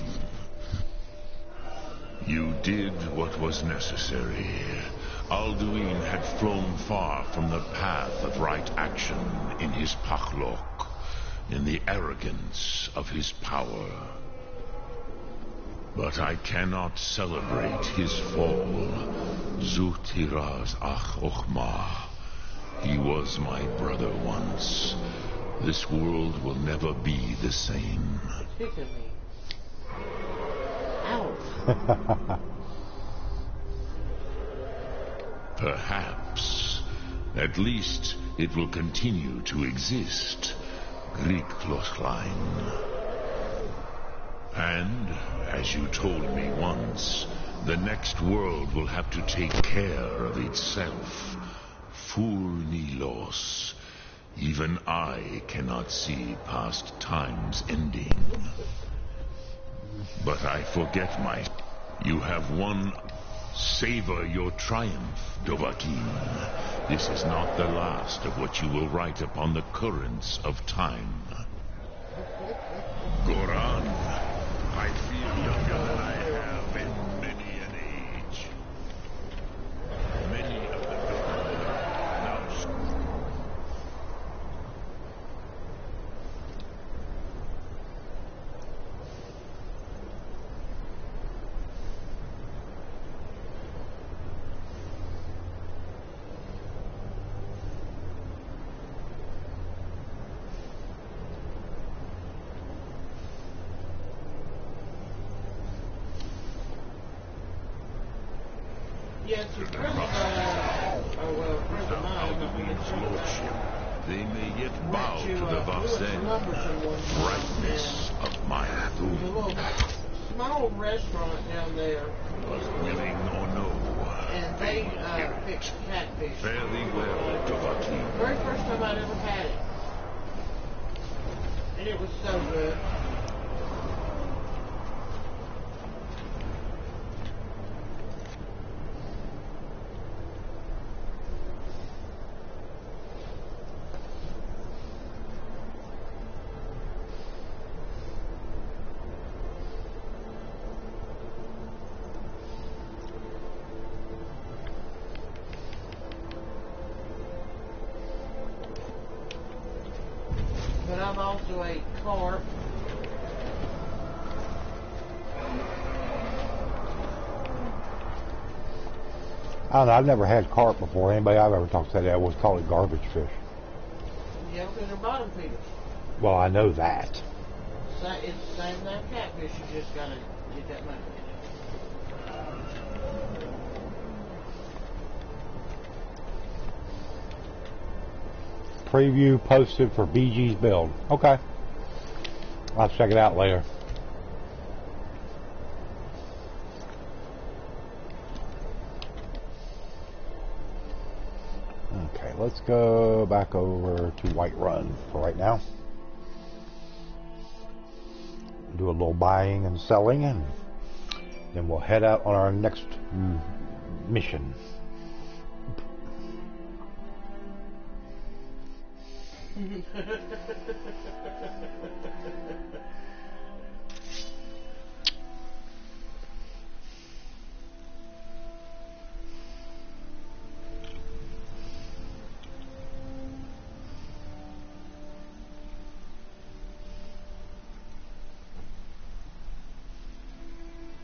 You did what was necessary. Alduin had flown far from the path of right action in his Pachlok, in the arrogance of his power. But I cannot celebrate his fall. Zutiraz Ach Ochma. He was my brother once. This world will never be the same. Speak of me. Ow. Perhaps. At least it will continue to exist. Griklochlein. And, as you told me once, the next world will have to take care of itself. Furnilos. Even I cannot see past time's ending. But I forget my... You have won. Savor your triumph, Dovahkiin. This is not the last of what you will write upon the currents of time. Goran, I feel younger than I have in many an age. Many of the now... Yes, your friends of mine, lordship, they may yet bow to the Varzen brightness of my there's a little small restaurant down there. Was willing or no, and they fix catfish. Fairly well, Dovahkiin. Very first time I'd ever had it. And it was so good. But I've also ate carp. I don't know, I've never had carp before. Anybody I've ever talked to that always call it garbage fish. Yeah, because they're bottom feeders. Well, I know that. It's the same as catfish, you just gotta get that money in it. Preview posted for BG's build. Okay. I'll check it out later. Okay, let's go back over to Whiterun for right now. Do a little buying and selling, and then we'll head out on our next mission.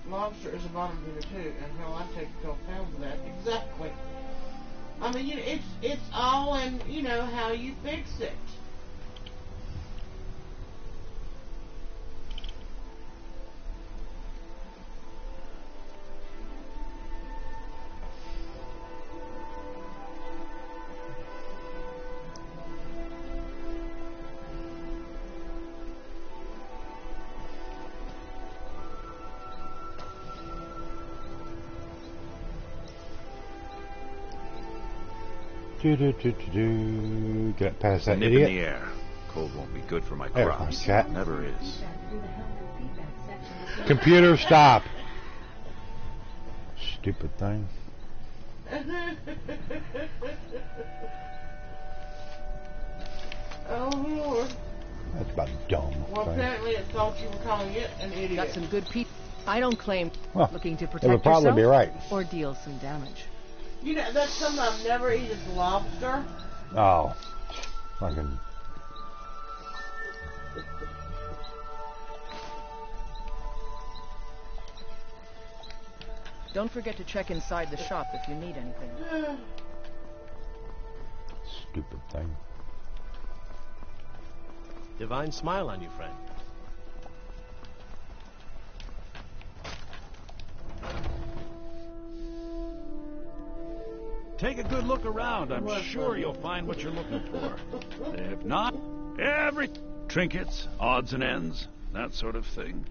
Lobster is a bottom feeder too, and hell, I take 12 pounds of that. Exactly. I mean, you know, it's all in, you know, how you fix it. Get past that Nip idiot. in the air. Cold won't be good for my There, crops. chat. Never is. Computer, stop. Stupid thing. Oh Lord. That's about dumb. Well, thing. apparently it thought you were calling it an idiot. Got some good people. I don't claim Well, looking to it protect would probably yourself be right. or deal some damage. You know, that's something I've never eaten lobster. Oh, fucking. Don't forget to check inside the shop if you need anything. Stupid thing. Divine smile on you, friend. Take a good look around. I'm sure you'll find what you're looking for. If not, every trinkets, odds and ends, that sort of thing.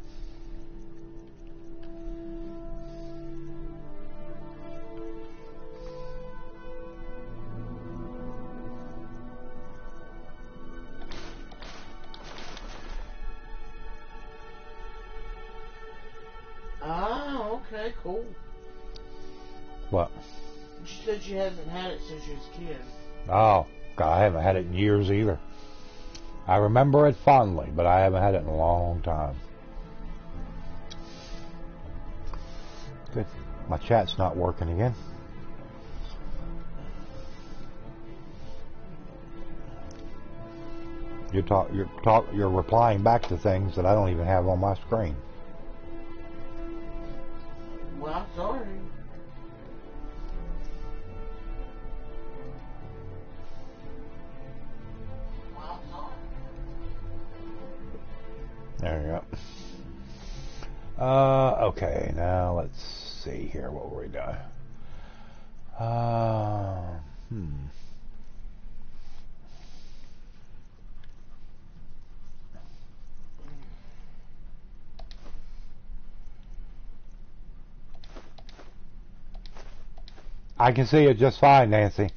Ah, okay, cool. What? She said she hasn't had it since she was a kid. Oh, God, I haven't had it in years either. I remember it fondly, but I haven't had it in a long time. Good. My chat's not working again. You're replying back to things that I don't even have on my screen. Well, I'm sorry. There you go. Okay, now let's see here what we doing. I can see it just fine, Nancy.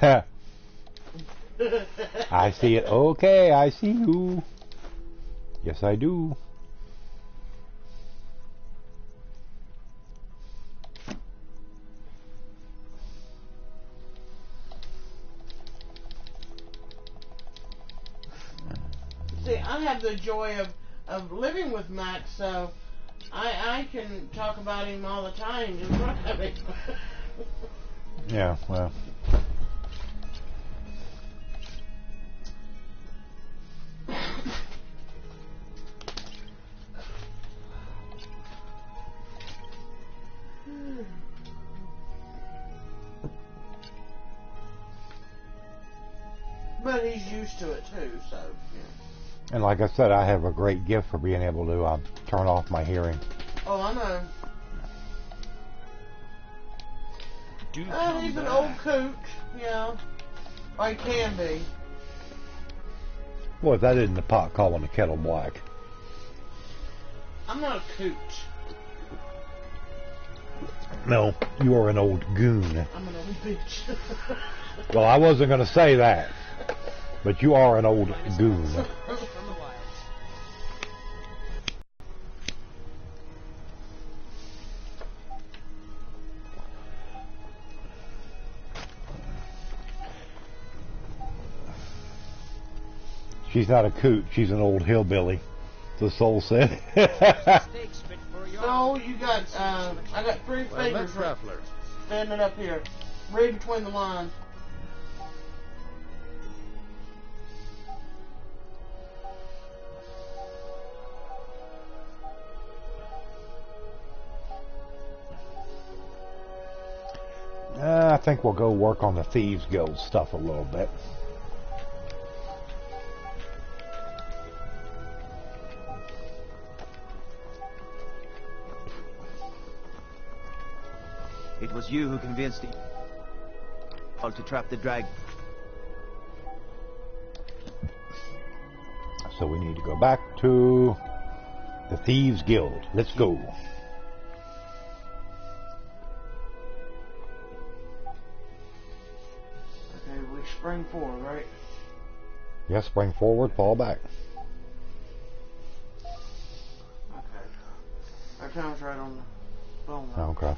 I see it. Okay, I see you. Yes, I do. See, I have the joy of living with Max, so I can talk about him all the time in front of him. Yeah, well. But he's used to it too, so yeah. And like I said, I have a great gift for being able to turn off my hearing. Oh, I know. Do He's an old coot, yeah. I can be. Well, if that isn't the pot calling the kettle black. I'm not a coot. No, you are an old goon. I'm an old bitch. Well, I wasn't going to say that, but you are an old goon. She's not a coot, she's an old hillbilly, the soul said. So you got, I got 3 fingers standing up here. Read between the lines. I think we'll go work on the Thieves Guild stuff a little bit. It was you who convinced him all to trap the dragon. So we need to go back to the Thieves Guild. Let's go. Okay, we spring forward, right? Yeah, spring forward, fall back. Okay. Our time's right on the phone. Okay.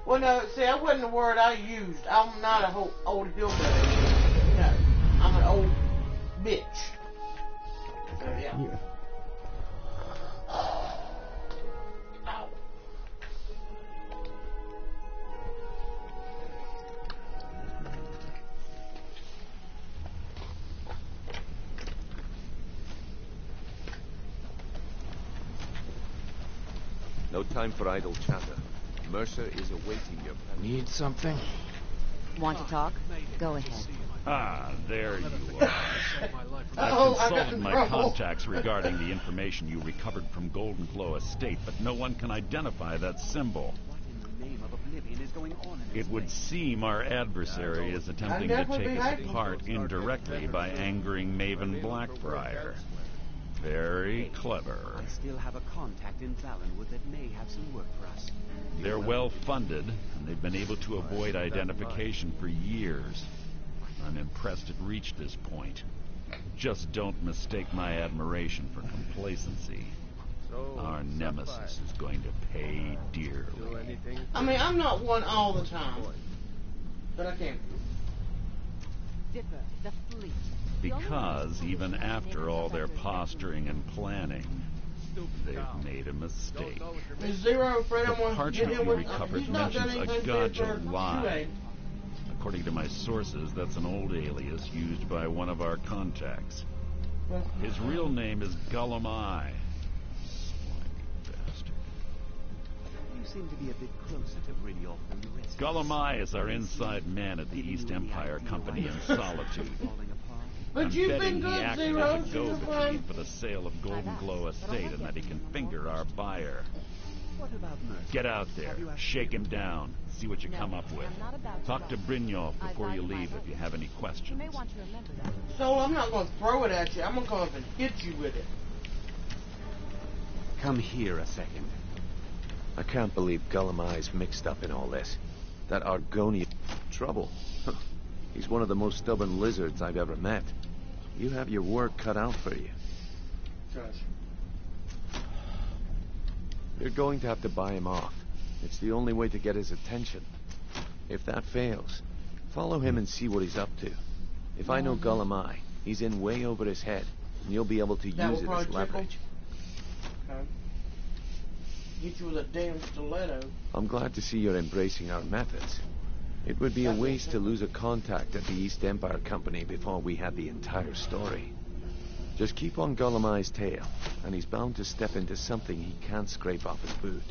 Well, no, see, that wasn't the word I used. I'm not a old hillbilly. No, I'm an old bitch. So, yeah. No time for idle chatter. Mercer is awaiting your... Need something? Want to talk? Go ahead. Ah, there you are. I've consulted my contacts regarding the information you recovered from Golden Glow Estate, but no one can identify that symbol. It would seem our adversary is attempting to take us apart indirectly by angering Maven Blackbriar. Very clever. I still have a contact in Valenwood that may have some work for us. They're well funded, and they've been able to avoid identification for years. I'm impressed it reached this point. Just don't mistake my admiration for complacency. Our nemesis is going to pay dearly. I mean, I'm not one all the time, but I can. Dipper, the fleet. Because even after all their posturing and planning, they've made a mistake. Is Zero afraid The I'm going to get parchment him you with... recovered He's not done mentions a anything Gaja for lie. According to my sources, that's an old alias used by one of our contacts. His real name is Gullumai. You seem to be a bit closer to Brynjolf than the rest. Gullumai is our inside man at the East Empire Company in Solitude. But I'm you've betting been he good, acted Zero, as a go-between for the sale of Golden Glow Estate and that he can finger our buyer. What about Mercer? Get out there, shake him down, see what you come up with. Talk to Brynjolf before you leave if you have any questions. So I'm not going to throw it at you. I'm going to come up and hit you with it. Come here a second. I can't believe Gullumai's mixed up in all this. That Argonian... Trouble. He's one of the most stubborn lizards I've ever met. You have your work cut out for you. You're going to have to buy him off. It's the only way to get his attention. If that fails, follow him and see what he's up to. If I know Gullumai, he's in way over his head, and you'll be able to use it as leverage. Okay. Get you with a damn stiletto. I'm glad to see you're embracing our methods. It would be a waste to lose a contact at the East Empire Company before we had the entire story. Just keep on Gullumai's tail, and he's bound to step into something he can't scrape off his boot.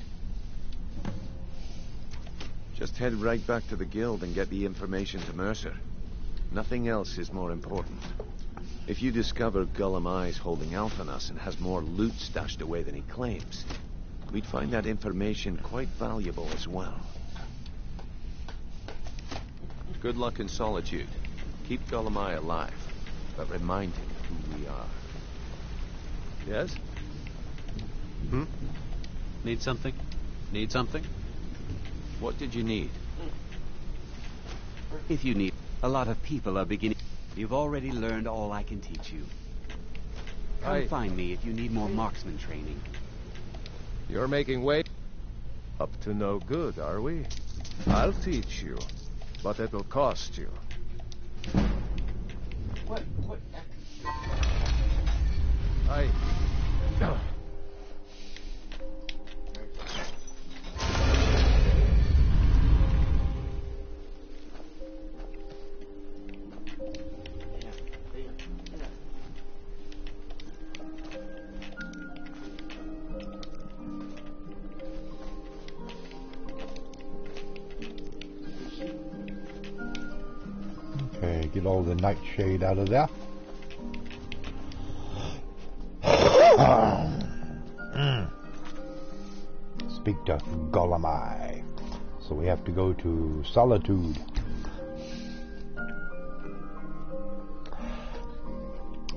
Just head right back to the guild and get the information to Mercer. Nothing else is more important. If you discover Gullumai's holding out on us and has more loot stashed away than he claims, we'd find that information quite valuable as well. Good luck in solitude. Keep Golemai alive, but remind him who we are. Yes? Need something? Need something? What did you need? If you need, a lot of people are beginning. You've already learned all I can teach you. Come find me if you need more marksman training. You're making way. Up to no good, are we? I'll teach you, but it'll cost you. What? Okay, get all the nightshade out of there. Speak to Golemai. So we have to go to Solitude.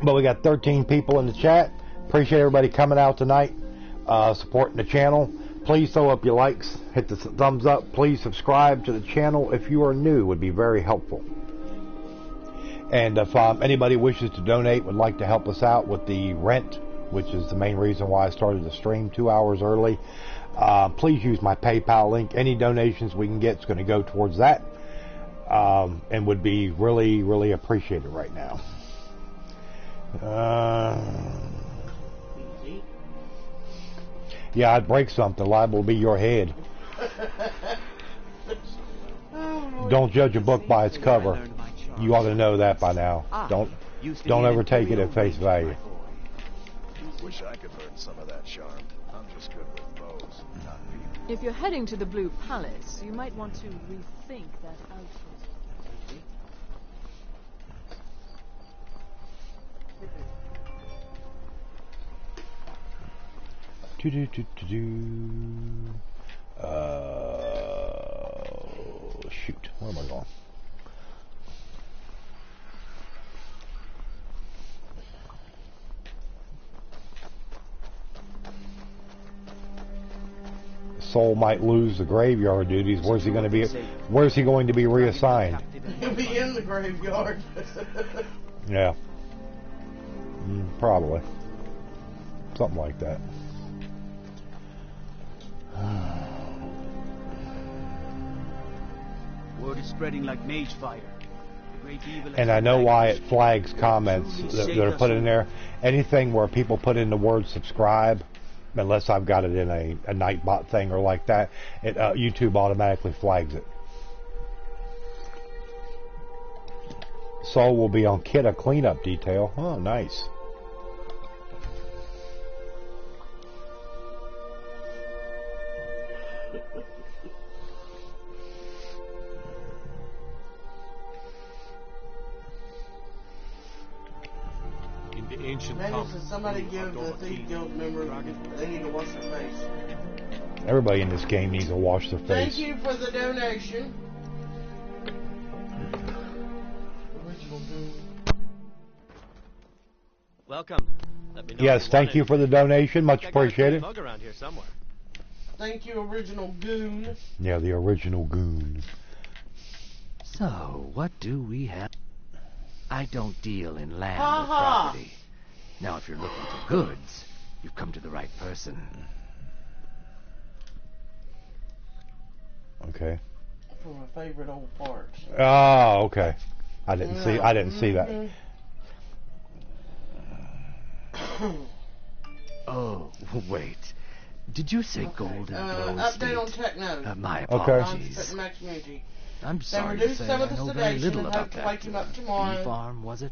But we got 13 people in the chat. Appreciate everybody coming out tonight, supporting the channel. Please throw up your likes, hit the thumbs up. Please subscribe to the channel if you are new. It would be very helpful. And if anybody wishes to donate, would like to help us out with the rent, which is the main reason why I started the stream 2 hours early, please use my PayPal link. Any donations we can get is going to go towards that, and would be really, really appreciated right now. Yeah, I'd break something. Liable to be your head. Don't judge a book by its cover. You ought to know that by now. Don't ever take it at face value. Wish I could learn some of that charm. I'm just good with bows, not people. If you're heading to the Blue Palace, you might want to rethink that outfit. Shoot, where am I going? Soul might lose the graveyard duties. Where's he going to be? Where's he going to be reassigned? He'll be in the graveyard. Yeah. Probably. Something like that. Word is spreading like mage fire. The great evil And I know why it flags comments that are put in there. Anything where people put in the word subscribe, unless I've got it in a Nightbot thing or like that, YouTube automatically flags it. Soul will be on Kidda cleanup detail. Oh, nice. Maybe somebody give the Thief Guild member, they need to wash their face. Everybody in this game needs to wash their face. Thank you for the donation. Welcome. Let me know Yes, thank you for the donation. Much appreciated. Mug around here somewhere. Thank you, Original Goon. Yeah, the original goon. So, what do we have? I don't deal in land Ha or ha. property. Now, if you're looking for goods, you've come to the right person. Okay. For my favorite old parts. Oh, okay. I didn't see that. Oh, wait. Did you say golden glow Update on Techno. my apologies. Maximmunity. I'm sorry They to reduced say some I of the know very sedation little and about hope to that. wake him up tomorrow. Bee farm, was it?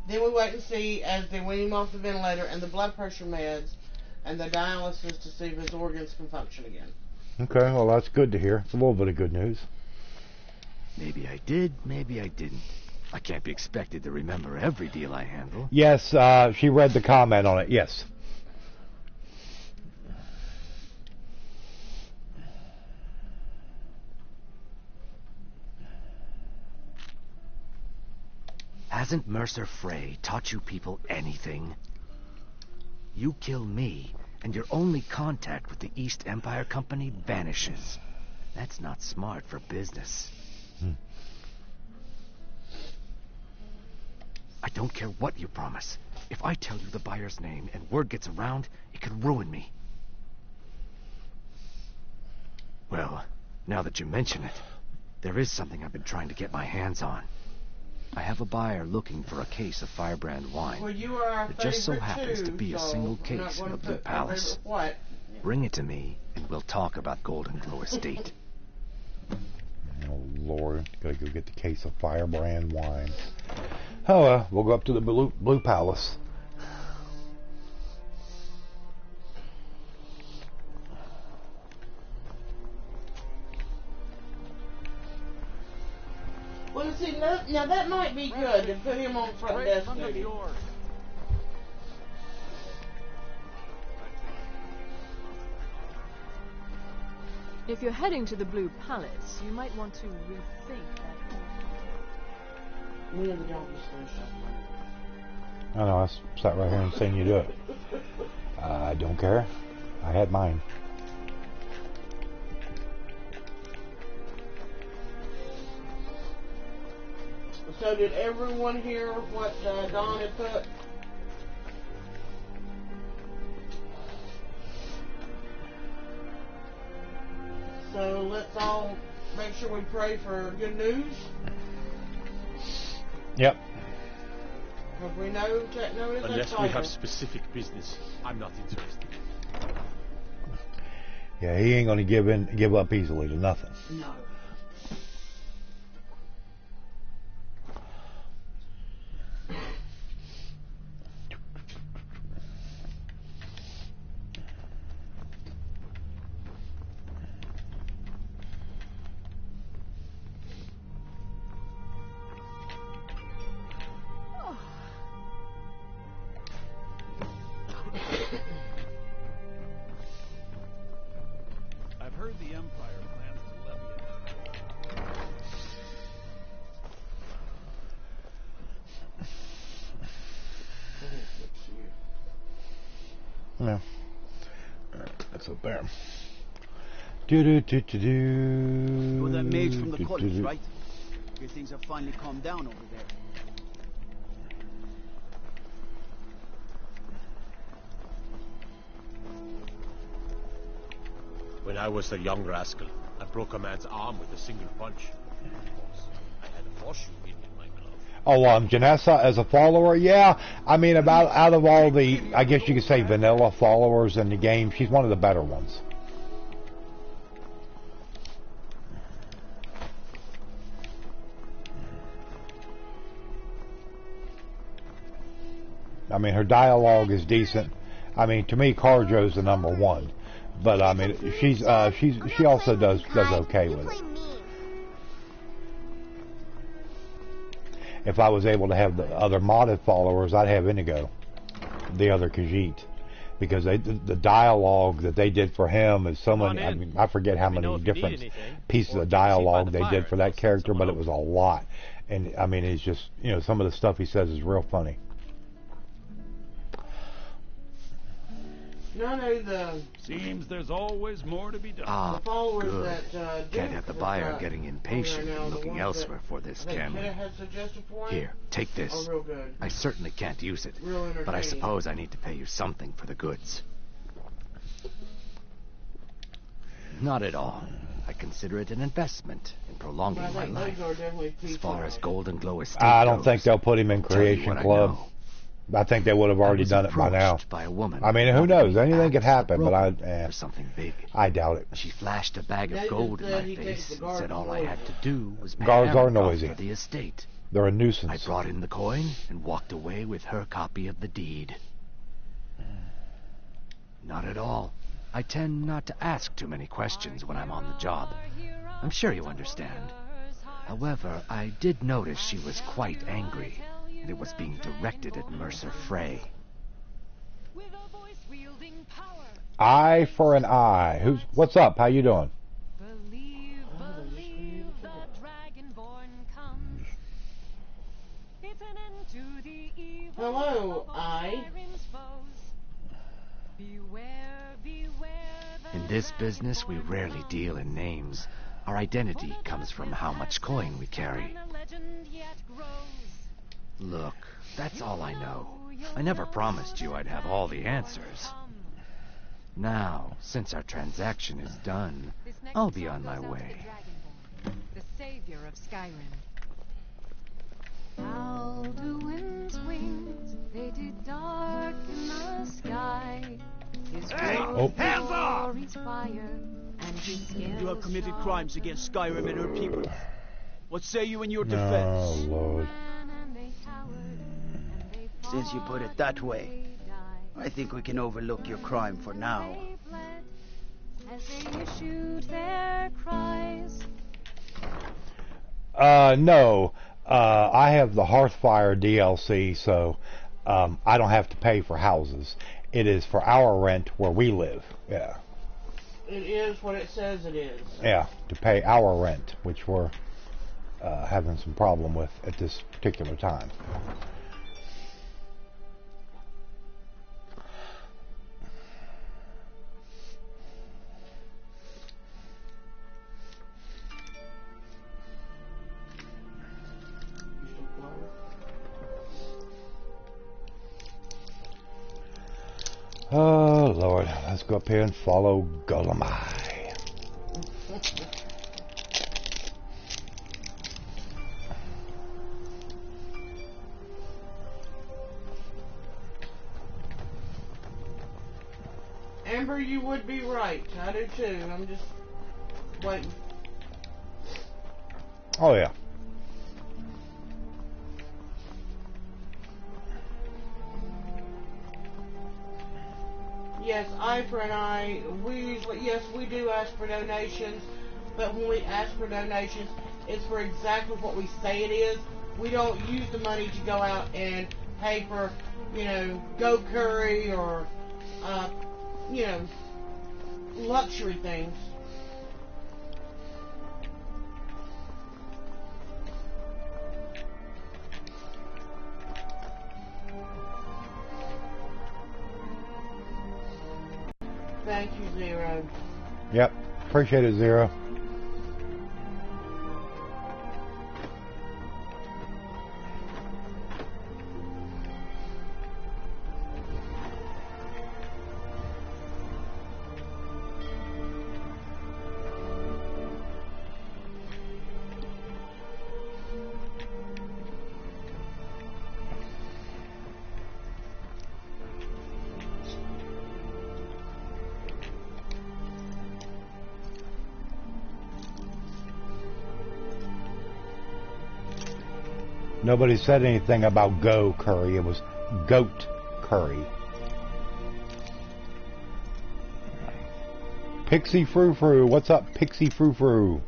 Then we wait and see as they wean him off the ventilator and the blood pressure meds and the dialysis to see if his organs can function again. Okay, well that's good to hear. It's a little bit of good news. Maybe I did, maybe I didn't. I can't be expected to remember every deal I handle. Yes, she read the comment on it. Yes. Hasn't Mercer Frey taught you people anything? You kill me, and your only contact with the East Empire Company vanishes. That's not smart for business. I don't care what you promise. If I tell you the buyer's name and word gets around, it could ruin me. Well, now that you mention it, there is something I've been trying to get my hands on. I have a buyer looking for a case of Firebrand wine. Well, you are our It just so favorite happens to too, be a so single I'm not case in gonna the Blue put Palace. favorite what? Bring it to me, and we'll talk about Golden Glow Estate. Oh, Lord. Gotta go get the case of Firebrand wine. Oh, we'll go up to the Blue Palace. Well, see, now that might be good to put him on front desk duty. If you're heading to the Blue Palace, you might want to rethink that. Me and the donkey's gonna I know, I sat right here and seen you do it. I don't care. I had mine. So did everyone hear what Don had put? So let's all make sure we pray for good news. Yep. Have we no notice? Unless we have specific business, I'm not interested. Yeah, he ain't gonna give up easily to nothing. No. I've heard the Empire plans to levy Yeah. Alright, that's up there. Do-do-do-do-do. You're that mage from the college, Do-do-do. right? Your things have finally calmed down over there. When I was a young rascal, I broke a man's arm with a single punch. Of course, I had a horseshoe in my glove. Oh, Janessa as a follower? Yeah, I mean, out of all the, I guess you could say, vanilla followers in the game, she's one of the better ones. I mean, her dialogue is decent. I mean, to me, Carjo's the number one. But I mean, she also does okay with it. If I was able to have the other modded followers, I'd have Inigo, the other Khajiit, because the dialogue that they did for him is so many. I mean, I forget how many different pieces of dialogue they did for that character, but it was a lot. And I mean, it's just, you know, some of the stuff he says is real funny. Seems there's always more to be done. Ah, the followers good. that Can't have the buyer getting impatient and looking elsewhere for this, can we? Had suggested for Here, take this. Oh, real good. I certainly can't use it, Real but I entertaining. suppose I need to pay you something for the goods. Not at all. I consider it an investment in prolonging But I my think life. those are definitely As people. far as Golden Glow Estate I don't goes, think they'll put him in I'll tell you Creation what I Club. know. I think they would have already done it by now. By a woman I mean, who knows? Anything could happen, but for something big. I doubt it. She flashed a bag of Nathan gold in said my he thinks face the and guards said all are I had to do was pay Guards are Aaron noisy. for the estate. They're a nuisance. I brought in the coin and walked away with her copy of the deed. Not at all. I tend not to ask too many questions when I'm on the job. I'm sure you understand. However, I did notice she was quite angry, and it was being directed at Mercer Frey. Eye for an eye. What's up? How you doing? Hello, I. In this business, we rarely deal in names. Our identity comes from how much coin we carry. Look, that's all I know. I never promised you I'd have all the answers. Now, since our transaction is done, I'll be on my way. The savior of Skyrim. Alduin's wings, they did darken the sky. His hands off! Fire, and his You have committed crimes against Skyrim and her people. What say you in your defense? Oh, Lord. Since you put it that way, I think we can overlook your crime for now. As they issued their cries. No. I have the Hearthfire DLC, so I don't have to pay for houses. It is for our rent where we live. Yeah. It is what it says it is. Yeah, to pay our rent, which we're having some problem with at this particular time. Oh, Lord. Let's go up here and follow Golemai. Amber, you would be right. I do too. I'm just waiting. Oh, yeah. Yes, Ivor and I, yes, we do ask for donations, but when we ask for donations, it's for exactly what we say it is. We don't use the money to go out and pay for, goat curry or, luxury things. Thank you, Zero. Yep. Appreciate it, Zero. Nobody said anything about go curry. It was goat curry. Pixie Frou Frou. What's up, Pixie Frou Frou?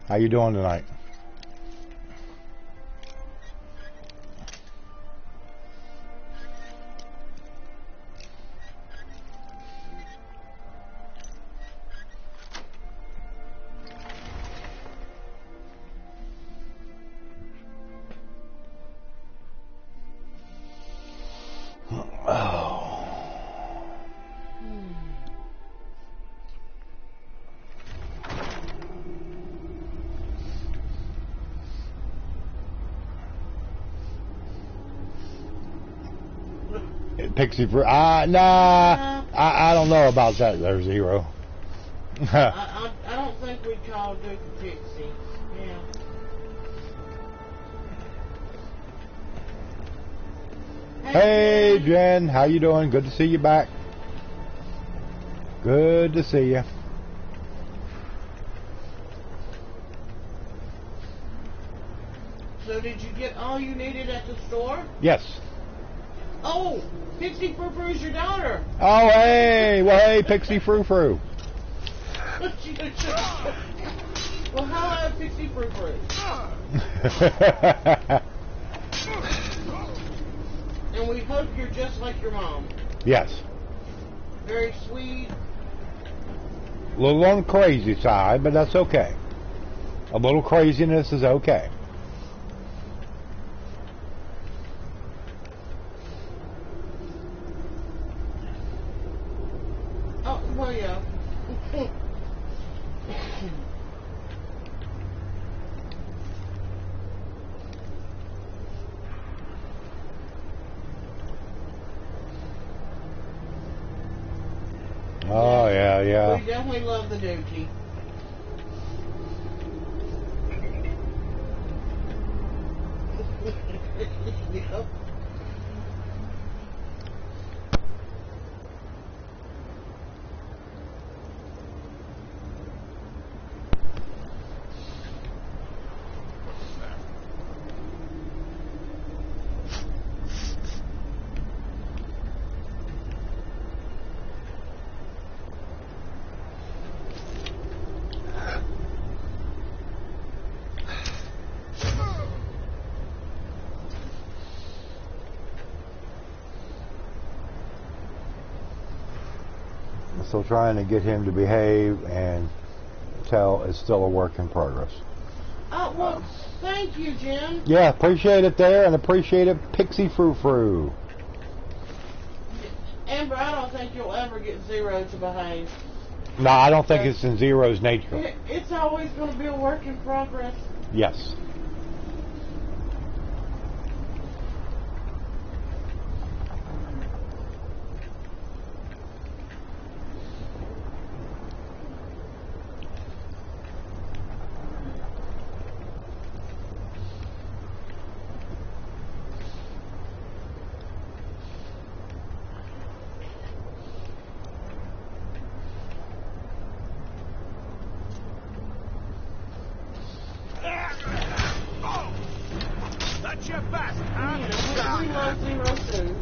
How you doing tonight? Pixie Frou. Nah. I don't know about that there, Zero. I don't think we'd call Duke a Pixie. Yeah. Hey, Jen. How you doing? Good to see you back. Good to see you. So did you get all you needed at the store? Yes. Oh, Pixie Frou Frou's your daughter. Oh, hey. Well, hey, Pixie Frou Frou. Well, hello, Pixie Frou Frou. And we hope you're just like your mom. Yes. Very sweet. A little on the crazy side, but that's okay. A little craziness is okay. Oh, yeah, yeah. We definitely love the dookie. Yep. Still trying to get him to behave and tell it's still a work in progress. Oh, well, thank you, Jim. Yeah, appreciate it there and appreciate it, Pixie Frou Frou. Amber, I don't think you'll ever get Zero to behave. No, I don't think it's in Zero's nature. It's always going to be a work in progress. Yes. That's your best, huh? We love Zero too.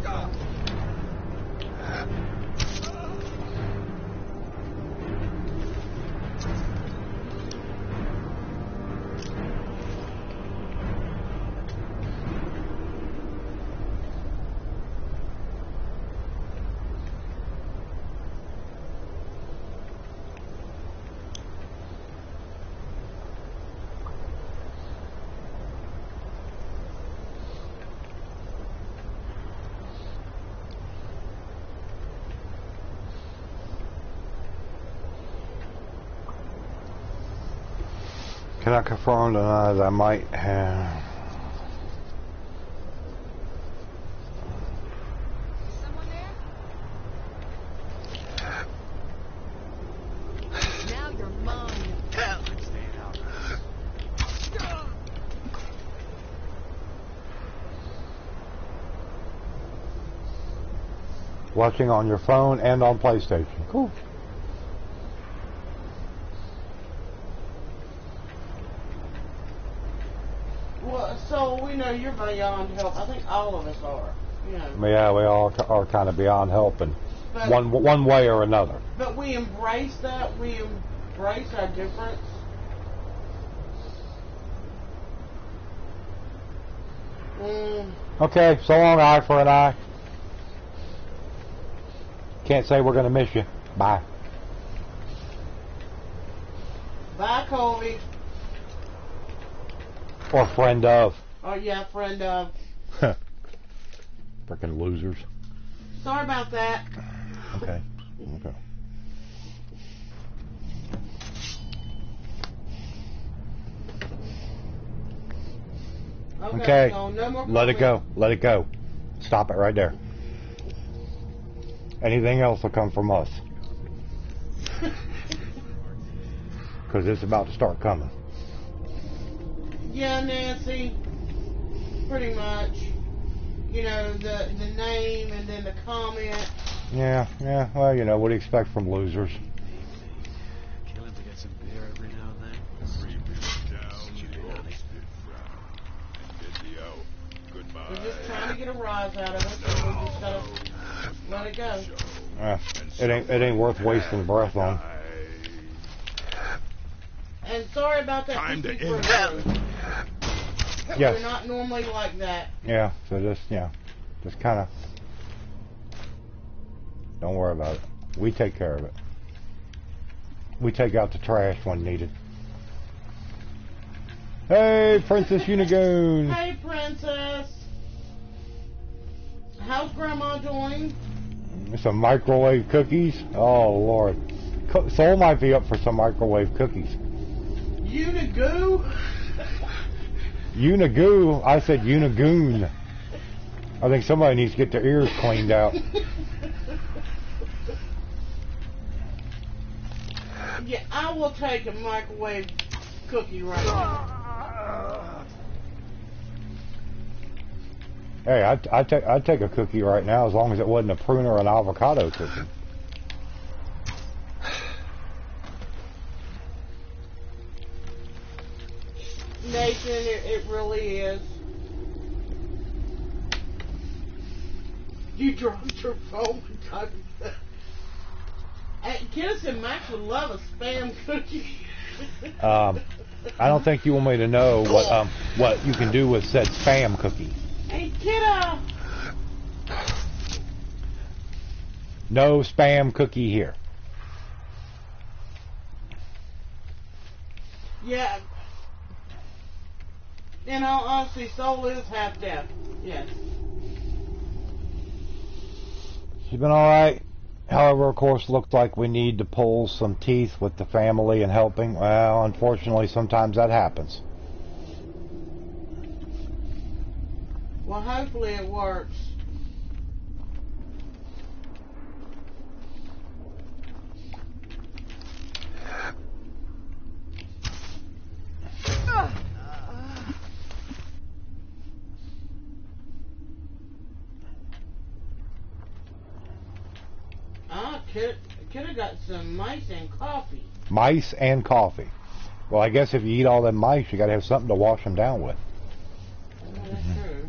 Can I confirm that I might have... Someone there? Now you're mine. Hell, I'm staying out. Watching on your phone and on PlayStation. Cool. Well, so we know you're beyond help. I think all of us are. You know. Yeah, we all are kind of beyond help in But- one way or another. But we embrace that. We embrace our difference. Okay, so long, eye for an eye. Can't say we're going to miss you. Bye. Bye, Colby. Or friend of. Oh, yeah, friend of. Freaking losers. Sorry about that. Okay. Okay. Okay. So no more Let it go. Let it go. Stop it right there. Anything else will come from us. Because it's about to start coming. Yeah, Nancy. Pretty much. You know, the name and then the comment. Yeah, yeah. Well, you know, what do you expect from losers? Kill him to get some beer every now and then. We're just trying to get a rise out of it, so we just gotta let it go. It ain't worth wasting breath on. And sorry about that. Time to PC end for Yes. We're not normally like that. Yeah, so just kind of, don't worry about it. We take care of it. We take out the trash when needed. Hey, Princess Unigoon. Hey, Princess. How's Grandma doing? Some microwave cookies. Oh, Lord. Soul might be up for some microwave cookies. Unigoo? Unigoo? I said Unigoon. I think somebody needs to get their ears cleaned out. Yeah, I will take a microwave cookie right now. Hey, I'd take a cookie right now as long as it wasn't a prune or an avocado cookie. Nathan, it really is. You dropped your phone because Kiss and Max would love a spam cookie. I don't think you want me to know what you can do with said spam cookie. Hey, kiddo! No spam cookie here. Yeah. In all honesty, Soul is half deaf. Yes. She's been alright. However, of course, looked like we need to pull some teeth with the family and helping. Well, unfortunately, sometimes that happens. Well, hopefully it works. Could have got some mice and coffee. Mice and coffee. Well, I guess if you eat all them mice, you got to have something to wash them down with. Well, that's true.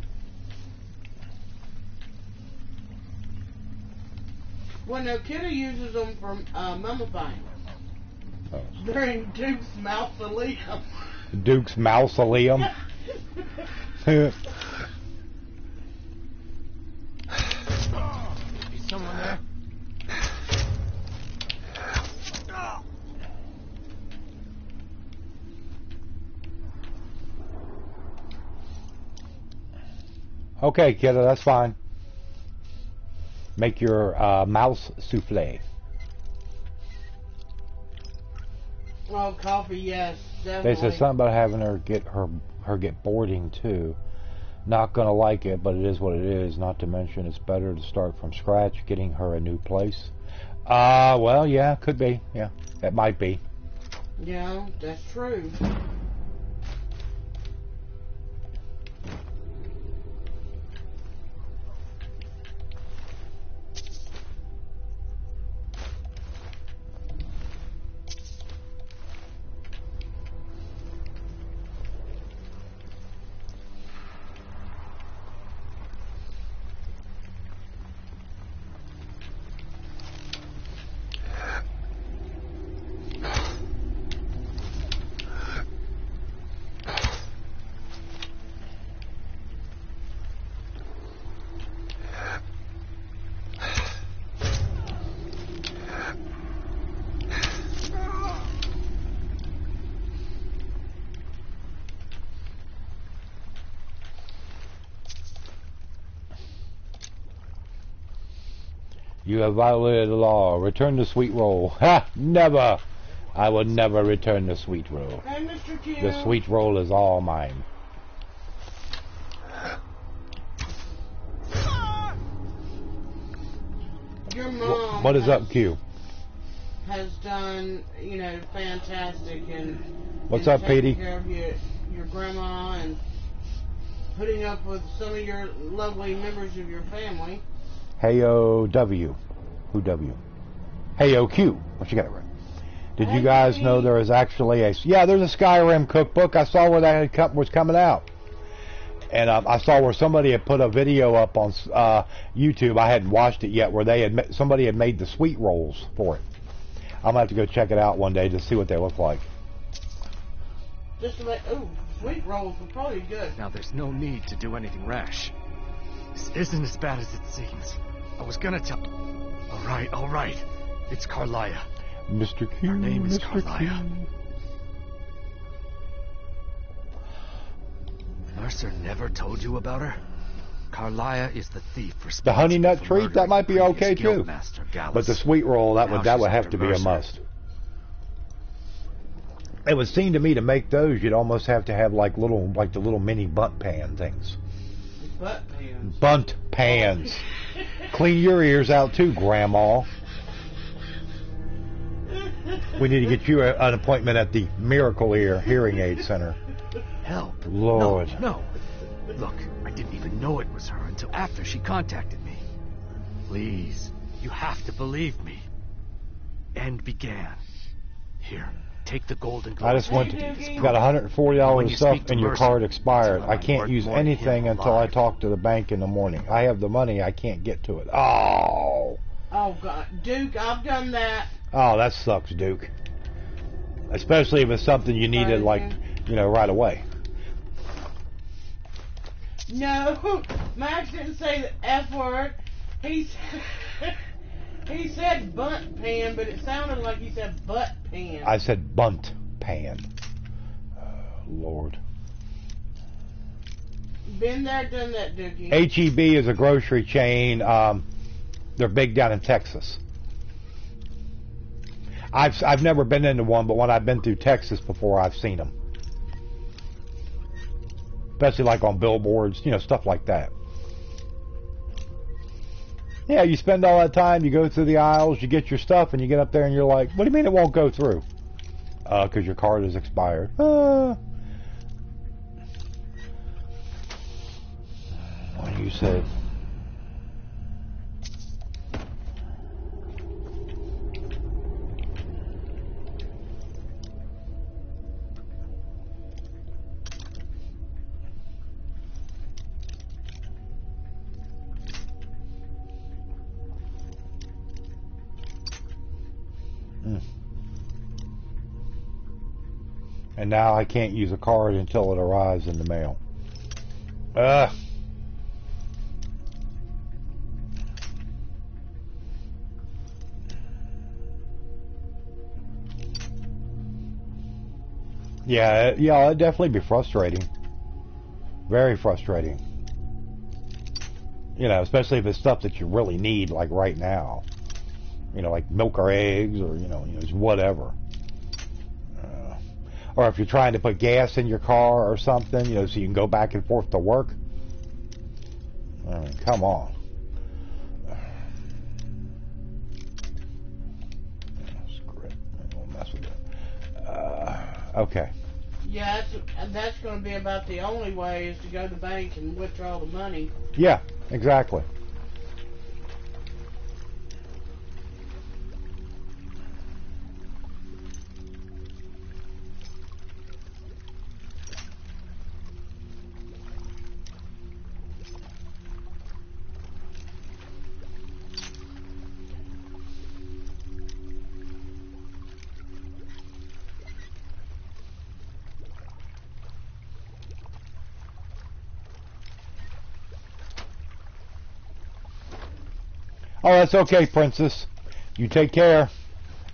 Well, no, Kiddo uses them for mummifying. Oh. They're in Duke's mausoleum. Duke's mausoleum? Is someone there? Okay, kiddo, that's fine. Make your mouse souffle. Oh, coffee, yes, definitely. They said something about having her get boarding too. Not gonna like it, but it is what it is. Not to mention, it's better to start from scratch, getting her a new place. Well, yeah, could be. Yeah, it might be. Yeah, that's true. You have violated the law. Return the sweet roll. Ha! Never! I will never return the sweet roll. Hey, Mr. Q. The sweet roll is all mine. Your mom. What is up, Q? Has done, you know, fantastic and. What's and up, Petey? taking care of your grandma and putting up with some of your lovely members of your family. Heyo W. Who W? Heyo Q. What you got it right? Did you guys know there is actually a... Yeah, there's a Skyrim cookbook. I saw where that was coming out. And I saw where somebody had put a video up on YouTube. I hadn't watched it yet, where somebody had made the sweet rolls for it. I'm going to have to go check it out one day to see what they look like. Just to ooh, sweet rolls were probably good. Now there's no need to do anything rash. This isn't as bad as it seems. I was gonna tell... All right. It's Carlia. Mr. Q. Her name is Mr. Carlia. Q. Mercer never told you about her? Carlia is the thief for the honey nut treat, that might be okay too. Gallus. But the sweet roll, that would have to be a must. It would seem to me to make those, you'd almost have to have like the little mini bunt pan things. Butt pans. Bunt pans. Clean your ears out too, Grandma. We need to get you an appointment at the Miracle Ear Hearing Aid Center. Help. Lord. No. Look, I didn't even know it was her until after she contacted me. Please, you have to believe me. End began. Here, take the golden globe. I just went to, you got $140 of stuff and your card expired. I can't use anything until I talk to the bank in the morning. I have the money, I can't get to it. Oh. Oh, God. Duke, I've done that. Oh, that sucks, Duke. Especially if it's something you needed, like, you know, right away. No, Max didn't say the F word. He said bunt pan, but it sounded like he said butt pan. I said bunt pan. Lord. Been there, done that, Dookie. HEB is a grocery chain. They're big down in Texas. I've never been into one, but when I've been through Texas before, I've seen them. Especially like on billboards, you know, stuff like that. Yeah, you spend all that time, you go through the aisles, you get your stuff, and you get up there and you're like, what do you mean it won't go through? Because your card is expired. What do you say? And now I can't use a card until it arrives in the mail. Ugh. Yeah, it'd definitely be frustrating. Very frustrating. You know, especially if it's stuff that you really need, like right now. You know, like milk or eggs, or you know, whatever. Or if you're trying to put gas in your car or something, you know, so you can go back and forth to work. I mean, come on. Screw it. I won't mess with it. Okay. Yeah, that's going to be about the only way is to go to the bank and withdraw the money. Yeah, exactly. Oh, that's okay, Princess. You take care,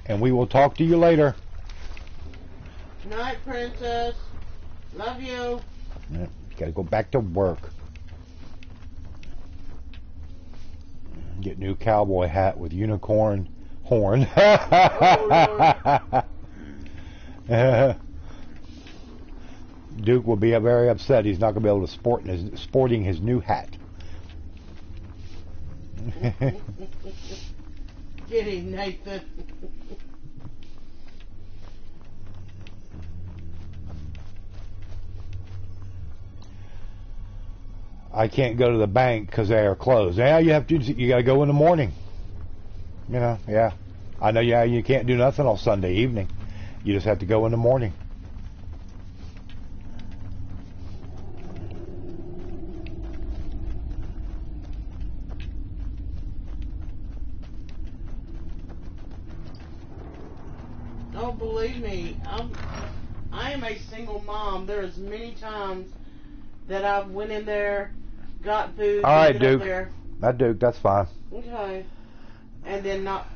and we will talk to you later. Night, Princess. Love you. Yeah, gotta go back to work. Get new cowboy hat with unicorn horn. Duke will be very upset. He's not going to be able to sporting his new hat. Get him, Nathan. I can't go to the bank because they are closed. Yeah, you have to. You got to go in the morning. You know, yeah. I know. Yeah, you can't do nothing on Sunday evening. You just have to go in the morning. Don't believe me. I am a single mom. There is many times that I've went in there, got food. All right, Duke. Duke, that's fine. Okay. And then not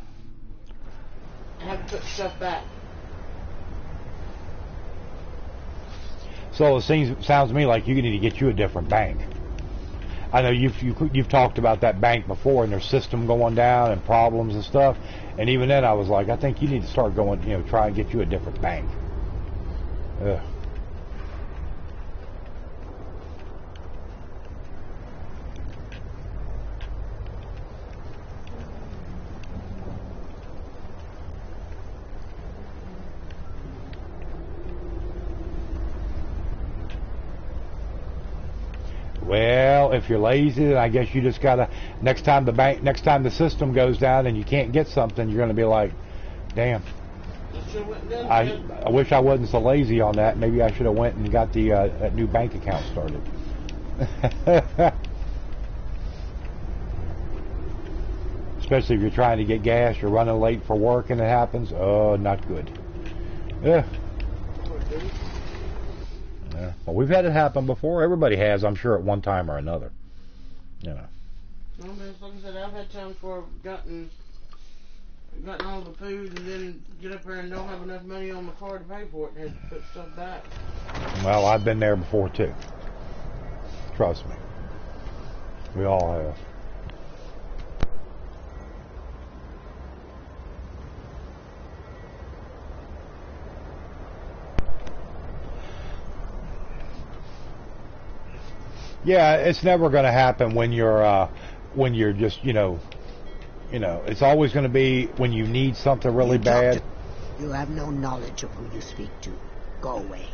have to put stuff back. So it sounds to me like you need to get you a different bank. I know you've talked about that bank before and their system going down and problems and stuff. And even then I was like, I think you need to start going, you know, try and get you a different bank. Ugh. Well, if you're lazy, then I guess you just gotta, next time the system goes down and you can't get something, you're gonna be like, damn. I wish I wasn't so lazy on that. Maybe I should have went and got the that new bank account started. Especially if you're trying to get gas, you're running late for work and it happens. Oh, not good. Yeah. Yeah. Well, we've had it happen before. Everybody has, I'm sure, at one time or another. You know. Well, like I said, I've had times where I've gotten all the food and then get up there and don't have enough money on my card to pay for it and had to put stuff back. Well, I've been there before too. Trust me. We all have. Yeah, it's never going to happen when you're just, you know, it's always going to be when you need something really bad. You have no knowledge of who you speak to. Go away.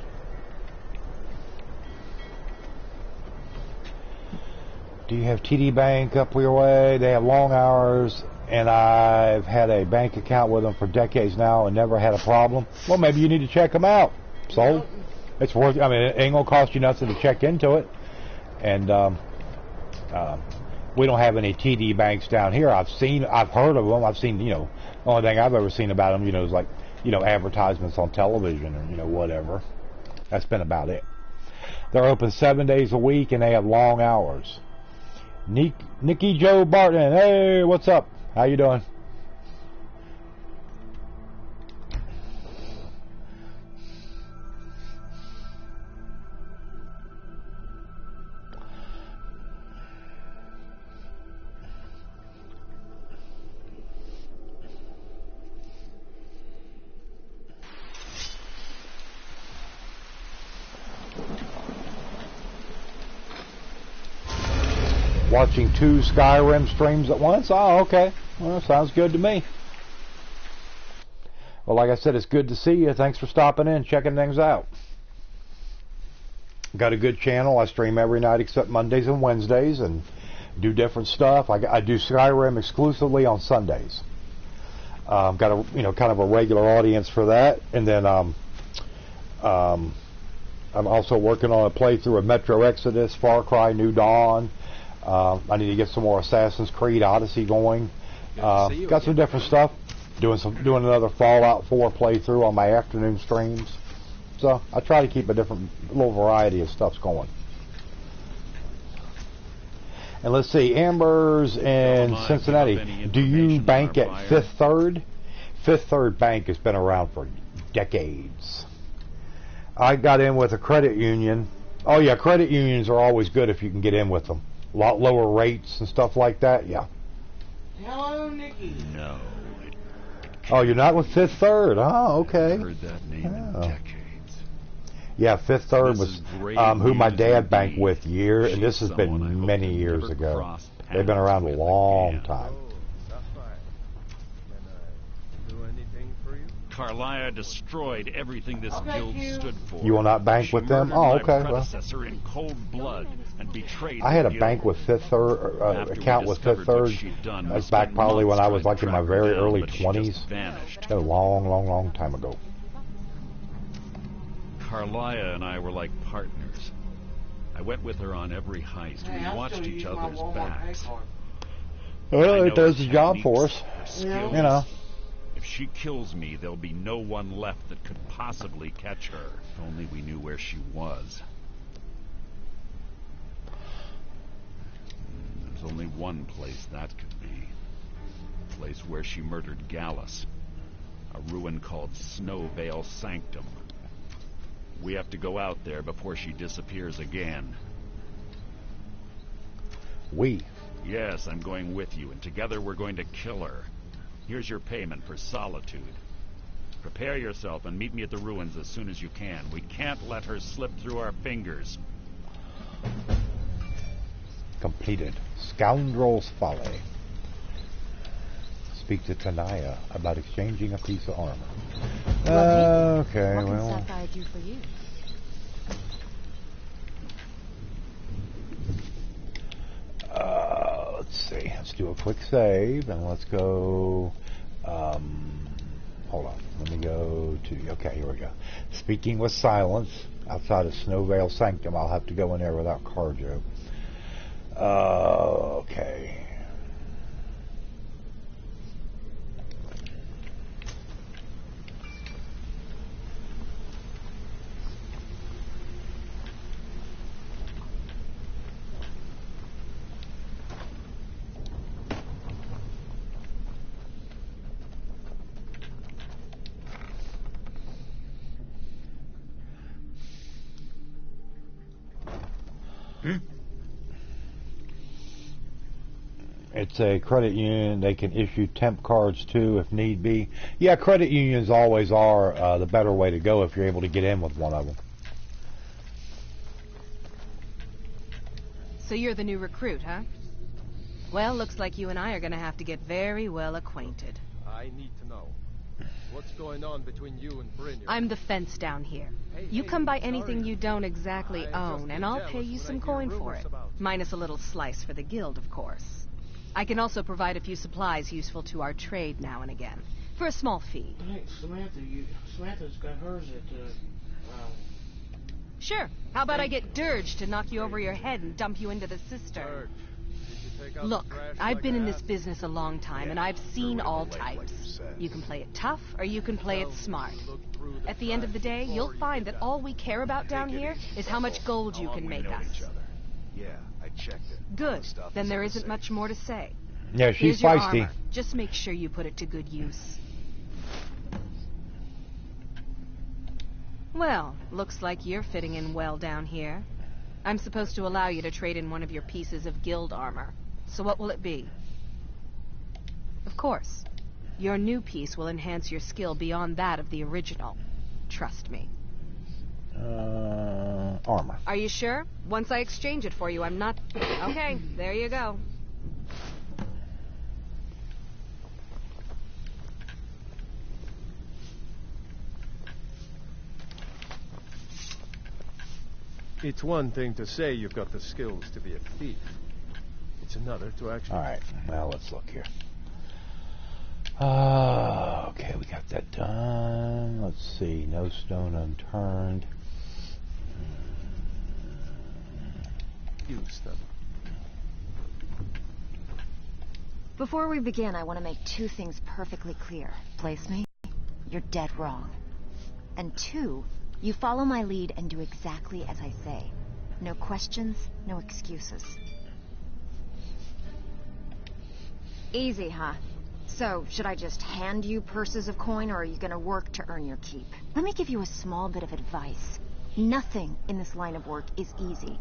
Do you have TD Bank up your way? They have long hours, and I've had a bank account with them for decades now and never had a problem. Well, maybe you need to check them out. So, it's worth, I mean, it ain't going to cost you nothing to check into it. And we don't have any TD banks down here. I've heard of them. I've seen, you know, the only thing I've ever seen about them, you know, is like, you know, advertisements on television or, you know, whatever. That's been about it. They're open 7 days a week and they have long hours. Nikki Joe Barton, hey, what's up? How you doing? Watching 2 Skyrim streams at once? Oh, okay. Well, sounds good to me. Well, like I said, it's good to see you. Thanks for stopping in, checking things out. Got a good channel. I stream every night except Mondays and Wednesdays and do different stuff. I do Skyrim exclusively on Sundays. Got a, you know, kind of a regular audience for that. And then I'm also working on a playthrough of Metro Exodus, Far Cry New Dawn. I need to get some more Assassin's Creed Odyssey going. Got some different stuff. Doing another Fallout 4 playthrough on my afternoon streams. So I try to keep a little variety of stuffs going. And let's see, Amber's in Cincinnati. Do you bank at Fifth Third? Fifth Third Bank has been around for decades. I got in with a credit union. Oh yeah, credit unions are always good if you can get in with them. A lot lower rates and stuff like that, yeah. Hello, Nikki. No. Oh, you're not with Fifth Third? Oh, okay. I've heard that name in decades. Yeah, Fifth Third was who my dad banked with and this has been many years ago. They've been around a long time. Carlia destroyed everything this guild stood for. You will not bank with them? Oh, okay. Predecessor in cold blood and betrayed I had a bank with Fifth Third, account with Fifth Third. That's back probably when I was like in my very early 20s. A long, long, long time ago. Carlia and I were like partners. I went with her on every heist. We watched each other's backs. Well, it does the job for us. You know. If she kills me, there'll be no one left that could possibly catch her. If only we knew where she was. There's only one place that could be. The place where she murdered Gallus. A ruin called Snow Vale Sanctum. We have to go out there before she disappears again. We? Yes, I'm going with you, and together we're going to kill her. Here's your payment for solitude. Prepare yourself and meet me at the ruins as soon as you can. We can't let her slip through our fingers. Completed. Scoundrel's Folly. Speak to Tanaya about exchanging a piece of armor. Okay, what well. What can Sapphire do for you? do a quick save, and let's go, hold on, let me go to, okay, here we go. Speaking with silence, outside of Snowvale Sanctum, I'll have to go in there without cargo. Okay. It's a credit union. They can issue temp cards too if need be. Yeah, credit unions always are the better way to go if you're able to get in with one of them. So you're the new recruit, huh? Well, looks like you and I are gonna have to get very well acquainted. I need to know. What's going on between you and Brynjar? I'm the fence down here. You come by anything you don't exactly own, and I'll pay you some coin for it. Minus a little slice for the guild, of course. I can also provide a few supplies useful to our trade now and again, for a small fee. Hey, Samantha's got hers at, Sure. How about I get Dirge to knock you over your head and dump you into the cistern? Look, I've been in this business a long time, and I've seen all types. You can play it tough, or you can play it smart. At the end of the day, you'll find that all we care about down here is how much gold you can make us. Yeah, I checked it. Good. Then there isn't much more to say. Yeah, she's Here's your feisty. armor. Just make sure you put it to good use. Well, looks like you're fitting in well down here. I'm supposed to allow you to trade in one of your pieces of guild armor. So what will it be? Of course, your new piece will enhance your skill beyond that of the original. Trust me. Armor. Are you sure? Once I exchange it for you, I'm not... Okay, there you go. It's one thing to say you've got the skills to be a thief. It's another to actually... Alright, now let's look here. Okay, we got that done. Let's see, no stone unturned. Use them. Before we begin, I want to make two things perfectly clear. Place me, you're dead wrong. And two, you follow my lead and do exactly as I say. No questions, no excuses. Easy, huh? So, should I just hand you purses of coin, or are you gonna work to earn your keep? Let me give you a small bit of advice. Nothing in this line of work is easy.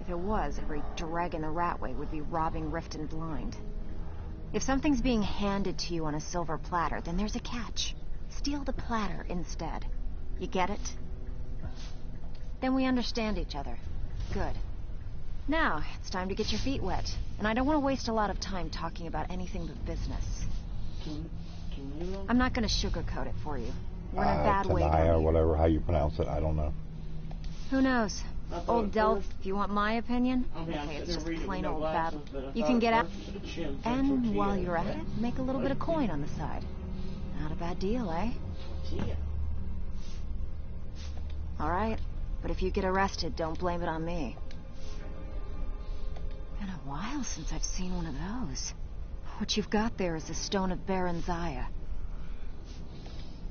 If it was, every dreg in the Ratway would be robbing Rift and Blind. If something's being handed to you on a silver platter, then there's a catch. Steal the platter instead. You get it? Then we understand each other. Good. Now, it's time to get your feet wet. And I don't want to waste a lot of time talking about anything but business. I'm not going to sugarcoat it for you. We're in a bad way down Tanaya, here. whatever, how you pronounce it, I don't know. Who knows? Old Delph, if you want my opinion, okay, it's just plain old battle. You can get out, and while you're at it, make a little bit of coin on the side. Not a bad deal, eh? Alright, but if you get arrested, don't blame it on me. Been a while since I've seen one of those. What you've got there is a stone of Baron Zaya.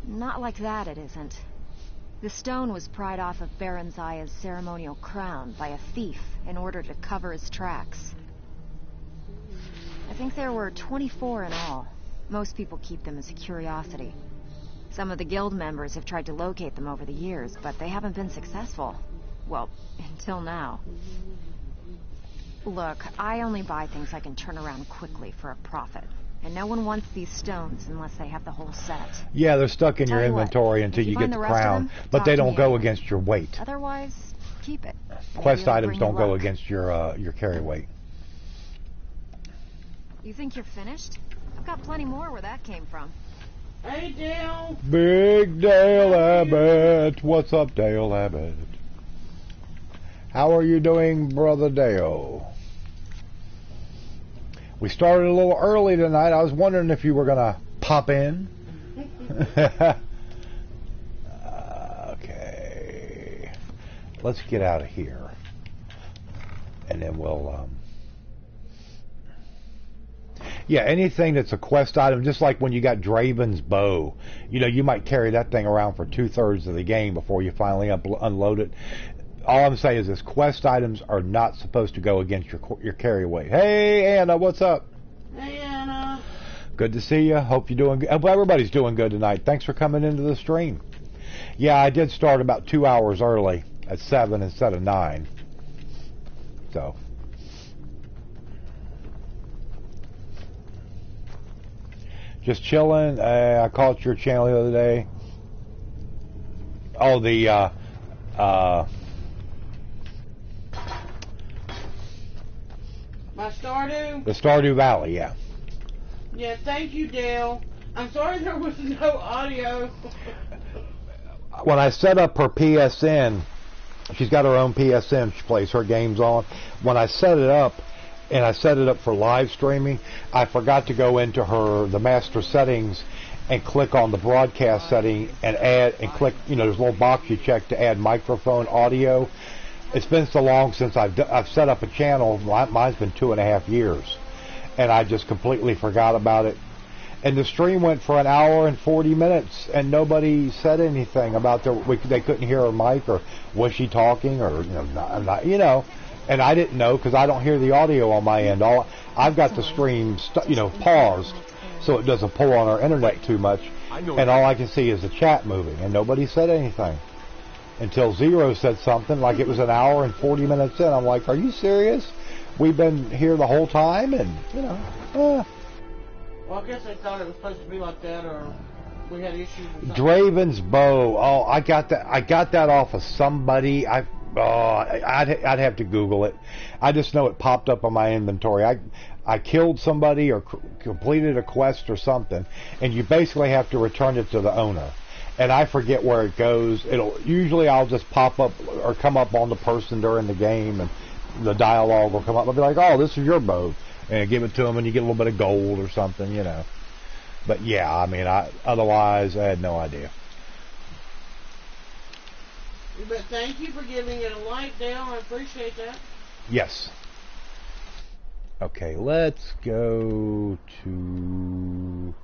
Not like that, it isn't. The stone was pried off of Baron Zaya's ceremonial crown by a thief in order to cover his tracks. I think there were 24 in all. Most people keep them as a curiosity. Some of the guild members have tried to locate them over the years, but they haven't been successful. Well, until now. Look, I only buy things I can turn around quickly for a profit. And no one wants these stones unless they have the whole set. Yeah, they're stuck in your Tell you what, inventory until if you you find get the the rest of crown, them, but talk they to don't me go anyway. against your weight. Otherwise, keep it. Quest Maybe it'll items bring don't you go luck. against your carry weight. You think you're finished? I've got plenty more where that came from. Hey, Dale! Big Dale Abbott. What's up, Dale Abbott? How are you doing, Brother Dale? We started a little early tonight. I was wondering if you were going to pop in. Okay. Let's get out of here. And then we'll... Yeah, anything that's a quest item, just like when you got Draven's bow. You know, you might carry that thing around for 2/3 of the game before you finally unload it. All I'm saying is this quest items are not supposed to go against your carry weight. Hey, Anna, what's up? Hey, Anna. Good to see you. Hope you're doing good. Everybody's doing good tonight. Thanks for coming into the stream. Yeah, I did start about 2 hours early at 7 instead of 9. So... Just chilling. I caught your channel the other day. Oh, the my Stardew? The Stardew Valley, yeah. Yeah, thank you, Dale. I'm sorry there was no audio. When I set up her PSN, she's got her own PSN she plays her games on. When I set it up, and I set it up for live streaming, I forgot to go into the master settings and click on the broadcast setting and add and click, you know, there's a little box you check to add microphone audio. It's been so long since I've set up a channel. Mine's been 2.5 years, and I just completely forgot about it. And the stream went for 1 hour and 40 minutes, and nobody said anything about they couldn't hear her mic, or was she talking, or not, you know. And I didn't know because I don't hear the audio on my end. I've got the stream, paused, so it doesn't pull on our internet too much. And all I can see is the chat moving, and nobody said anything until Zero said something like it was 1 hour and 40 minutes in. I'm like, are you serious? We've been here the whole time, and Well, I guess they thought it was supposed to be like that, or we had issues with something. Draven's bow. Oh, I got that off of somebody. I'd have to Google it. I just know it popped up on my inventory. I killed somebody or completed a quest or something, and you basically have to return it to the owner. And I forget where it goes. I'll just pop up or come up on the person during the game, and the dialogue will come up. I'll be like, "Oh, this is your bow," and give it to them, and you get a little bit of gold or something, you know. But yeah, I mean, otherwise I had no idea. But thank you for giving it a like, Dale. I appreciate that. Yes. Okay, let's go to...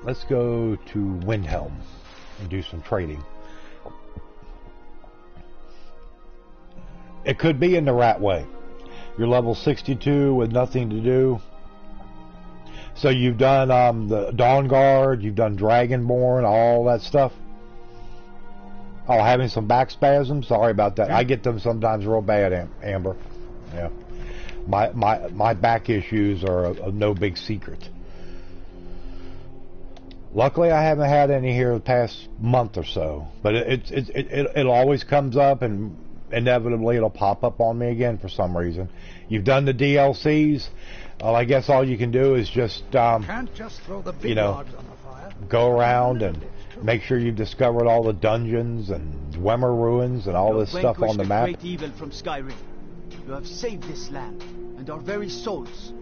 Let's go to Windhelm and do some trading. It could be in the right way. You're level 62 with nothing to do. So you've done the Dawn Guard, you've done Dragonborn, all that stuff. Oh, having some back spasms? Sorry about that. I get them sometimes real bad, Amber. Yeah. My back issues are no big secret. Luckily, I haven't had any here the past month or so. But it always comes up, and inevitably it'll pop up on me again for some reason. You've done the DLCs. Well, I guess all you can do is just, Can't just throw the big logs on the fire. Go around and make sure you've discovered all the dungeons and Dwemer ruins and all this stuff on the map. Great evil from Skyrim. You have saved this land and our very souls.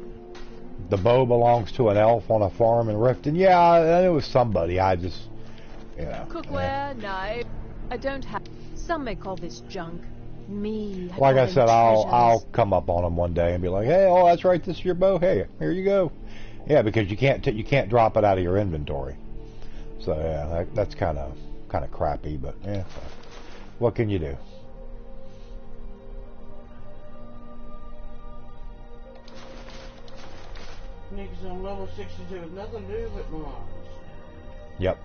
The bow belongs to an elf on a farm in Riften. Yeah, it was somebody. I just, Cookware, knife. I don't have. Some may call this junk. Me. Like I said, I'll come up on them one day and be like, "Hey, oh, that's right. This is your bow. Hey, here you go." Yeah, because you can't drop it out of your inventory. So yeah, that's kind of crappy. But yeah, what can you do? Niggas on level 62 with nothing to do but mods. Yep.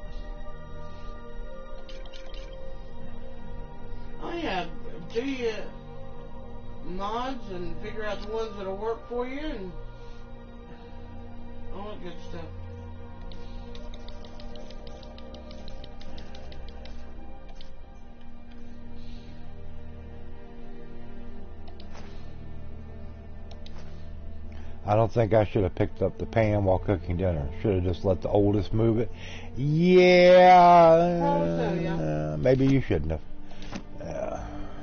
Oh yeah, do you mods and figure out the ones that'll work for you and all that good stuff. I don't think I should have picked up the pan while cooking dinner. Should have just let the oldest move it. Yeah, maybe you shouldn't have.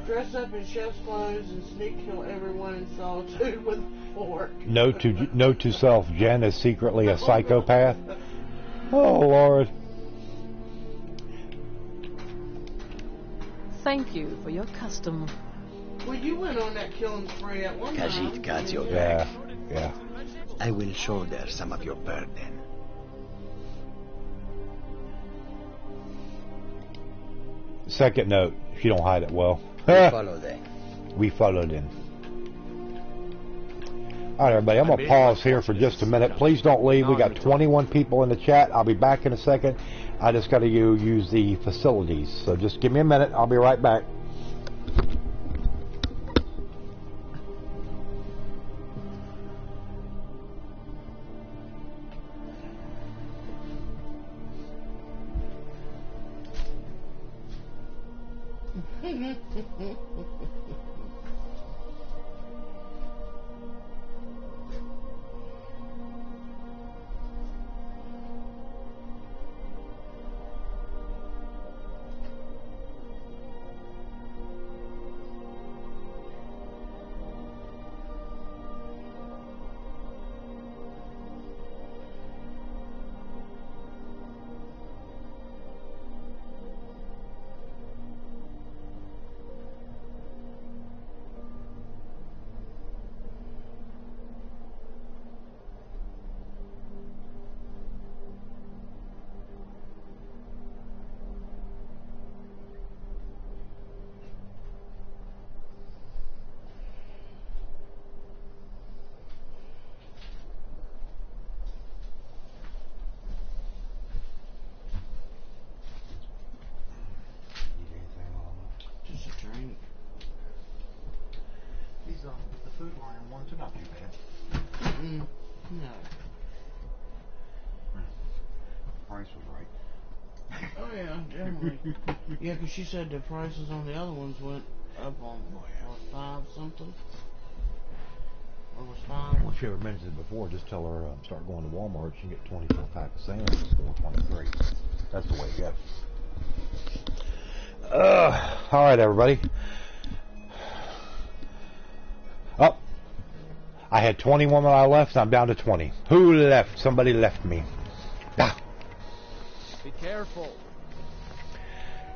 Dress up in chef's clothes and sneak kill everyone in solitude with a fork. Note to self: Jen is secretly a psychopath. Oh Lord. Thank you for your custom. Well, you went on that killing spree at one time. Khajiit got your Yeah, back. yeah. I will shoulder some of your burden. Second note: she don't hide it well. We follow them. We followed in. All right, everybody, I'm going to pause here for just a minute. Please don't leave. We got 21 people in the chat. I'll be back in a second. I just got to use the facilities. So just give me a minute. I'll be right back. Just a drink. These the food line ones are not too bad. No. Price was right. Oh yeah, definitely. Yeah, because she said the prices on the other ones went up on what, 5 something. Or was 5? Well, she ever mentioned it before. Just tell her start going to Walmart. She can get 24 pack of Sam's for $4.23. That's the way to go. All right, everybody. Oh, I had 21 when I left. I'm down to 20. Who left? Somebody left me. Ah. Be careful.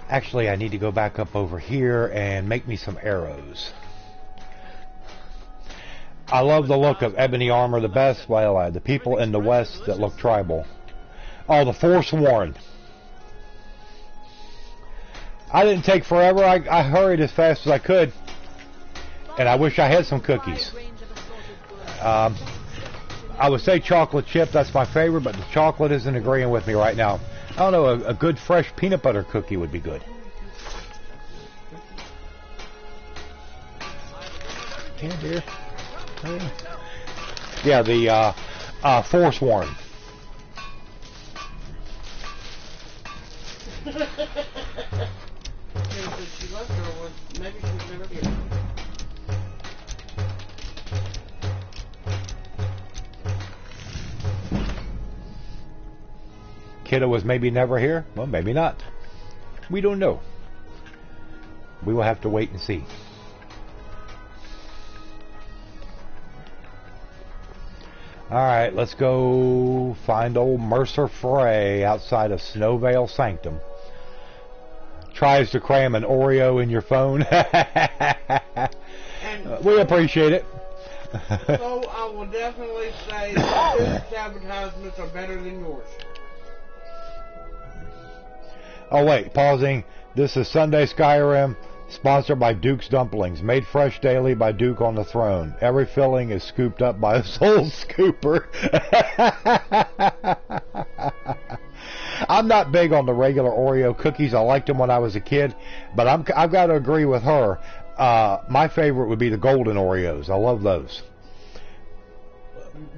Actually, I need to go back up over here and make me some arrows. I love the look of ebony armor the best. Well, the people in the west that look tribal. Oh, the Forsworn. I didn't take forever. I hurried as fast as I could. And I wish I had some cookies. I would say chocolate chip. That's my favorite, but the chocolate isn't agreeing with me right now. I don't know. A good fresh peanut butter cookie would be good. Yeah, dear. Yeah, the Forsworn. She left her with, maybe she was never here. Kiddo was maybe never here. Well, maybe not. We don't know. We will have to wait and see. Alright, let's go find old Mercer Frey outside of Snowvale Sanctum. Tries to cram an Oreo in your phone. We appreciate it. So I will definitely say that his advertisements are better than yours. Oh wait, pausing. This is Sunday Skyrim, sponsored by Duke's Dumplings, made fresh daily by Duke on the throne. Every filling is scooped up by a soul scooper. I'm not big on the regular Oreo cookies. I liked them when I was a kid, but I've got to agree with her. My favorite would be the golden Oreos. I love those.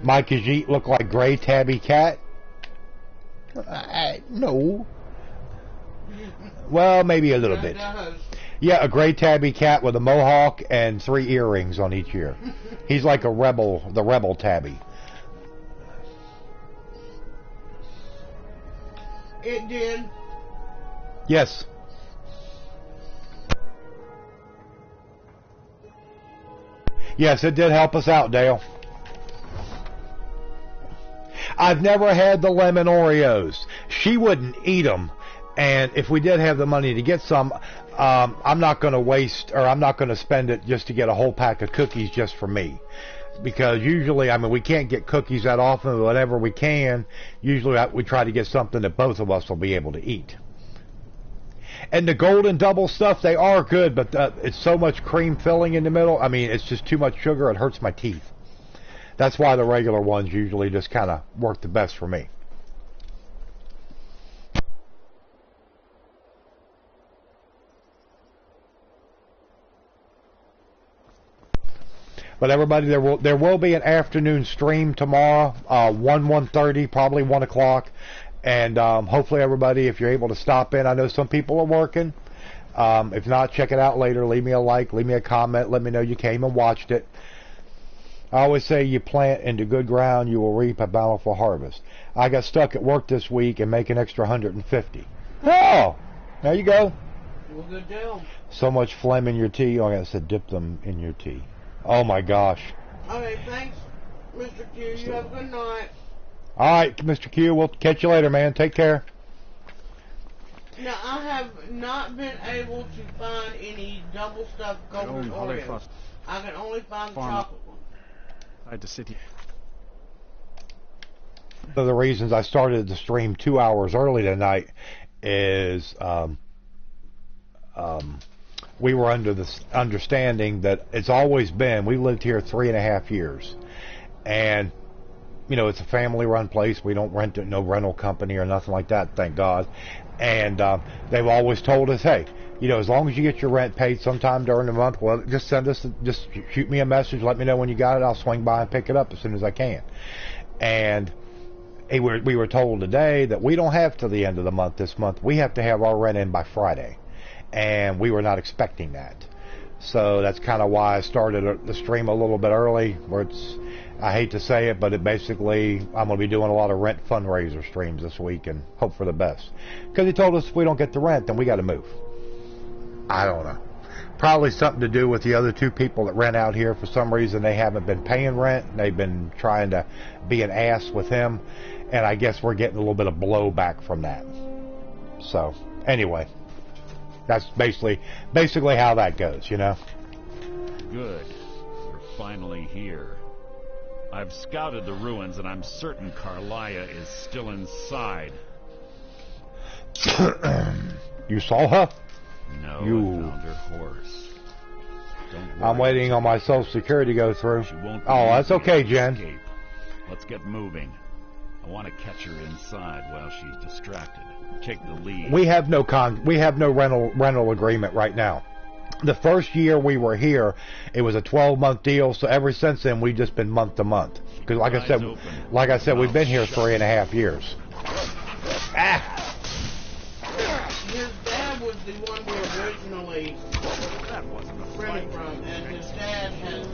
My Khajiit look like gray tabby cat? No. Well, maybe a little bit. Yeah, a gray tabby cat with a mohawk and 3 earrings on each ear. He's like a rebel, the rebel tabby. It did. Yes. Yes, it did help us out, Dale. I've never had the lemon Oreos. She wouldn't eat them, and if we did have the money to get some, I'm not going to waste, or I'm not going to spend it just to get a whole pack of cookies just for me. Because usually, I mean, we can't get cookies that often, but whenever we can, usually we try to get something that both of us will be able to eat. And the golden double stuff, they are good, but it's so much cream filling in the middle. I mean, it's just too much sugar. It hurts my teeth. That's why the regular ones usually just kind of work the best for me. But everybody, there will be an afternoon stream tomorrow, 1:30, probably 1 o'clock. And hopefully everybody, if you're able to stop in, I know some people are working. If not, check it out later. Leave me a like, leave me a comment, let me know you came and watched it. I always say you plant into good ground, you will reap a bountiful harvest. I got stuck at work this week and make an extra 150. Oh, there you go. Well, good deal. So much phlegm in your tea. Oh, I said dip them in your tea. Oh my gosh. Okay, thanks, Mr. Q. You have a good night. All right, Mr. Q. We'll catch you later, man. Take care. Now, I have not been able to find any double stuffed golden Oreos. I can only find the chocolate one. I had to sit here. One of the reasons I started the stream 2 hours early tonight is we were under the understanding that it's always been, we lived here 3.5 years, and you know, it's a family-run place. We don't rent it, no rental company or nothing like that, thank God. And they've always told us, hey, you know, as long as you get your rent paid sometime during the month, well, just just shoot me a message, let me know when you got it. I'll swing by and pick it up as soon as I can. And we were told today that we don't have to the end of the month this month. We have to have our rent in by Friday. And we were not expecting that. So that's kind of why I started the stream a little bit early, where it's, I hate to say it, but it basically, I'm going to be doing a lot of rent fundraiser streams this week and hope for the best. Because he told us if we don't get the rent, then we got to move. I don't know. Probably something to do with the other two people that rent out here. For some reason, they haven't been paying rent. They've been trying to be an ass with him. And I guess we're getting a little bit of blowback from that. So, anyway. That's basically how that goes, you know. Good. We're finally here. I've scouted the ruins, and I'm certain Carlia is still inside. You saw her? No, I found her horse. Don't worry. I'm waiting on my Social Security to go through. Oh, that's okay, Jen. Escape. Let's get moving. I want to catch her inside while she's distracted. Take the lead. We have no rental agreement right now. The first year we were here, it was a 12-month deal. So ever since then, we've just been month to month. Because like I said, we've been here 3.5 years. Ah. His dad was the one we originally rented from, and his dad has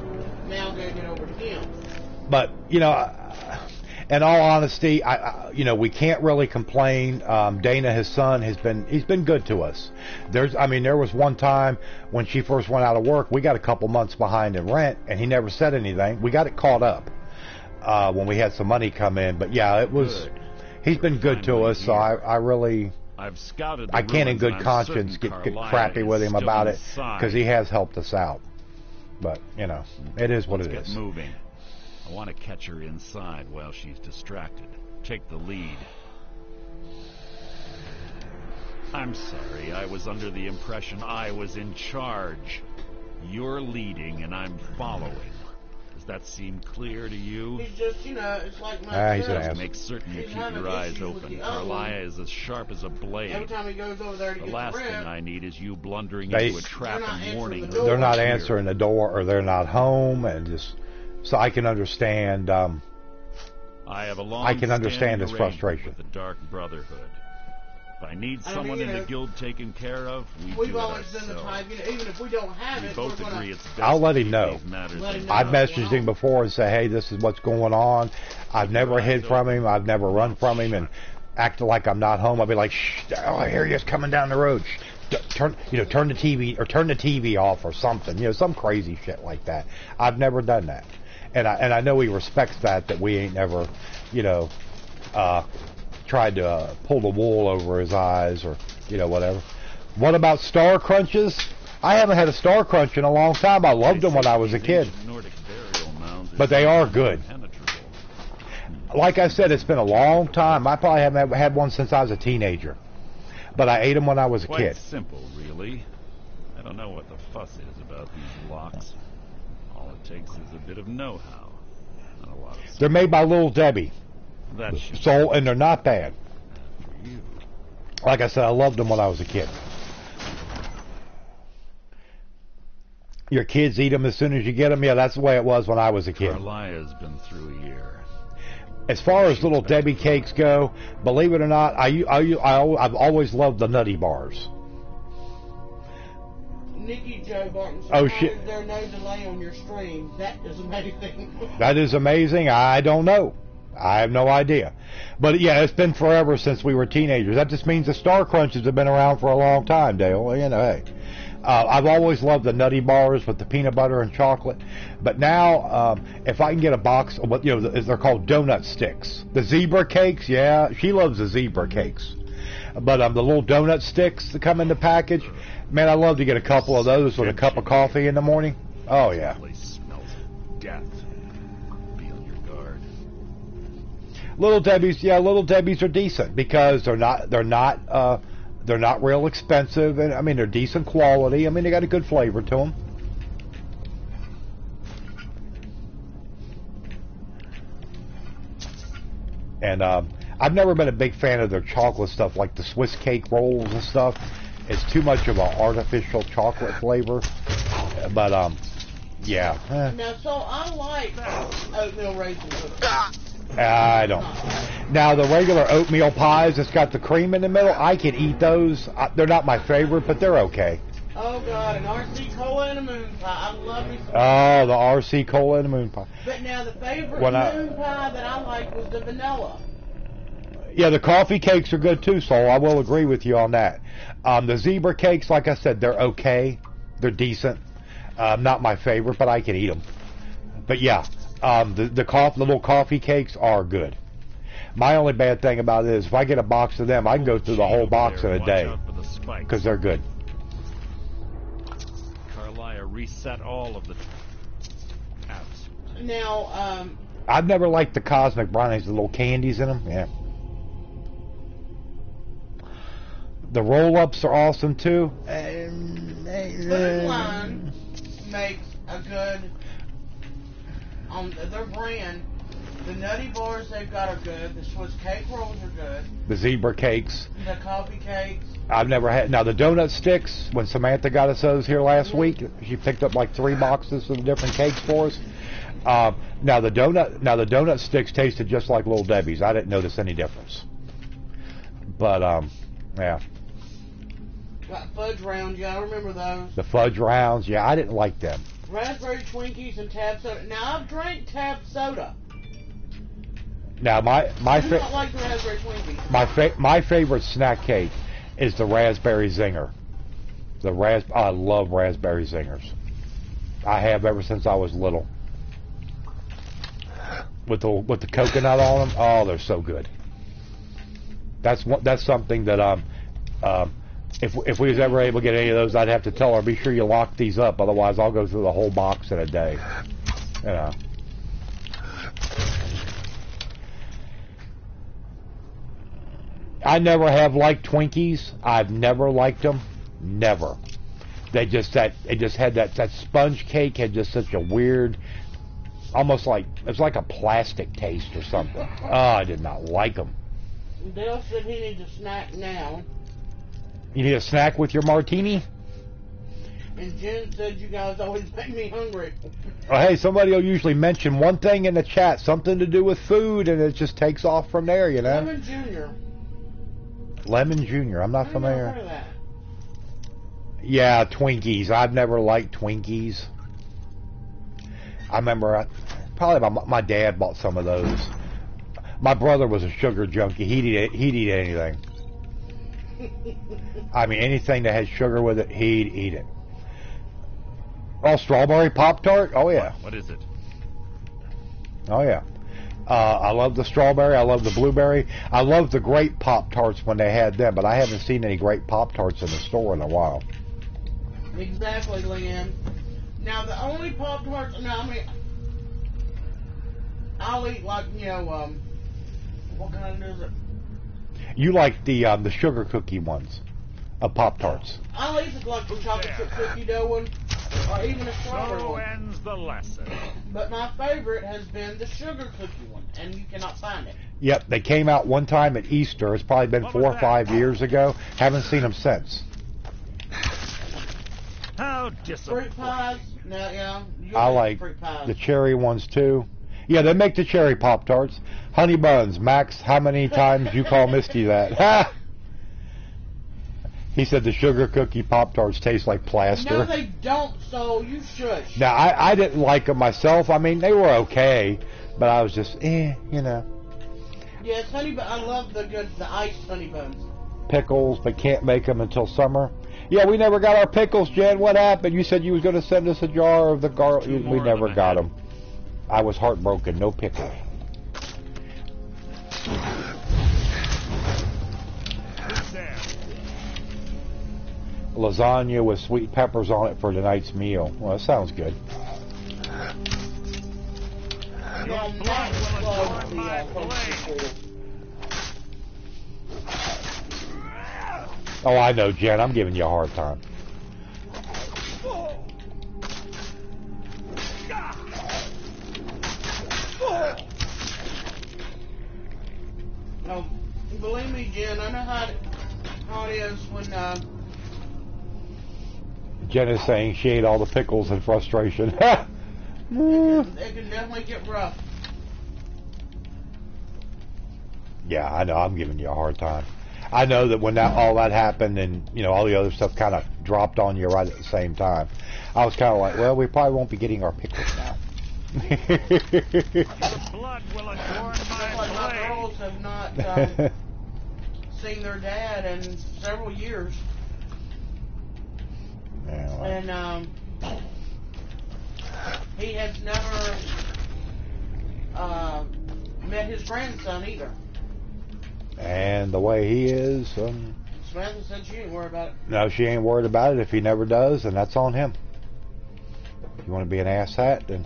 now given it over to him. But you know. In all honesty, you know, we can't really complain. Dana, his son, he's been good to us. There was one time when she first went out of work, we got a couple months behind in rent, and he never said anything. We got it caught up when we had some money come in. But yeah, he's been good to us. So I can't in good conscience get crappy with him about it, because he has helped us out. But you know, it is what it is. Let's get moving. I want to catch her inside while she's distracted. Take the lead. I'm sorry, I was under the impression I was in charge. You're leading and I'm following. Does that seem clear to you? He's just, you know, it's like my he's Make certain you keep your eyes open. Carlia is as sharp as a blade. Every time he goes over there to get the last thing I need is you blundering into a trap and warning. They're not answering the door, or they're not home, and just... So I can understand. I can understand his frustration. With the Dark Brotherhood. If I need someone in the guild taken care of, we've always been the type. You know, even if we don't have it, both agree it's best. I'll let him know. I've messaged him before and say, hey, this is what's going on. I've never hid from him. I've never run from him and acted like I'm not home. I'll be like, shh, oh, I hear you coming down the road. turn the TV off or something. You know, some crazy shit like that. I've never done that, and I know he respects that we ain't never, you know, tried to pull the wool over his eyes or, you know, whatever. What about star crunches? I haven't had a star crunch in a long time. I loved them when I was a kid. But they are good. Like I said, it's been a long time. I probably haven't had one since I was a teenager. But I ate them when I was a kid. Quite simple, really. I don't know what the fuss is about these locks. All it takes is a bit of know-how. Not a lot of stuff. They're made by Little Debbie. So, and they're not bad. Like I said, I loved them when I was a kid. Your kids eat them as soon as you get them? Yeah, that's the way it was when I was a kid. Carlia's been through a year. As far as Little Debbie cakes go, believe it or not, I've always loved the Nutty Bars. Nikki Joe Barton said, oh, shit. Is there no delay on your stream? That is amazing. That is amazing. I don't know. I have no idea. But yeah, it's been forever since we were teenagers. That just means the Star Crunches have been around for a long time, Dale. You know, hey. I've always loved the Nutty Bars with the peanut butter and chocolate. But now, if I can get a box of what, you know, they're called donut sticks. The zebra cakes, yeah, she loves the zebra cakes. But the little donut sticks that come in the package, man, I love to get a couple of those with a cup of coffee in the morning. Oh, yeah. Death. Be on your guard. Little Debbie's are decent because they're not real expensive, and I mean they're decent quality. I mean they got a good flavor to them. And I've never been a big fan of their chocolate stuff, like the Swiss cake rolls and stuff. It's too much of an artificial chocolate flavor. But yeah. Now, so I like oatmeal raisin cookies. I don't. Now, the regular oatmeal pies that's got the cream in the middle, I can eat those. They're not my favorite, but they're okay. Oh, God, an RC Cola and a moon pie. I love me some. Oh, the RC Cola and a moon pie. But now, the favorite moon pie that I liked was the vanilla. Yeah, the coffee cakes are good, too, so I will agree with you on that. The zebra cakes, like I said, they're okay. They're decent. Not my favorite, but I can eat them. But, yeah. The little coffee cakes are good. My only bad thing about it is if I get a box of them, I can go through the whole box in a day because they're good. Carlia reset all of the tabs. Now, I've never liked the Cosmic Brownies, the little candies in them. Yeah. The roll-ups are awesome too. Food Line makes a good. On their brand, the Nutty Bars they've got are good. The Swiss cake rolls are good. The zebra cakes. The coffee cakes. I've never had. Now the donut sticks. When Samantha got us those here last week, she picked up like 3 boxes of different cakes for us. Now the donut sticks tasted just like Little Debbie's. I didn't notice any difference. But yeah. Got fudge rounds. Yeah, I remember those. The fudge rounds. Yeah, I didn't like them. Raspberry Twinkies and Tab Soda. Now I've drank Tab Soda. Now I do not like the Raspberry Twinkies. My favorite snack cake is the Raspberry Zinger. I love Raspberry Zingers. I have ever since I was little. With the coconut on them, oh, they're so good. That's something that if we was ever able to get any of those, I'd have to tell her, be sure you lock these up, otherwise I'll go through the whole box in a day. You know. I never have liked Twinkies. I've never liked them. Never. It just had that sponge cake had just such a weird, almost like, it was like a plastic taste or something. Oh, I did not like them. Dale said he needs a snack now. You need a snack with your martini? And Jen said you guys always make me hungry. Oh, hey, somebody will usually mention one thing in the chat, something to do with food, and it just takes off from there, you know? Lemon Junior. Lemon Junior, I'm not familiar. I've heard of that. Yeah, Twinkies. I've never liked Twinkies. I remember probably my dad bought some of those. My brother was a sugar junkie. He'd eat anything. I mean, anything that had sugar with it, he'd eat it. Oh, strawberry Pop-Tart? Oh, yeah. What is it? Oh, yeah. I love the strawberry. I love the blueberry. I love the grape Pop-Tarts when they had them, but I haven't seen any grape Pop-Tarts in the store in a while. Exactly, Leanne. Now, the only Pop-Tarts... Now, I mean... I'll eat, like, you know, what kind is it? You like the sugar cookie ones of Pop-Tarts. I'll eat like the chocolate chip cookie dough one, or even a strawberry one. So ends the lesson. But my favorite has been the sugar cookie one, and you cannot find it. Yep, they came out one time at Easter. It's probably been 4 or 5 years ago. Haven't seen them since. How disappointing. Fruit pies? No, yeah. I like the cherry ones too. Yeah, they make the cherry Pop-Tarts. Honey buns. Max, how many times you call Misty that? He said the sugar cookie Pop-Tarts taste like plaster. No, they don't, so you should. Now, I didn't like them myself. I mean, they were okay, but I was just, you know. Yes, honey bun. I love the iced honey buns. Pickles, but can't make them until summer. Yeah, we never got our pickles, Jen. What happened? You said you was going to send us a jar of the garlic. We never got them. I was heartbroken. No pickles. Lasagna with sweet peppers on it for tonight's meal. Well, that sounds good. Oh, I know, Jen. I'm giving you a hard time. No, believe me, Jen, I know how it is when, Jen is saying she ate all the pickles in frustration. it can definitely get rough. Yeah, I know. I'm giving you a hard time. I know that when all that happened and, you know, all the other stuff kind of dropped on you right at the same time, I was kind of like, well, we probably won't be getting our pickles now. Blood will adorn my girls have not seen their dad in several years. Yeah, well. And he has never met his grandson either. And the way he is, Samantha said she ain't worried about it. No, she ain't worried about it. If he never does, then that's on him. If you want to be an asshat, then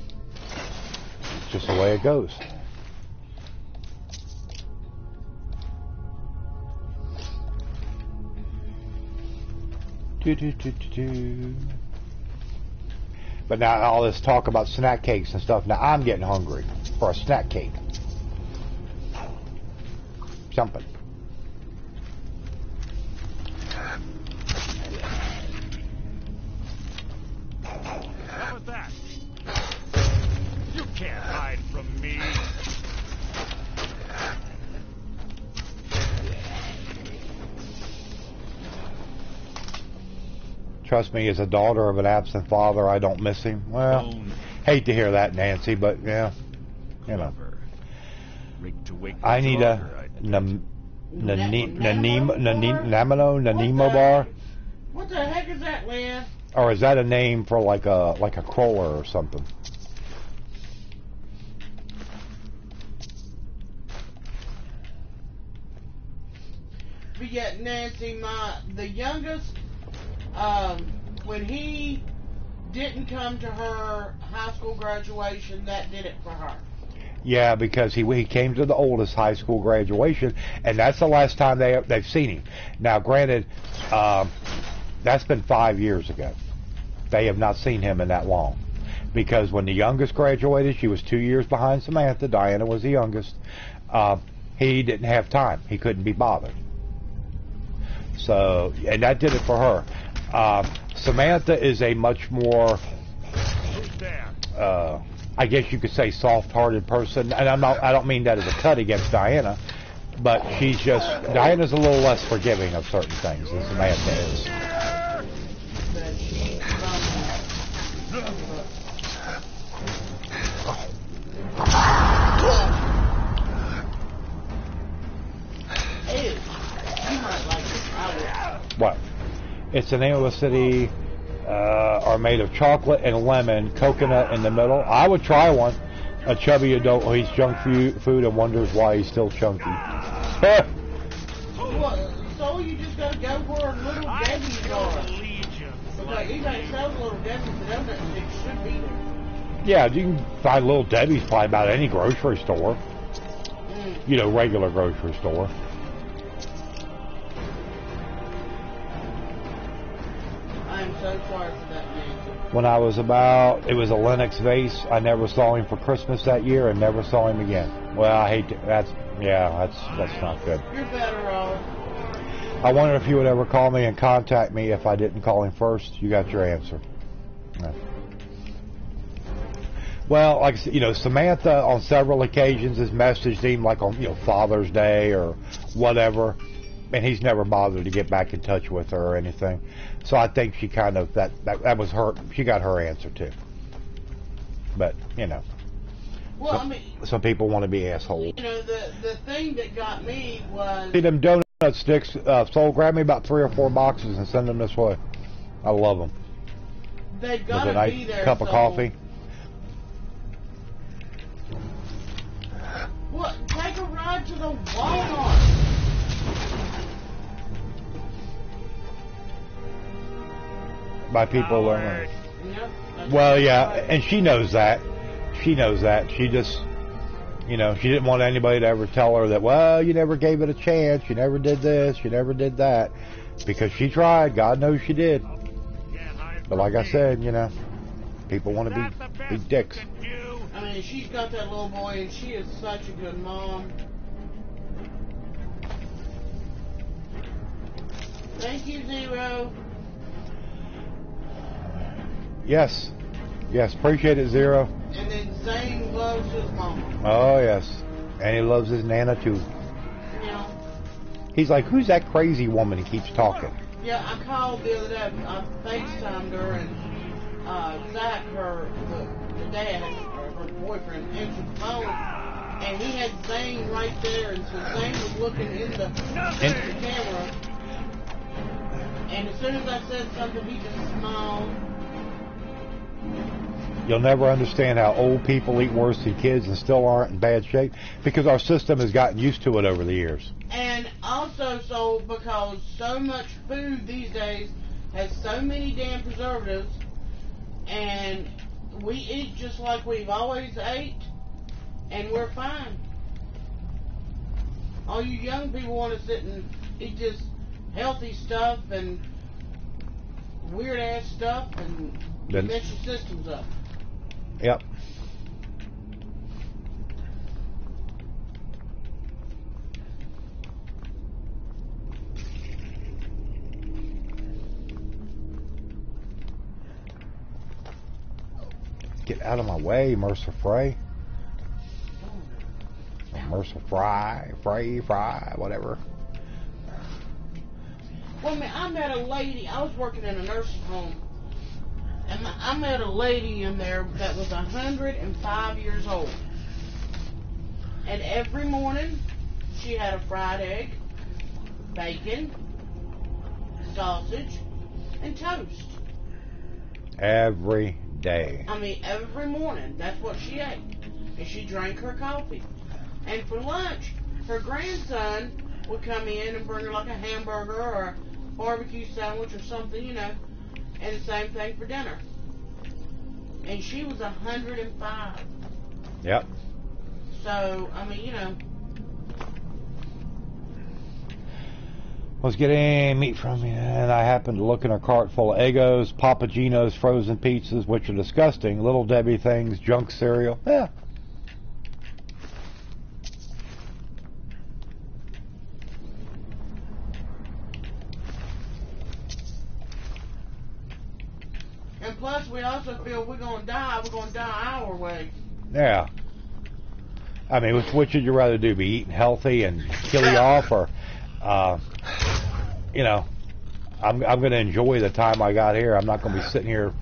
it's just the way it goes. But now all this talk about snack cakes and stuff, now I'm getting hungry for a snack cake. Something. What was that? You can't hide from me. Trust me, as a daughter of an absent father, I don't miss him. Well, hate to hear that, Nancy, but yeah, you know. I need a Nanimo bar. What the heck is that, Leanne? Or is that a name for like a crawler or something? But yet, Nancy, the youngest, when he didn't come to her high school graduation, that did it for her. Yeah, because he came to the oldest high school graduation, and that's the last time they've seen him. Now, granted, that's been 5 years ago. They have not seen him in that long. Because when the youngest graduated, she was 2 years behind Samantha. Diana was the youngest. He didn't have time. He couldn't be bothered. So, and that did it for her. Samantha is a much more, I guess you could say, soft-hearted person. And I don't mean that as a cut against Diana, but Diana's a little less forgiving of certain things than Samantha is. You might like this. I will It's the name of a city. Are made of chocolate and lemon, coconut in the middle. I would try one. A chubby adult who eats junk food and wonders why he's still chunky. Well, so you just gotta go where Little Debbie's are. Because anybody sells Little Debbie's, the donut sticks should be there. Yeah, you can find Little Debbie's probably about any grocery store. You know, regular grocery store. I'm so sorry for that man. When I was it was a Linux vase. I never saw him for Christmas that year and never saw him again. Well, I hate to, that's not good. You're better off. I wonder if you would ever call me and contact me if I didn't call him first. You got your answer. Yeah. Well, like Samantha on several occasions has messaged him, like on Father's Day or whatever, and he's never bothered to get back in touch with her or anything. So I think she kind of that was her. She got her answer too. But well, some people want to be assholes. The thing that got me was See them donut sticks. Soul, grab me about 3 or 4 boxes and send them this way. I love them. They've got to be there. Cup of coffee. What? Take a ride to the Walmart. By people learning. Well, yeah, and she knows that. She knows that. She just, she didn't want anybody to ever tell her that, well, you never gave it a chance. You never did this. You never did that. Because she tried. God knows she did. But like I said, people want to be dicks. I mean, she's got that little boy, and she is such a good mom. Thank you, Zero. Yes, appreciate it, Zero. And then Zane loves his mama. Oh, yes. And he loves his Nana, too. Yeah. He's like, who's that crazy woman he keeps talking? Yeah, I called the other day. I FaceTimed her, and Zach, the dad, or her boyfriend, answered the phone, and he had Zane right there, and so Zane was looking in the camera, and as soon as I said something, he just smiled. You'll never understand how old people eat worse than kids and still aren't in bad shape, because our system has gotten used to it over the years. And also, because so much food these days has so many damn preservatives, and we eat just like we've always ate, and we're fine. All you young people want to sit and eat just healthy stuff and weird ass stuff and mess your systems up. Yep. Get out of my way, Mercer Frey. Mercer Fry, whatever. Well, I met a lady. I was working in a nursing home, and I met a lady in there that was 105 years old. And every morning, she had a fried egg, bacon, sausage, and toast. Every day. I mean, every morning. That's what she ate. And she drank her coffee. And for lunch, her grandson would come in and bring her like a hamburger or a barbecue sandwich or something, and the same thing for dinner. And she was 105. Yep. So, I mean, Was getting meat from me, and I happened to look in her cart full of Eggos, Papa Gino's frozen pizzas, which are disgusting, Little Debbie things, junk cereal. Yeah. And plus, we also feel we're going to die our way. Yeah. I mean, which would you rather do? Be eating healthy and kill you off, or, I'm going to enjoy the time I got here. I'm not going to be sitting here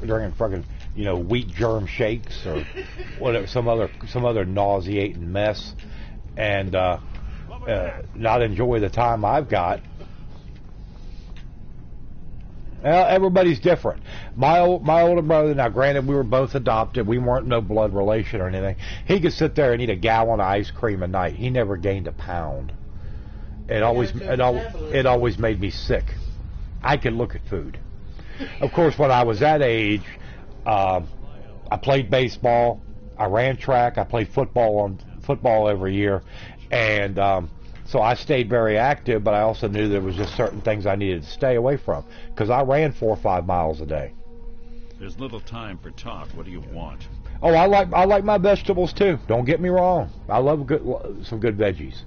drinking fucking, wheat germ shakes or whatever, some other nauseating mess, and not enjoy the time I've got. Well, everybody's different. My older brother, now granted we were both adopted, we weren't no blood relation or anything. He could sit there and eat a gallon of ice cream a night. He never gained a pound. It always made me sick. I could look at food. Of course, when I was that age, I played baseball, I ran track, I played football every year, and so I stayed very active, but I also knew there was just certain things I needed to stay away from, because I ran 4 or 5 miles a day. There's little time for talk. What do you want? Oh, I like my vegetables too. Don't get me wrong. I love some good veggies.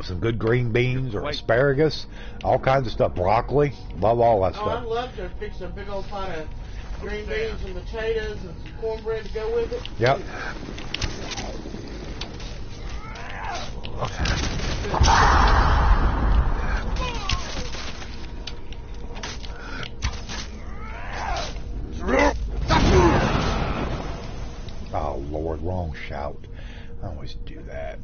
Some good green beans or asparagus, all kinds of stuff. Broccoli, love all that stuff. I'd love to fix a big old pot of green beans and potatoes and some cornbread to go with it. Yep. Oh Lord, wrong shout. I always do that.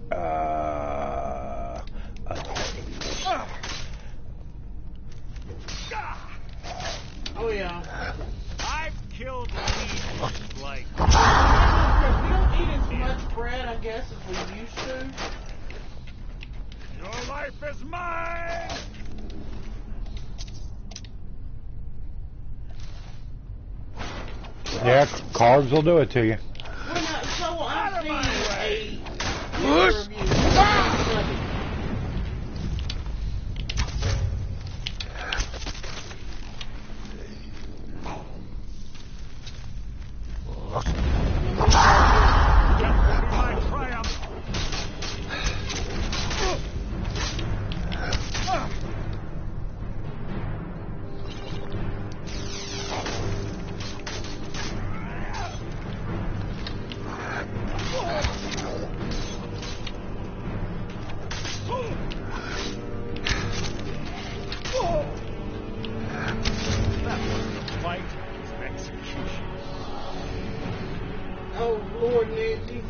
Oh yeah. I've killed meat like. We don't eat as much bread, I guess, as we used to. Your life is mine. Yeah, carbs will do it to you. Well, now, so I'm seeing a review. Oh, Lord, Nancy.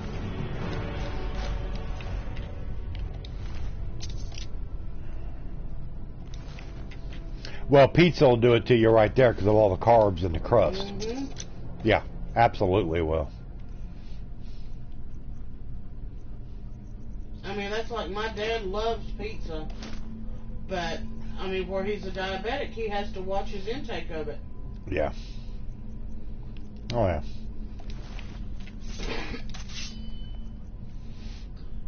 Well, pizza will do it to you right there because of all the carbs in the crust. Mm-hmm. Yeah, absolutely will. I mean, that's like my dad loves pizza, but, I mean, where he's a diabetic, he has to watch his intake of it. Yeah. Oh, yeah.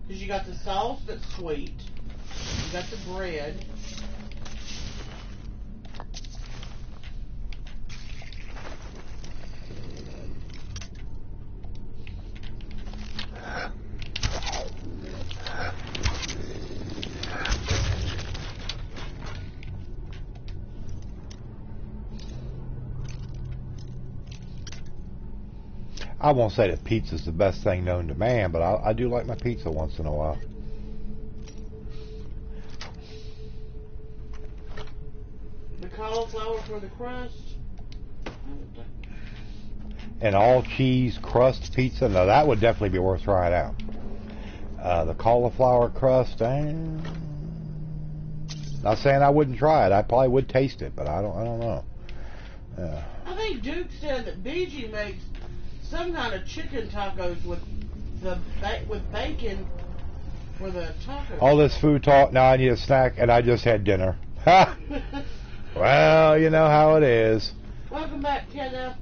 Because you got the sauce that's sweet, you got the bread. I won't say that pizza's the best thing known to man, but I do like my pizza once in a while. The cauliflower for the crust. An all cheese crust pizza, no, that would definitely be worth trying out. The cauliflower crust, not saying I wouldn't try it. I probably would taste it, but I don't know. I think Duke said that BG makes some kind of chicken tacos with bacon for the tacos. All this food talk, now I need a snack, and I just had dinner. Ha! Well, you know how it is. Welcome back, kiddo.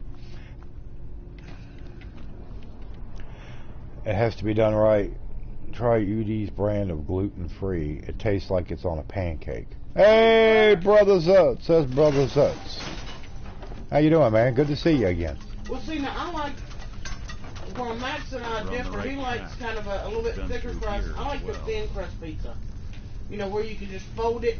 It has to be done right. Try UD's brand of gluten-free. It tastes like it's on a pancake. Hey, Brother Zutz. That's Brother Zutz. How you doing, man? Good to see you again. Well, see, now I like, where Max and I differ, he likes kind of a little bit thicker crust. I like the thin crust pizza. You know, where you can just fold it.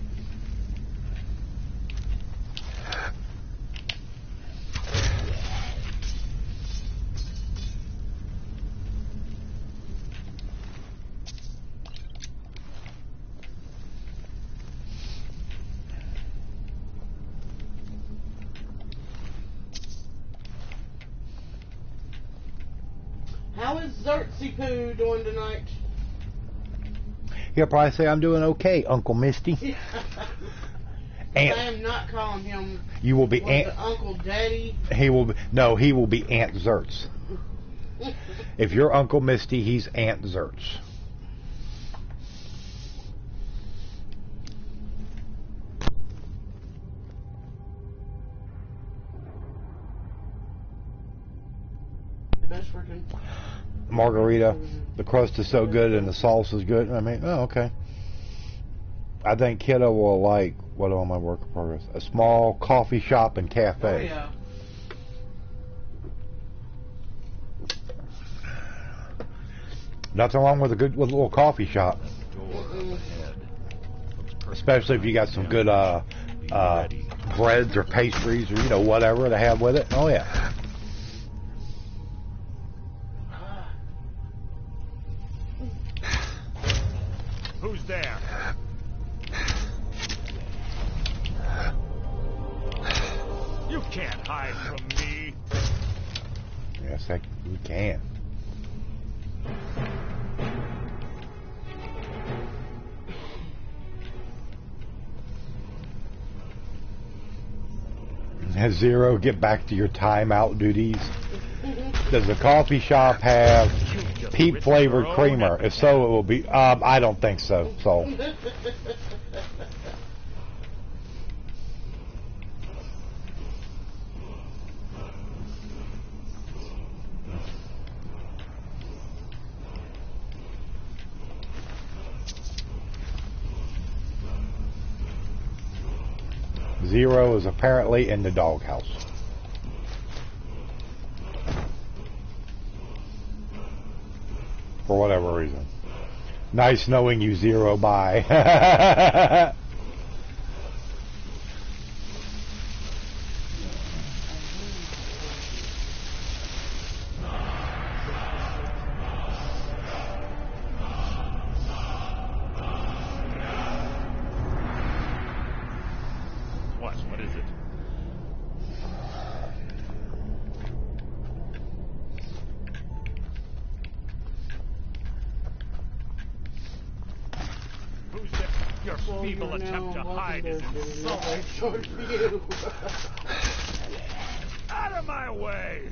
How is Zertsy Poo doing tonight? He'll probably say, "I'm doing okay, Uncle Misty." I am not calling him. You will be Uncle Daddy. He will be, no, he will be Aunt Zertz. If you're Uncle Misty, he's Aunt Zertz. Best freaking Margarita. The crust is so good and the sauce is good. I mean, oh, okay. I think Kiddo will like, what on my work in progress? A small coffee shop and cafe. Oh, yeah. Nothing wrong with with a little coffee shop. Especially if you got some good breads or pastries or, you know, whatever to have with it. Oh, yeah. Who's there? You can't hide from me. Yes, you can. Has Zero, get back to your timeout duties. Does the coffee shop have peat flavored creamer? If so, it will be. I don't think so. So. Zero is apparently in the doghouse. For whatever reason. Nice knowing you, Zero. Bye. What is it? Who's there? Your feeble attempt to hide is insulting. Out of my way!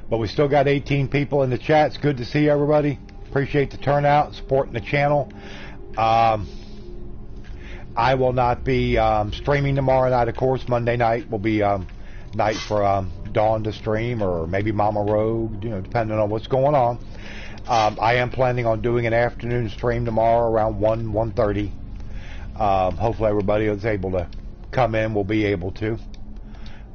But we still got 18 people in the chat. It's good to see everybody. Appreciate the turnout, supporting the channel. I will not be streaming tomorrow night, of course. Monday night will be night for Dawn to stream, or maybe Mama Rogue, you know, depending on what's going on. I am planning on doing an afternoon stream tomorrow around 1:30. Hopefully everybody is able to come in. Will be able to.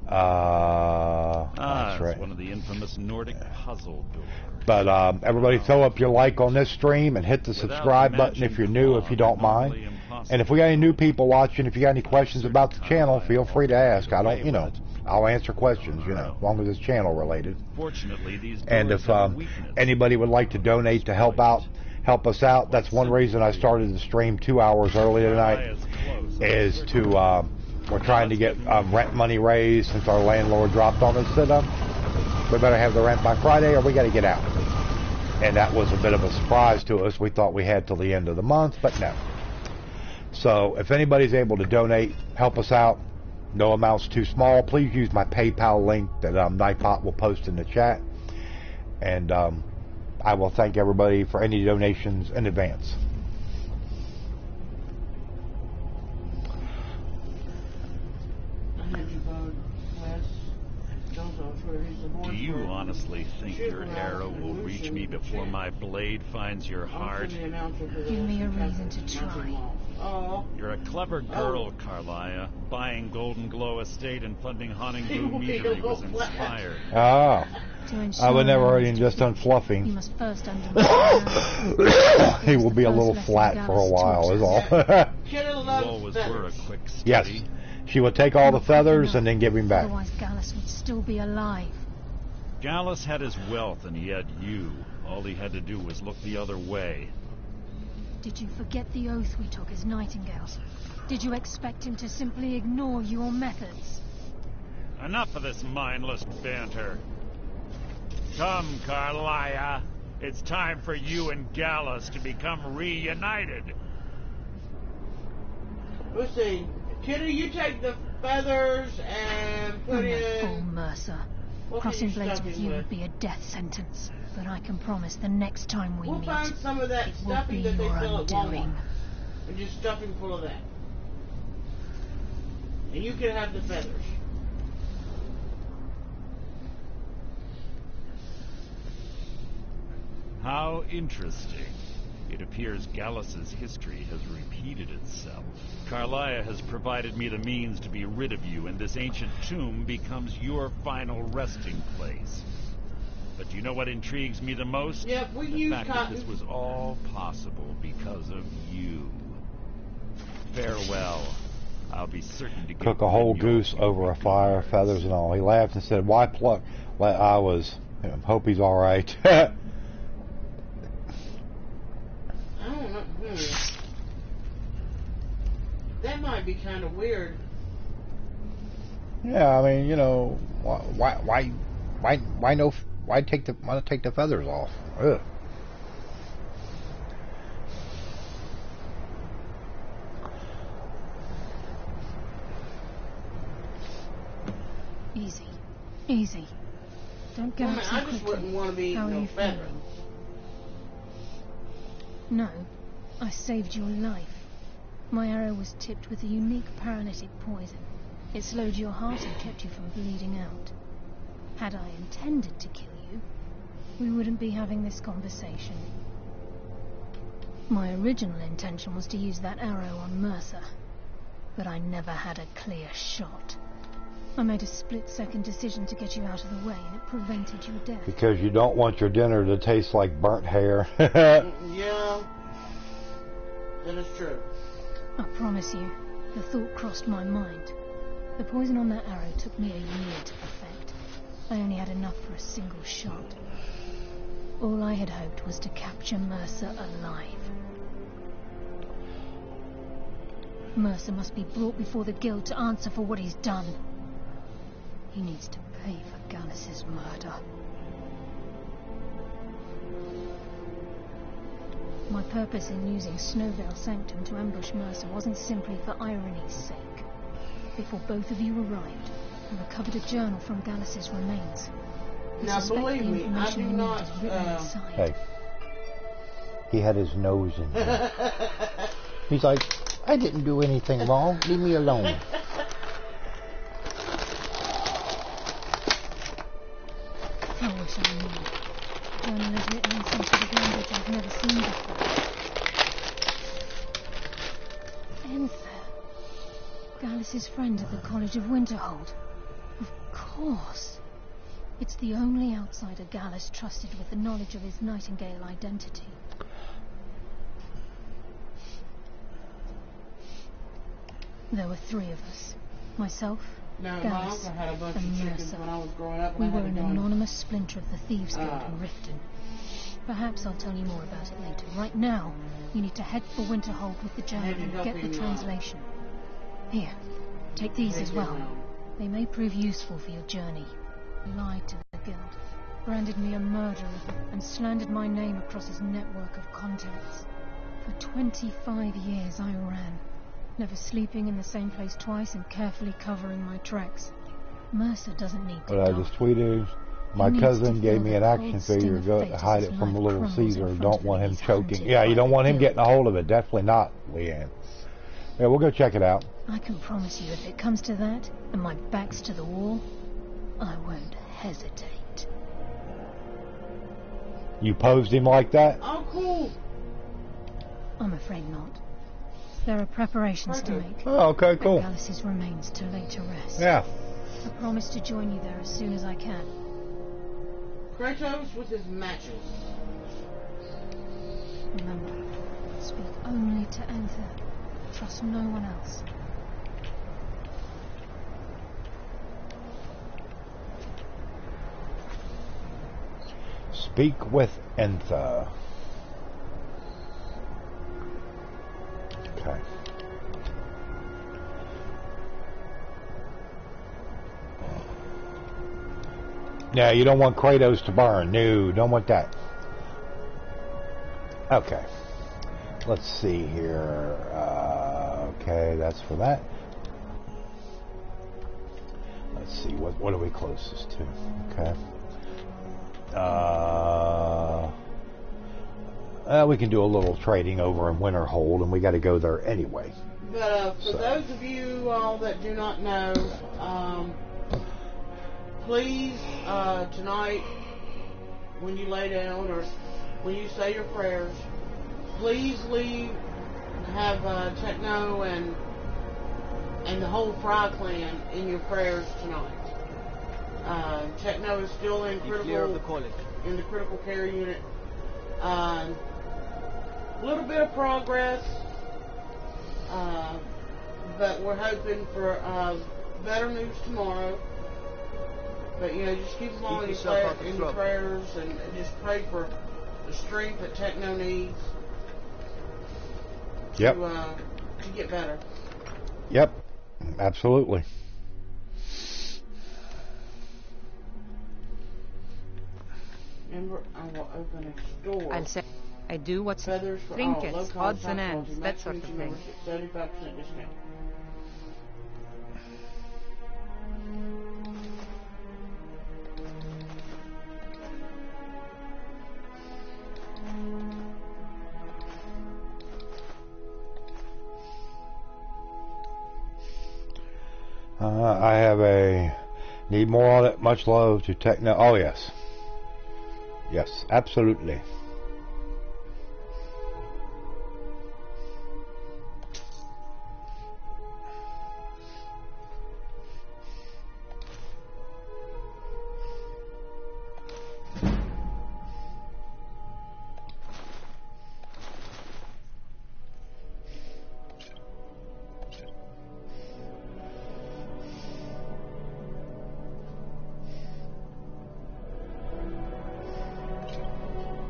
That's right. It's one of the infamous Nordic puzzle doors. But everybody throw up your like on this stream and hit the subscribe button if you're new, if you don't mind. And if we got any new people watching, if you got any questions about the channel, feel free to ask. I don't, you know, I'll answer questions, you know, as long as it's channel related. Fortunately, these and if anybody would like to donate to help us out, that's one reason I started the stream 2 hours early tonight, is to we're trying to get rent money raised since our landlord dropped on us that we better have the rent by Friday or we got to get out. And that was a bit of a surprise to us. We thought we had till the end of the month, but no. So if anybody's able to donate, help us out. No amount's too small. Please use my PayPal link that Nightpot will post in the chat. And I will thank everybody for any donations in advance. Do you honestly think your arrow will reach me before my blade finds your heart? Give me a reason to try. You're a clever girl, Carlia. Buying Golden Glow Estate and funding Haunting Blue Meadery was inspired. Oh. I would never heard him just unfluffing. You must first understand. He will be a little flat for a while, is all. You always were a quick study. Yes. She would take all the feathers and then give him back. Otherwise Gallus would still be alive. Gallus had his wealth and he had you. All he had to do was look the other way. Did you forget the oath we took as nightingales? Did you expect him to simply ignore your methods? Enough of this mindless banter. Come, Carlia. It's time for you and Gallus to become reunited. Let's see. Kitty, you take the feathers and put in... Oh, Mercer. Crossing blades with you would be a death sentence. But I can promise the next time we meet, find some of that it will stuffing be that they your sell at Walmart. undoing. And just stuffing full of that. And you can have the feathers. How interesting. It appears Gallus's history has repeated itself. Carlia has provided me the means to be rid of you, and this ancient tomb becomes your final resting place. But do you know what intrigues me the most? Yep, we the use fact that this was all possible because of you. Farewell. I'll be certain to cook a whole goose over a fire, feathers and all. He laughed and said, "Why pluck?" I hope he's all right. I don't know. That might be kind of weird. Yeah, I mean, you know, why take the feathers off? Ugh. Easy. Easy. Don't get up so I just wouldn't want to be How are no you feather. feeling? No. I saved your life. My arrow was tipped with a unique paralytic poison. It slowed your heart and kept you from bleeding out. Had I intended to kill you, we wouldn't be having this conversation. My original intention was to use that arrow on Mercer, but I never had a clear shot. I made a split-second decision to get you out of the way, and it prevented your death. Because you don't want your dinner to taste like burnt hair. Yeah, that is true. I promise you, the thought crossed my mind. The poison on that arrow took me a year to perfect. I only had enough for a single shot. All I had hoped was to capture Mercer alive. Mercer must be brought before the guild to answer for what he's done. He needs to pay for Gallus's murder. My purpose in using Snowvale Sanctum to ambush Mercer wasn't simply for irony's sake. Before both of you arrived, I recovered a journal from Gallus's remains. I Now, suspect believe the me, I information do you need not, is written inside. Hey, he had his nose in there. He's like, I didn't do anything wrong. Leave me alone. I wish I knew. The journal is written in some sort of language I've never seen before. Enther. Gallus's friend at the College of Winterhold. Of course. It's the only outsider Gallus trusted with the knowledge of his Nightingale identity. There were three of us. Myself, Now, my Gallus, uncle had a bunch and of chickens Mercer. when I was growing up. We and I were had an to go anonymous splinter of the Thieves Guild Ah. in Riften. Perhaps I'll tell you more about it later. Right now, you need to head for Winterhold with the journal Maybe and help get the him, translation. Here, take these as well. They may prove useful for your journey. Lied to the guild, branded me a murderer, and slandered my name across his network of contacts. For 25 years I ran, never sleeping in the same place twice and carefully covering my tracks. Mercer doesn't need to What I die. just tweeted, my He needs cousin to gave feel me the an action cold sting figure. of Go fate as hide his it from life Little crumbles in Caesar. front Don't of want him. him He's choking. hunted Yeah, you by don't want the him guild. getting a hold of it. Definitely not, Leanne. Yeah, we'll go check it out. I can promise you, if it comes to that, and my back's to the wall, I won't hesitate. You posed him like that? Oh, cool. I'm afraid not. There are preparations to make. Oh, okay, cool. And Gallus's remains to lay to rest. Yeah. I promise to join you there as soon as I can. Kratos with his matches. Remember, speak only to Enther. Trust no one else. Speak with Entha. Okay. Yeah, you don't want Kratos to burn. No, don't want that. Okay. Let's see here. Okay, that's for that. Let's see, what are we closest to? Okay. We can do a little trading over in Winterhold, and we got to go there anyway. But for those of you all that do not know, please, tonight, when you lay down or when you say your prayers, please have Techno and the whole Fry clan in your prayers tonight. Techno is still in the critical care unit. A little bit of progress, but we're hoping for better news tomorrow. But just keep them all in your prayers and just pray for the strength that Techno needs. Yep. To get better. Yep. Absolutely. Remember, I will open a store. I'll say I do what's feathers for trinkets, all, odds and ends, that sort of thing. 75% discount. I have a need more on it. Much love to Techno. Oh yes, yes, absolutely.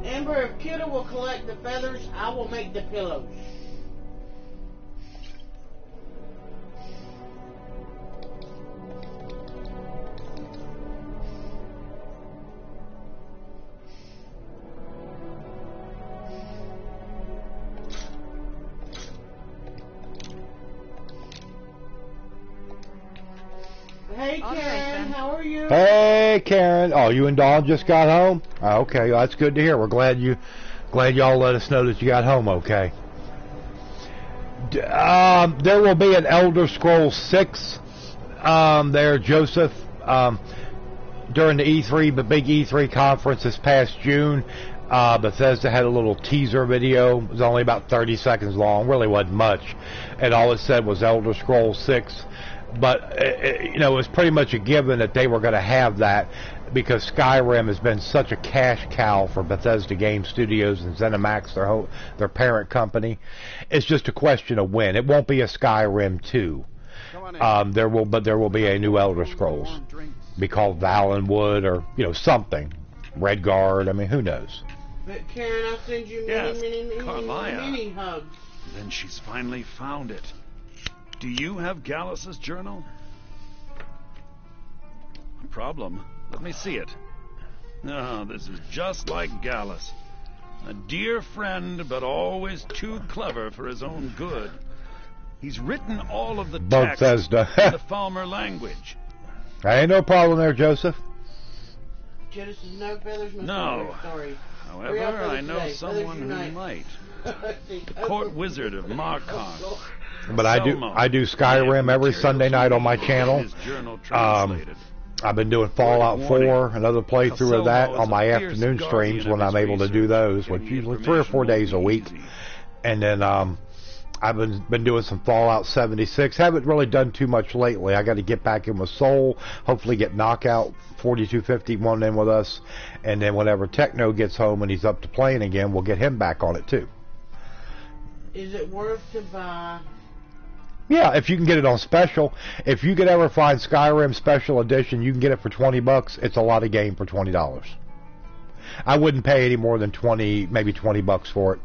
Amber, if Kidda will collect the feathers, I will make the pillows. Hey Karen, how are you? Hey Karen. Oh, you and Dawn just got home? Oh, okay, well, that's good to hear. We're glad y'all let us know that you got home okay. There will be an Elder Scrolls 6 there, Joseph, during the E3, the big E3 conference this past June. Bethesda had a little teaser video. It was only about 30 seconds long, really wasn't much, and all it said was Elder Scrolls 6. But it was pretty much a given that they were going to have that because Skyrim has been such a cash cow for Bethesda Game Studios and ZeniMax, their parent company. It's just a question of when. It won't be a Skyrim 2. There will be a new Elder Scrolls. Be called Valenwood or something. Redguard. I mean, who knows? But Karen, I'll send you many hugs. Then she's finally found it. Do you have Gallus's journal? A problem? Let me see it. Oh, this is just like Gallus. A dear friend, but always too clever for his own good. He's written all of the text in the Falmer language. Ain't no problem there, Joseph. Genesis, no feathers, no. Sorry. However, I know someone who might. Court Wizard of Markarth. But I do Skyrim every Sunday night on my channel. I've been doing Fallout 4, another playthrough of that on my afternoon streams when I'm able to do those, which usually 3 or 4 days a week. And then I've been doing some Fallout 76. Haven't really done too much lately. I got to get back in with Soul. Hopefully get Knockout 4251 in with us. And then whenever Techno gets home and he's up to playing again, we'll get him back on it too. Is it worth to buy? Yeah, if you can get it on special. If you could ever find Skyrim Special Edition, you can get it for $20. It's a lot of game for $20. I wouldn't pay any more than 20, maybe $20 for it.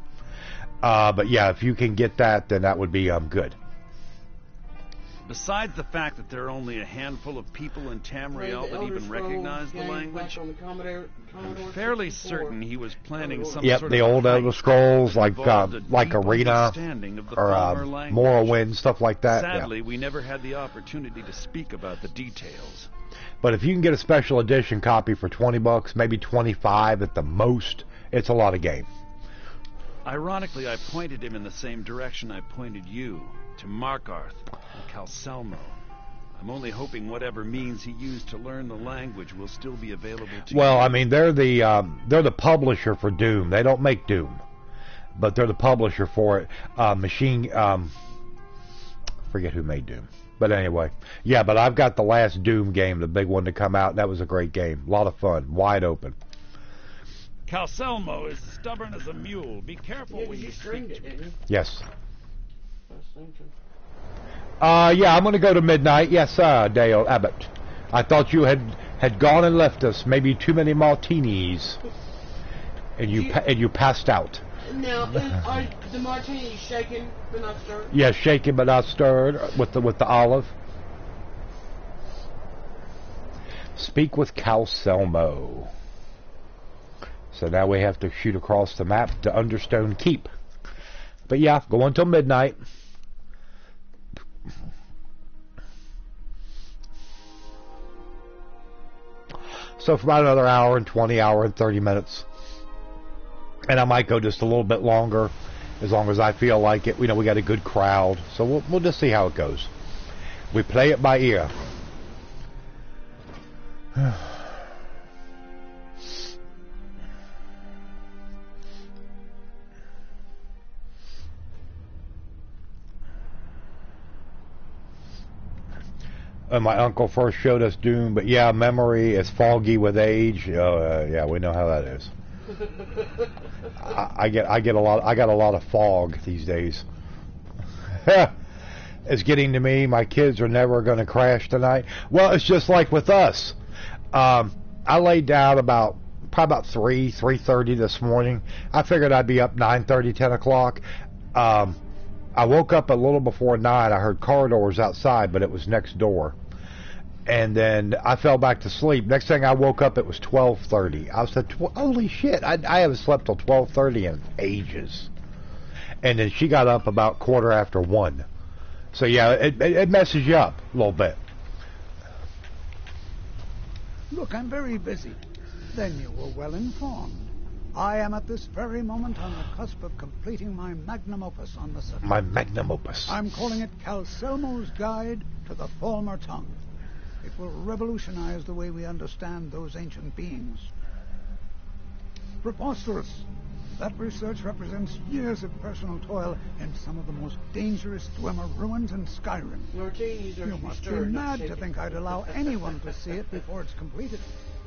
But yeah, if you can get that, then that would be good. Besides the fact that there are only a handful of people in Tamriel that even recognize the language, I'm fairly certain he was planning some Yep, sort the of old heist Elder Scrolls, that like involved a deep Arena understanding of the former or language. Morrowind, stuff like that. Sadly, Yeah. we never had the opportunity to speak about the details. But if you can get a special edition copy for $20, maybe 25 at the most, it's a lot of game. Ironically, I pointed him in the same direction I pointed you, to Markarth and Calselmo. I'm only hoping whatever means he used to learn the language will still be available to you. Well, I mean, they're the publisher for Doom. They don't make Doom, but they're the publisher for it. Forget who made Doom. But anyway, yeah, but I've got the last Doom game, the big one to come out. That was a great game. A lot of fun. Wide open. Calselmo is stubborn as a mule. Be careful when you streamed speak it, didn't you? Yes. I was thinking. Yeah, I'm going to go to midnight. Yes, Dale Abbott. I thought you had gone and left us. Maybe too many martinis. And you passed out. Now, are the martinis shaken but not stirred? Yes, shaken but not stirred with the olive. Speak with Calselmo. So now we have to shoot across the map to Understone Keep. But yeah, go until midnight. So for about another hour and 20, hour and 30 minutes. And I might go just a little bit longer, as long as I feel like it. We know we got a good crowd, so we'll just see how it goes. We play it by ear. My uncle first showed us Doom, but yeah, memory is foggy with age. Yeah, we know how that is. I got a lot of fog these days. It's getting to me. My kids are never going to crash tonight. Well, it's just like with us. I laid down probably about 3:30 this morning. I figured I'd be up 9:30, 10 o'clock. I woke up a little before 9. I heard car doors outside, but it was next door. And then I fell back to sleep. Next thing I woke up, it was 12:30. I said, holy shit, I haven't slept till 12:30 in ages. And then she got up about 1:15. So yeah, it messes you up a little bit. Look, I'm very busy. Then you were well informed. I am at this very moment on the cusp of completing my magnum opus on the subject. My magnum opus. I'm calling it Calselmo's Guide to the Falmer Tongue. It will revolutionize the way we understand those ancient beings. Preposterous! That research represents years of personal toil in some of the most dangerous Dwemer ruins in Skyrim. Martinis are You must be mad to think I'd allow anyone to see it before it's completed.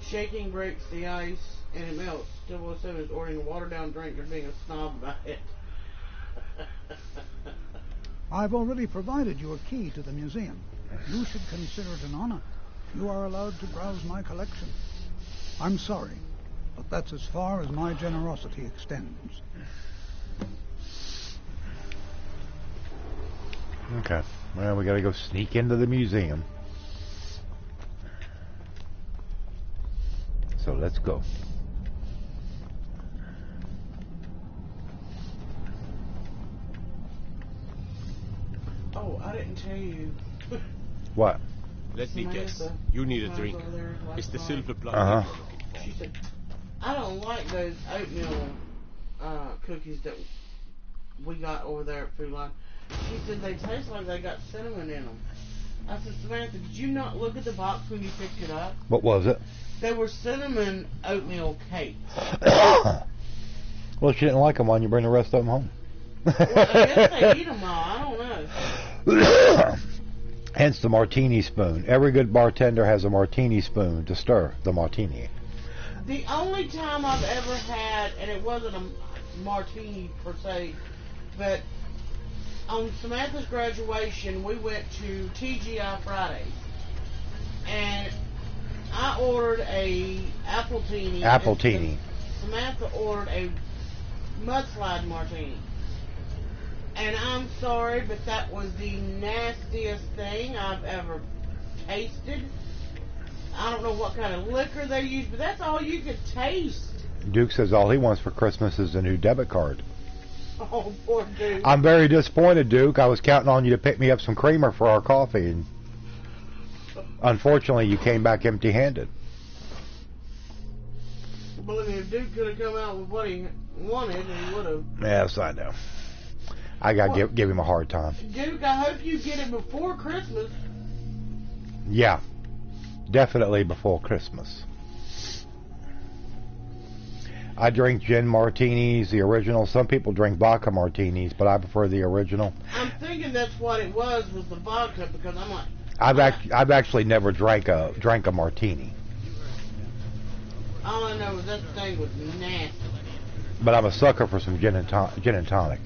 Shaking breaks the ice and it melts. 007 is ordering a watered-down drink or being a snob about it. I've already provided you a key to the museum. You should consider it an honor. You are allowed to browse my collection. I'm sorry, but that's as far as my generosity extends. Okay. Well, we gotta go sneak into the museum. So let's go. Oh, I didn't tell you. What? Let me guess. You need a drink. It's the silver plum. Uh-huh. She said, I don't like those oatmeal cookies that we got over there at Food Line. She said they taste like they got cinnamon in them. I said, Samantha, did you not look at the box when you picked it up? What was it? They were cinnamon oatmeal cakes. Well, she didn't like them. Why don't you bring the rest of them home? Well, I guess they eat them all. I don't know. Hence the martini spoon. Every good bartender has a martini spoon to stir the martini. The only time I've ever had, and it wasn't a martini per se, but on Samantha's graduation, we went to TGI Fridays, and I ordered a Appletini. Appletini. Samantha ordered a mudslide martini. And I'm sorry, but that was the nastiest thing I've ever tasted. I don't know what kind of liquor they use, but that's all you could taste. Duke says all he wants for Christmas is a new debit card. Oh, poor Duke. I'm very disappointed, Duke. I was counting on you to pick me up some creamer for our coffee, and unfortunately you came back empty-handed. Believe me, if Duke could have come out with what he wanted, he would have. Yes, I know. I got to give him a hard time. Duke, I hope you get it before Christmas. Yeah, definitely before Christmas. I drink gin martinis, the original. Some people drink vodka martinis, but I prefer the original. I'm thinking that's what it was the vodka, because I'm like... I've actually never drank a martini. All I know is that thing was nasty. But I'm a sucker for some gin and tonic.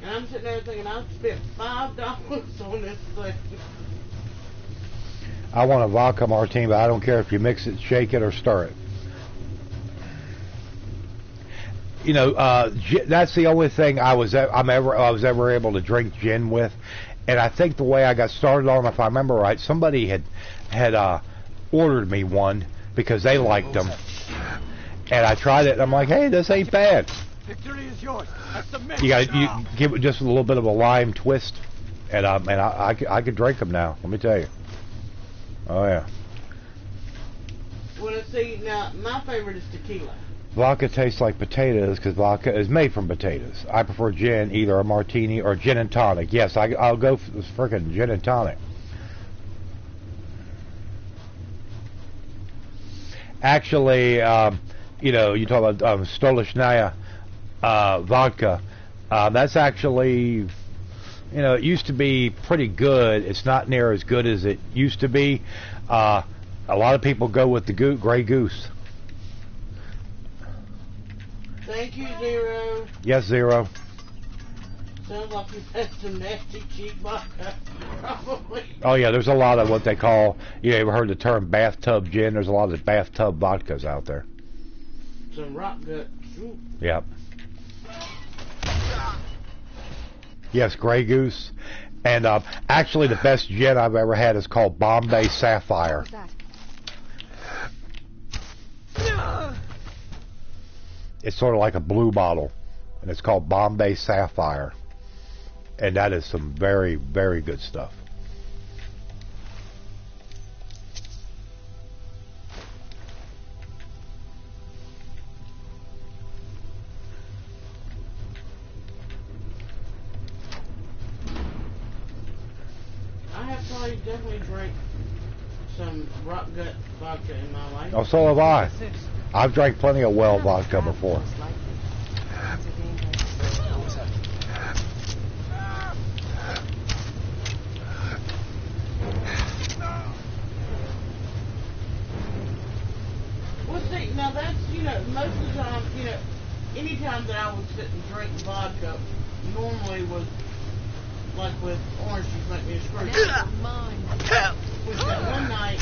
And I'm sitting there thinking, I've spent $5 on this thing. I want a vodka martini, but I don't care if you mix it, shake it, or stir it. You know, that's the only thing I was ever able to drink gin with. And I think the way I got started on, if I remember right, somebody had ordered me one because they liked them, and I tried it. And I'm like, hey, this ain't bad. Victory is yours. You give it just a little bit of a lime twist, and I could drink them now. Let me tell you. Oh yeah. Well, see, now my favorite is tequila. Vodka tastes like potatoes because vodka is made from potatoes. I prefer gin, either a martini or gin and tonic. Yes, I'll go for this frickin' gin and tonic. Actually, you know, you talk about Stolichnaya vodka. That's actually, you know, it used to be pretty good. It's not near as good as it used to be. A lot of people go with the Grey Goose. Thank you, Zero. Yes, Zero. Sounds like you've had some nasty cheap vodka. Probably. Oh yeah, there's a lot of what they call, you ever heard the term bathtub gin? There's a lot of bathtub vodkas out there. Some rock gut. Ooh. Yep. Yes, Grey Goose. And actually the best gin I've ever had is called Bombay Sapphire. It's sort of like a blue bottle, and it's called Bombay Sapphire. And that is some very, very good stuff. I have probably definitely drank some rock gut vodka in my life. Oh, so have I. I've drank plenty of well vodka before. Well, see, now that's, you know, most of the time, you know, any time that I would sit and drink vodka, normally was like with orange juice, make me a screw. Was that one night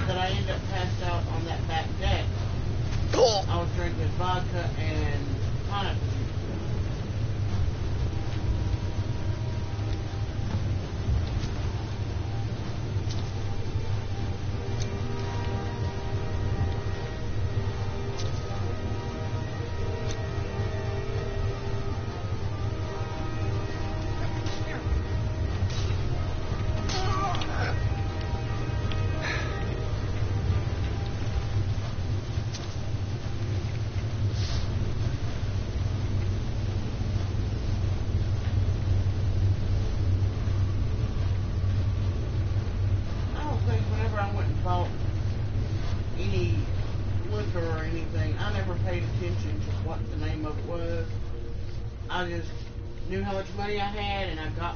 that I ended up passed out on that back deck. I was drinking vodka and pineapple juice.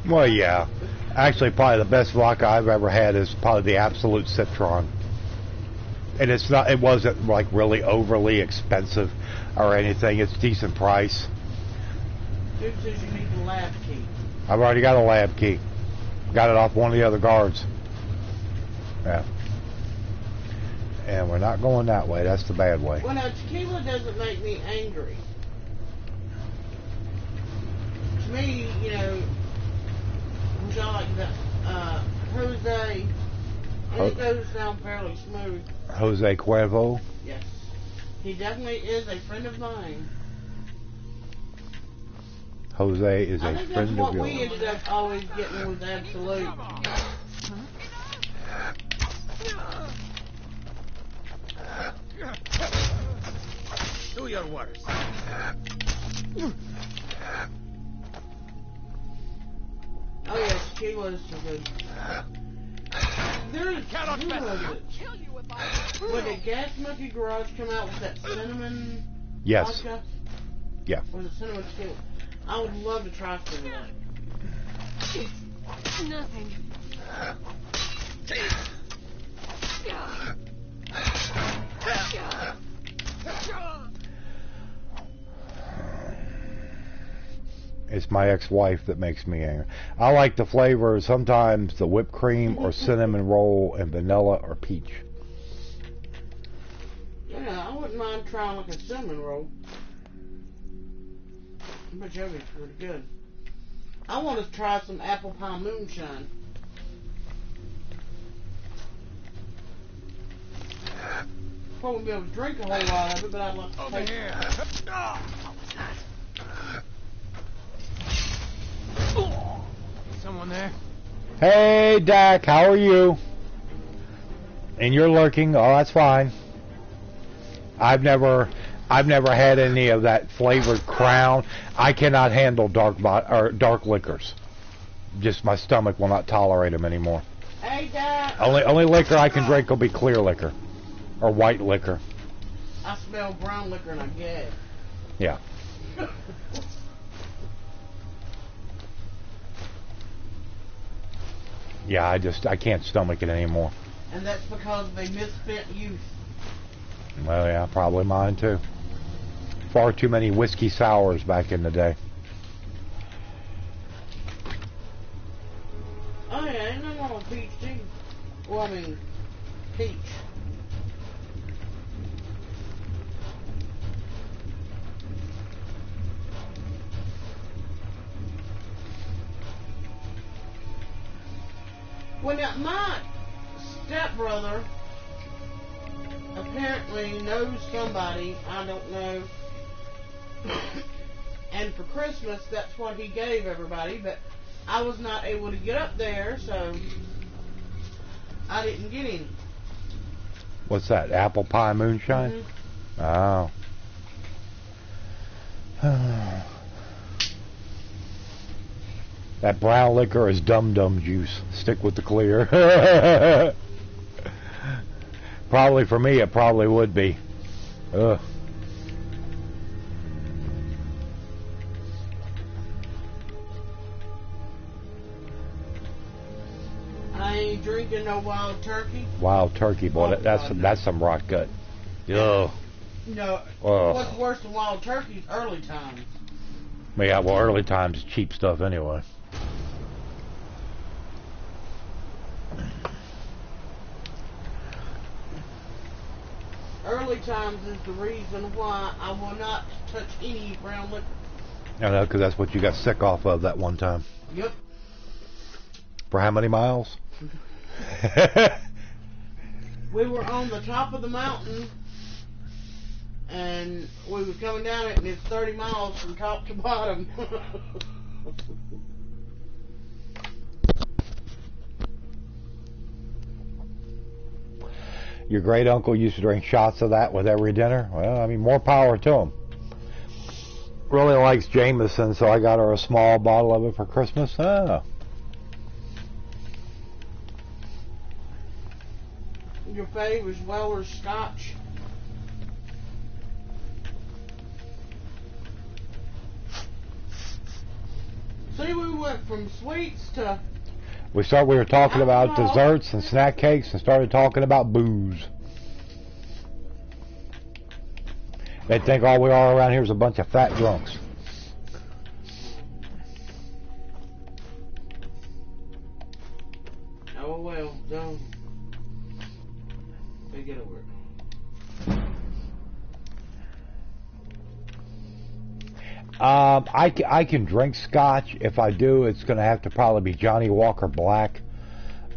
Well, yeah. Actually, probably the best vodka I've ever had is probably the Absolute Citron. And it wasn't like really overly expensive or anything. It's decent price. Dude says you need the lab key. I've already got a lab key. Got it off one of the other guards. Yeah. And we're not going that way. That's the bad way. Well, now, tequila doesn't make me angry. To me, you know, which I like that, Jose, and it goes down fairly smooth. Jose Cuervo? Yes. He definitely is a friend of mine. Jose is a friend of yours. I think that's what we ended up always getting with Absolute. Do your worst. Oh yeah, tequila is so good. There's when did Gas Monkey Garage come out with that cinnamon vodka? Yeah. Or was it cinnamon tequila? I would love to try some of that. It's nothing. It's my ex-wife that makes me angry. I like the flavor, sometimes the whipped cream or cinnamon roll and vanilla or peach. Yeah, I wouldn't mind trying like a cinnamon roll. I bet that'd be pretty good. I want to try some apple pie moonshine. Probably won't be able to drink a whole lot of it, but I'd like to taste it. Someone there? Hey, Dak, how are you? And you're lurking. Oh, that's fine. I've never had any of that flavored Crown. I cannot handle dark liquors. Just my stomach will not tolerate them anymore. Hey, Dak. Only liquor I can drink will be clear liquor or white liquor. I smell brown liquor and I gag. Yeah. Yeah, I can't stomach it anymore. And that's because they misspent youth. Well, yeah, probably mine too. Far too many whiskey sours back in the day. Oh yeah, ain't nothing wrong with peach too. Well, I mean, peach. Well, now, my stepbrother apparently knows somebody, I don't know, and for Christmas, that's what he gave everybody, but I was not able to get up there, so I didn't get any. What's that, apple pie moonshine? Mm-hmm. Oh. That brown liquor is dum-dum juice. Stick with the clear. Probably for me, it probably would be. Ugh. I ain't drinking no wild turkey. Wild turkey, boy. That's some rock gut. Ugh. No. What's worse than wild turkey is early times. Yeah, well, early times is cheap stuff anyway. Early times is the reason why I will not touch any brown liquor. I know, because that's what you got sick off of that one time. Yep. For how many miles? We were on the top of the mountain, and we were coming down it, and it's 30 miles from top to bottom. Your great uncle used to drink shots of that with every dinner. Well, I mean, more power to him. Really likes Jameson, so I got her a small bottle of it for Christmas. Oh. Your fave is Weller's Scotch. See, we went from sweets to... We were talking about desserts and snack cakes and started talking about booze. They think all we are around here is a bunch of fat drunks. get over it. I can drink scotch. If I do, it's going to have to probably be Johnny Walker Black.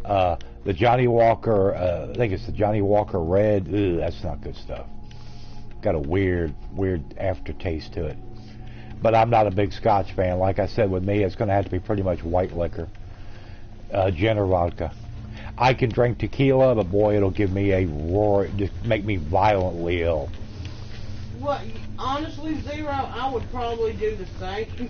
The Johnny Walker, I think it's the Johnny Walker Red. Ugh, that's not good stuff. Got a weird aftertaste to it. But I'm not a big scotch fan. Like I said, with me, it's going to have to be pretty much white liquor. Gin or vodka. I can drink tequila, but boy, it'll give me a roar, just make me violently ill. Well, honestly, Zero, I would probably do the same.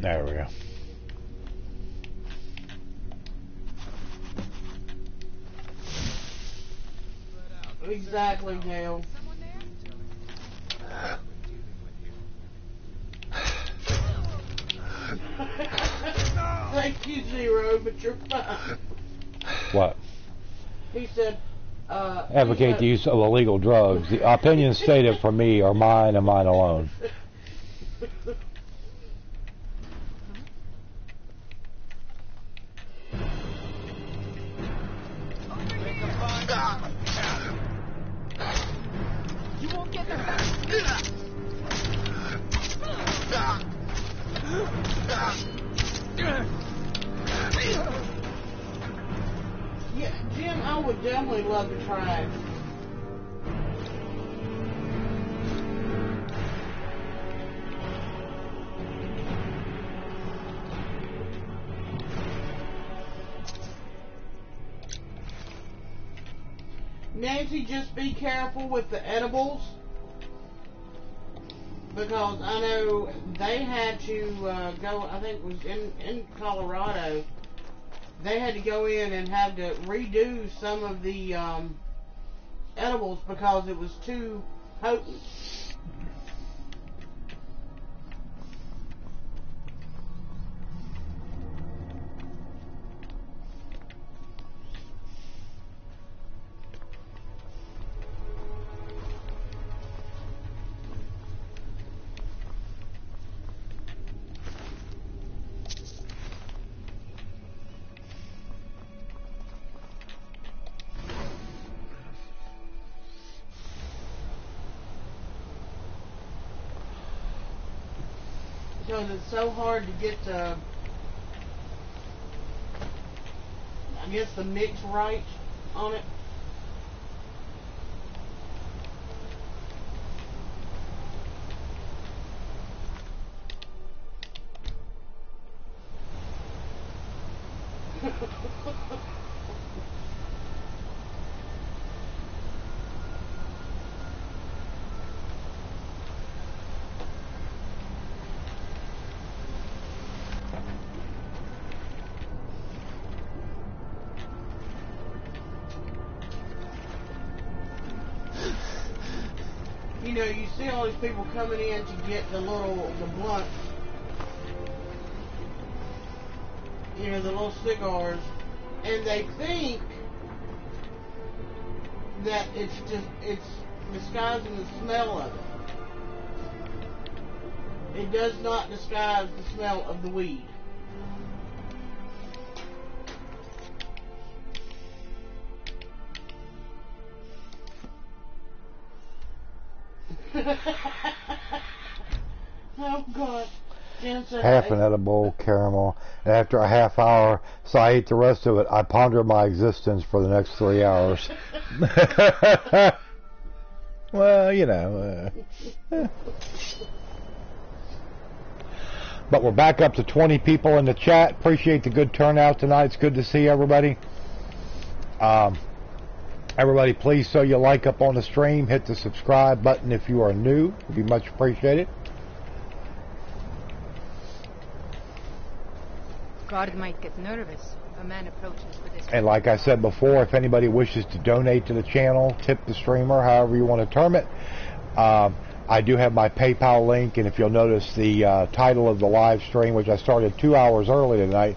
There we go. Exactly, Dale. Thank you, Zero, but you're fine. What? He said, advocate the use of illegal drugs. The opinions stated for me are mine and mine alone. You won't get there. Yeah, Jim, I would definitely love to try it. Nancy, just be careful with the edibles, because I know they had to go, I think it was in Colorado, they had to go in and have to redo some of the edibles because it was too potent. Because it's so hard to get I guess the mix right on it. You know, you see all these people coming in to get the blunts, you know, the little cigars, and they think that it's disguising the smell of it. It does not disguise the smell of the weed. Oh God. Half an edible caramel, and after a half hour, so I ate the rest of it, I pondered my existence for the next 3 hours. Well, you know. But we're back up to 20 people in the chat. Appreciate the good turnout tonight. It's good to see everybody. Everybody, please show your like up on the stream. Hit the subscribe button if you are new. It would be much appreciated. Guard might get nervous. A man approaches with this. And like I said before, if anybody wishes to donate to the channel, tip the streamer, however you want to term it, I do have my PayPal link, and if you'll notice the title of the live stream, which I started 2 hours early tonight,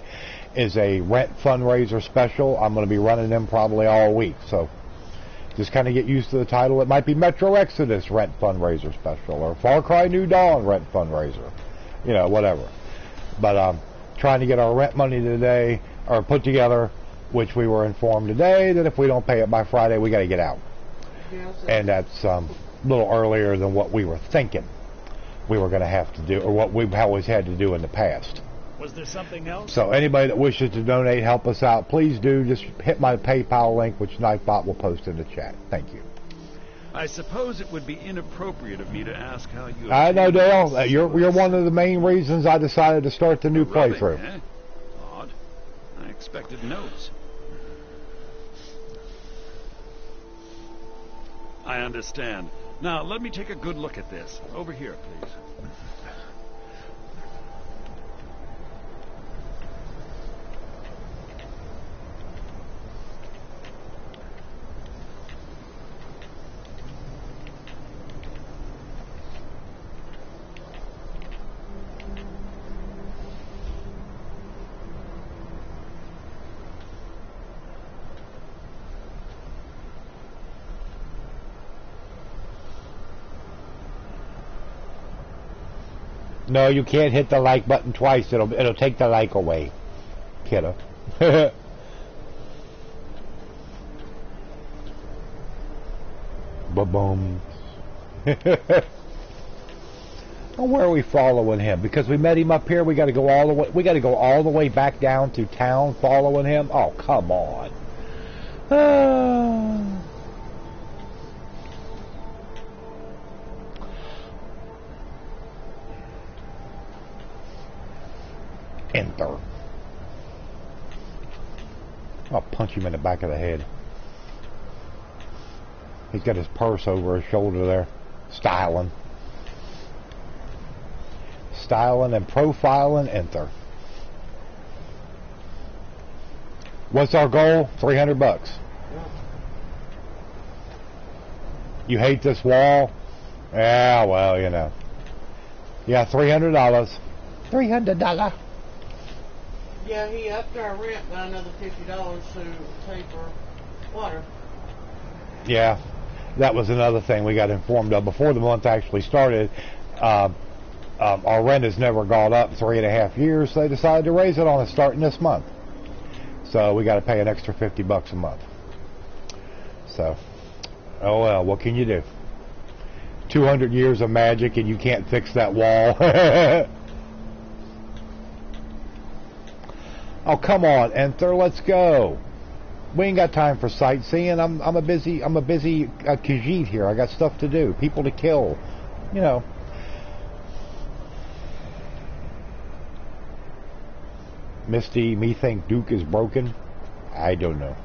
is a rent fundraiser special. I'm going to be running them probably all week. So just kind of get used to the title. It might be Metro Exodus rent fundraiser special or Far Cry New Dawn rent fundraiser. You know, whatever. But trying to get our rent money today, or put together, which we were informed today that if we don't pay it by Friday, we got to get out. And that's a little earlier than what we were thinking we were going to have to do, or what we've always had to do in the past. Was there something else? So anybody that wishes to donate, help us out, please do. Just hit my PayPal link, which Knifebot will post in the chat. Thank you. I suppose it would be inappropriate of me to ask how you... I know, Dale. You're one of the main reasons I decided to start the new playthrough. Eh? Odd. I expected notes. I understand. Now, let me take a good look at this. Over here, please. No, you can't hit the like button twice. It'll take the like away, kiddo. Ba-boom. Well, where are we following him? Because we met him up here. We got to go all the way. We got to go all the way back down to town following him. Oh, come on. Enter. I'll punch him in the back of the head. He's got his purse over his shoulder there. Styling. Styling and profiling. Enter. What's our goal? $300. You hate this wall? Yeah, well, you know. Yeah, $300. $300. Yeah, he upped our rent by another $50 to pay for water. Yeah, that was another thing we got informed of before the month actually started. Our rent has never gone up in 3.5 years. So they decided to raise it on us starting this month. So we got to pay an extra $50 a month. So, oh well, what can you do? 200 years of magic and you can't fix that wall. Oh, come on, Enter, let's go. We ain't got time for sightseeing. I'm a busy Khajiit here. I got stuff to do, people to kill, you know. Misty, me think Duke is broken. I don't know.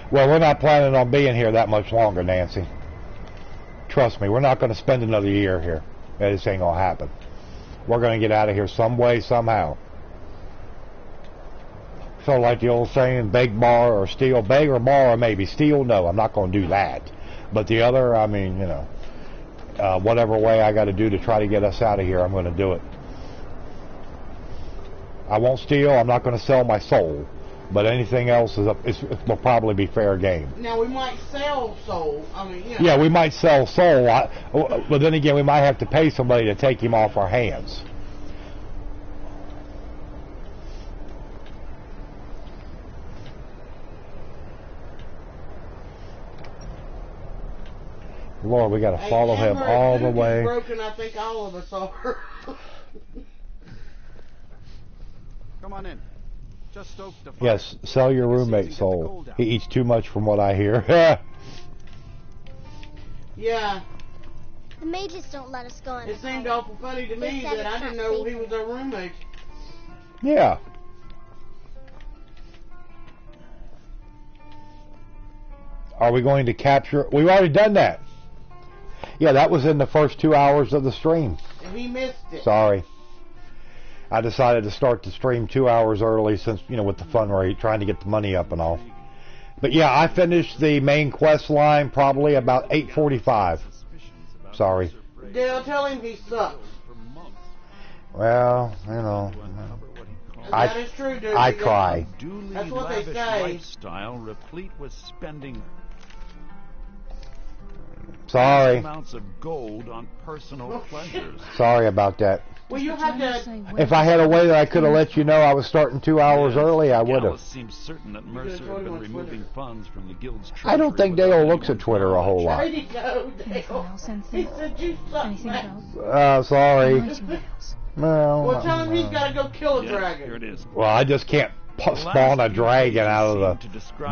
Well, we're not planning on being here that much longer, Nancy. Trust me, we're not going to spend another year here. That just ain't going to happen. We're going to get out of here some way, somehow. So like the old saying, beg, borrow, or steal. Beg or borrow, maybe. Steal, no, I'm not going to do that. But the other, I mean, you know, whatever way I got to do to try to get us out of here, I'm going to do it. I won't steal. I'm not going to sell my soul. But anything else will probably be fair game. Now, we might sell soul. I mean, you know. Yeah, we might sell soul. But then again, we might have to pay somebody to take him off our hands. Lord, we got to follow him all the way. Broken, I think all of us are. Come on in. Just stoke the fire. Yes, sell your roommate soul. He eats too much from what I hear. Yeah. The mages don't let us go in. It seemed awful funny to me that I didn't know he was our roommate. Yeah. Are we going to capture... We've already done that. Yeah, that was in the first 2 hours of the stream. And he missed it. Sorry. I decided to start the stream 2 hours early since, you know, with the fundraiser, trying to get the money up and all. But yeah, I finished the main quest line probably about 8:45. Sorry. Dale, tell him he sucks. Well, you know. That is true, dude. I try. That's what they say. Lifestyle replete with spending Sorry. amounts of gold on personal pleasures. Sorry about that. Well, you have to. If I had a way that I could have let you know I was starting 2 hours early, I would have. Seems certain that Mercer had been removing funds from the guild's treasury. I don't think Dale looks at Twitter a whole lot. He said you suck, man. Sorry. Well, tell him he's got to go kill a dragon. Here it is. Well, I just can't spawn a dragon out of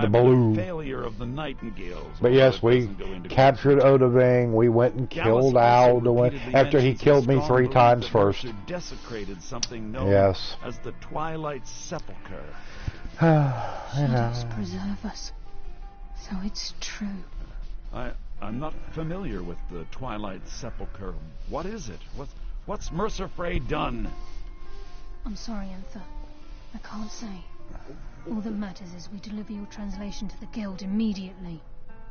the balloon. Failure of the Nightingales. But yes, we captured Odoving. We went and killed Alduin after he killed me 3 times first. Desecrated something known as the Twilight Sepulchre. Shadows preserve us. So it's true. I'm not familiar with the Twilight Sepulchre. What is it? What's Mercer Frey done? I'm sorry, Anther. I can't say. All that matters is we deliver your translation to the guild immediately.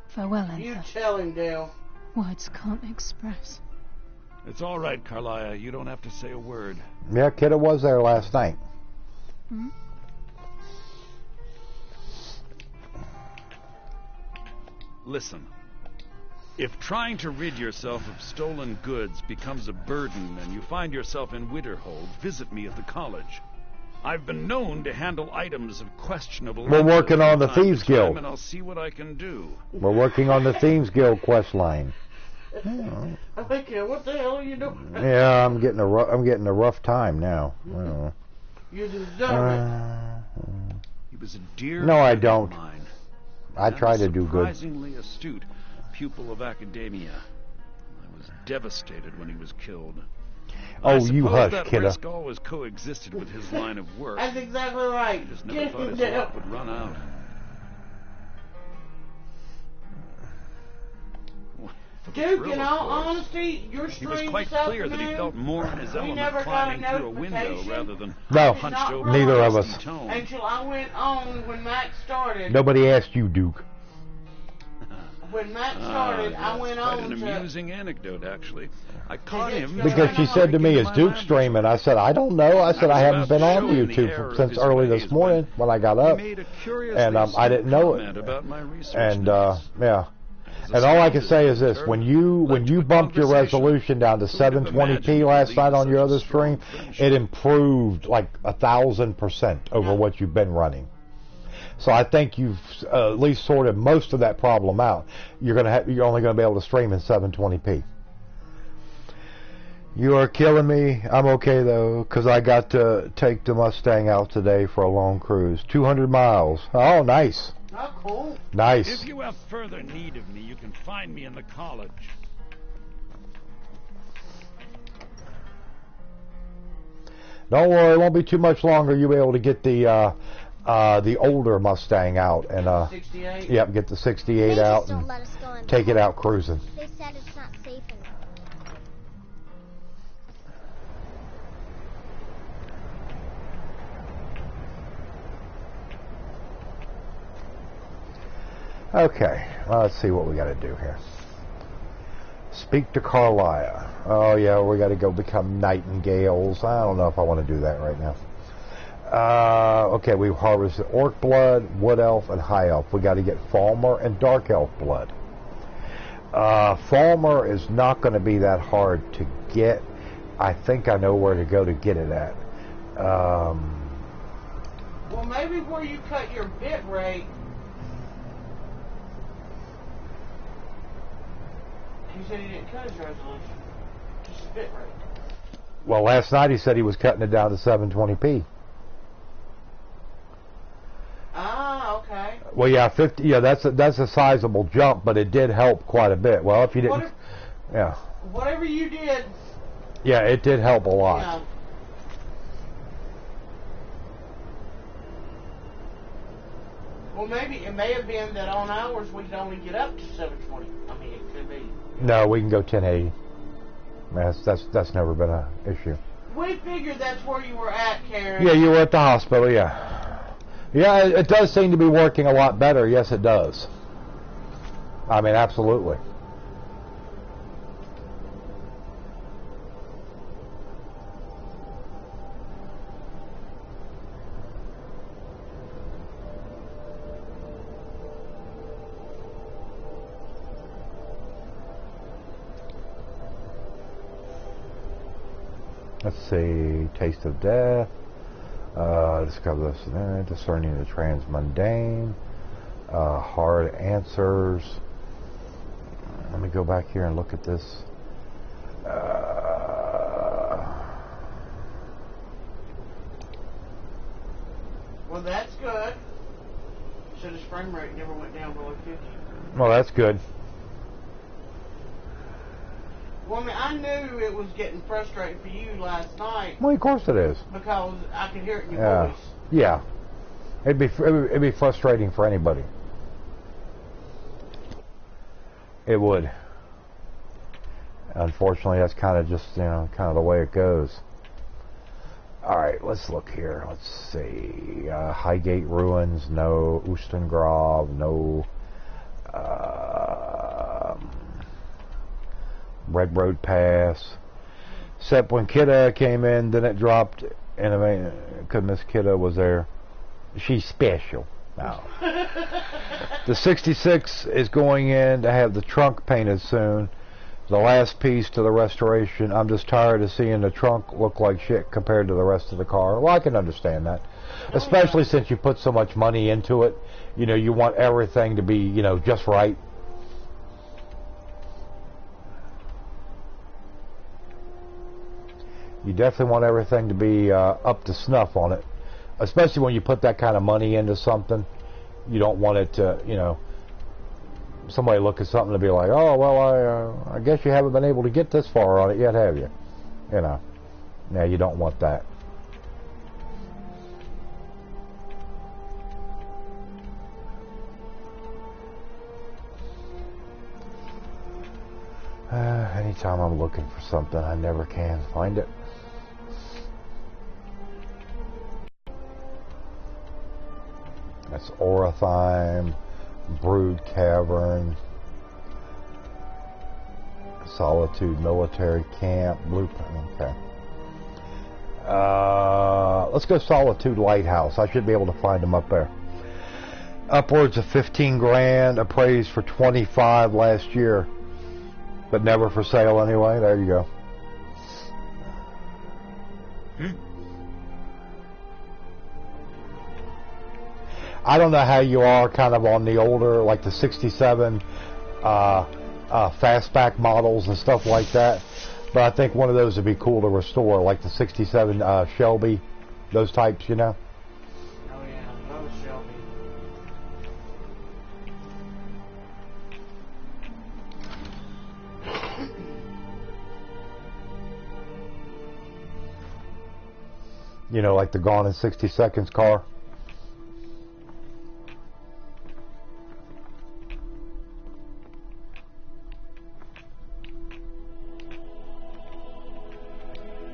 Farewell, Anther. You tell him, Dale. Words can't express. It's all right, Carlia. You don't have to say a word. Yeah, Kidda was there last night. Hmm? Listen. If trying to rid yourself of stolen goods becomes a burden and you find yourself in Winterhold, visit me at the college. I've been known to handle items of questionable... We're working on the Thieves Guild. And I'll see what I can do. We're working on the Thieves Guild quest line. I'm thinking, what the hell are you doing? Yeah, I'm getting a rough time now. You deserve it. He was a dear No, I don't. Mine. I try to do good. Surprisingly astute pupil of academia. I was devastated when he was killed. Oh, you hush, that Kidda. risk always coexisted with his line of work. That's exactly right. I just never thought his luck would run out. Duke, in all honesty, your He was stream quite this clear that he felt more in his element climbing through a window rather than hunched over neither a of us. rusty tome. Until I went on when Max started. Nobody asked you, Duke. When Max started, I went quite on an to... amusing anecdote, actually. I caught him... Because she said to me, is Duke streaming? I said, I don't know. I said, I haven't been on YouTube since early this morning when I got up. And I didn't know it. And, yeah. And all I can say is this, when you bumped your resolution down to 720p last night on your other stream, it improved like 1,000% over what you've been running. So I think you've at least sorted most of that problem out. You're only going to be able to stream in 720p. You are killing me. I'm okay though, because I got to take the Mustang out today for a long cruise. 200 miles. Oh, nice. Oh, cool. Nice. If you have further need of me, you can find me in the college. Don't worry, it won't be too much longer. You'll be able to get the older Mustang out and 68? Yep, get the 68 out and take it out cruising. They said it's not safe enough. Okay, well, let's see what we got to do here. Speak to Carlia. Oh yeah, we got to go become nightingales. I don't know if I want to do that right now. Okay, we've harvested orc blood, wood elf, and high elf. We got to get Falmer and dark elf blood. Falmer is not going to be that hard to get. I think I know where to go to get it at. Well, maybe where you cut your bit rate. He said he didn't cut his resolution, just his bit rate. Well, last night he said he was cutting it down to 720p. Ah, okay. Well, yeah, 50. Yeah, that's a sizable jump, but it did help quite a bit. Well, if you didn't, yeah. Whatever you did. Yeah, it did help a lot. Yeah. Well, maybe it may have been that on ours we could only get up to 720. I mean, it could be. No, we can go 1080. That's never been an issue. We figured that's where you were at, Karen. Yeah, you were at the hospital, yeah. Yeah, it does seem to be working a lot better. Yes, it does. I mean, absolutely. Let's see, Taste of Death, discover this and that, discerning the transmundane, hard answers. Let me go back here and look at this. Well, that's good. So his frame rate never went down below 50. Well, that's good. Well, I mean, I knew it was getting frustrating for you last night. Well, of course it is. Because I could hear it in your voice. Yeah. It'd be frustrating for anybody. It would. Unfortunately, that's kind of just, kind of the way it goes. All right, let's look here. Let's see. Highgate Ruins, no. Oostengrove, no. Red Road Pass. Except when Kidda came in, then it dropped, and I mean, because Miss Kidda was there. She's special. No. The 66 is going in to have the trunk painted soon. The last piece to the restoration. I'm just tired of seeing the trunk look like shit compared to the rest of the car. Well, I can understand that. Especially since you put so much money into it. You want everything to be, just right. You definitely want everything to be up to snuff on it. Especially when you put that kind of money into something. You don't want it to, somebody look at something and be like, oh, well, I guess you haven't been able to get this far on it yet, have you? Yeah, you don't want that. Anytime I'm looking for something, I never can find it. That's Orathime, Brood Cavern, Solitude Military Camp, Blueprint. Okay. Let's go Solitude Lighthouse. I should be able to find them up there. Upwards of 15 grand, appraised for 25 last year, but never for sale anyway. There you go. I don't know how you are kind of on the older, like the 67 fastback models and stuff like that, but I think one of those would be cool to restore, like the 67 Shelby, those types, Oh yeah, those Shelby. Like the Gone in 60 Seconds car.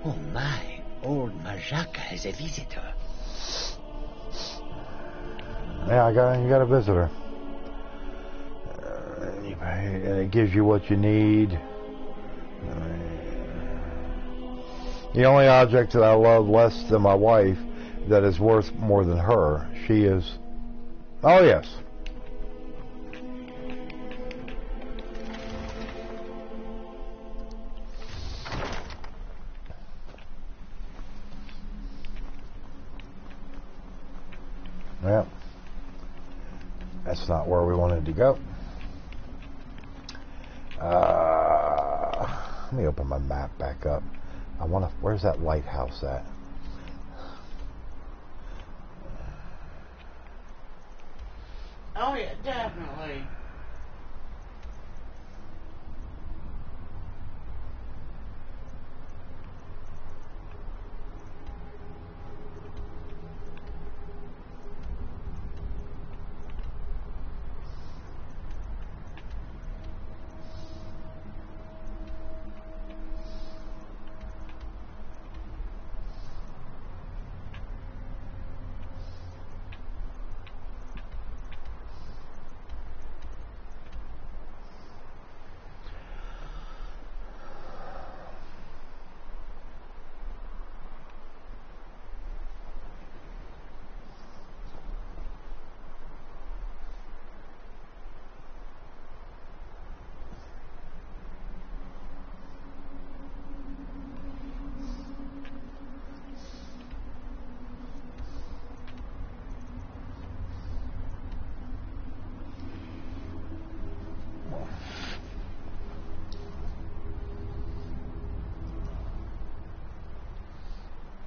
Oh my, old Majaka is a visitor. Yeah, you got a visitor. And it gives you what you need. The only object that I love less than my wife that is worth more than her, she is... Oh, yes. Well, that's not where we wanted to go. Let me open my map back up. Where's that lighthouse at? Oh yeah, definitely.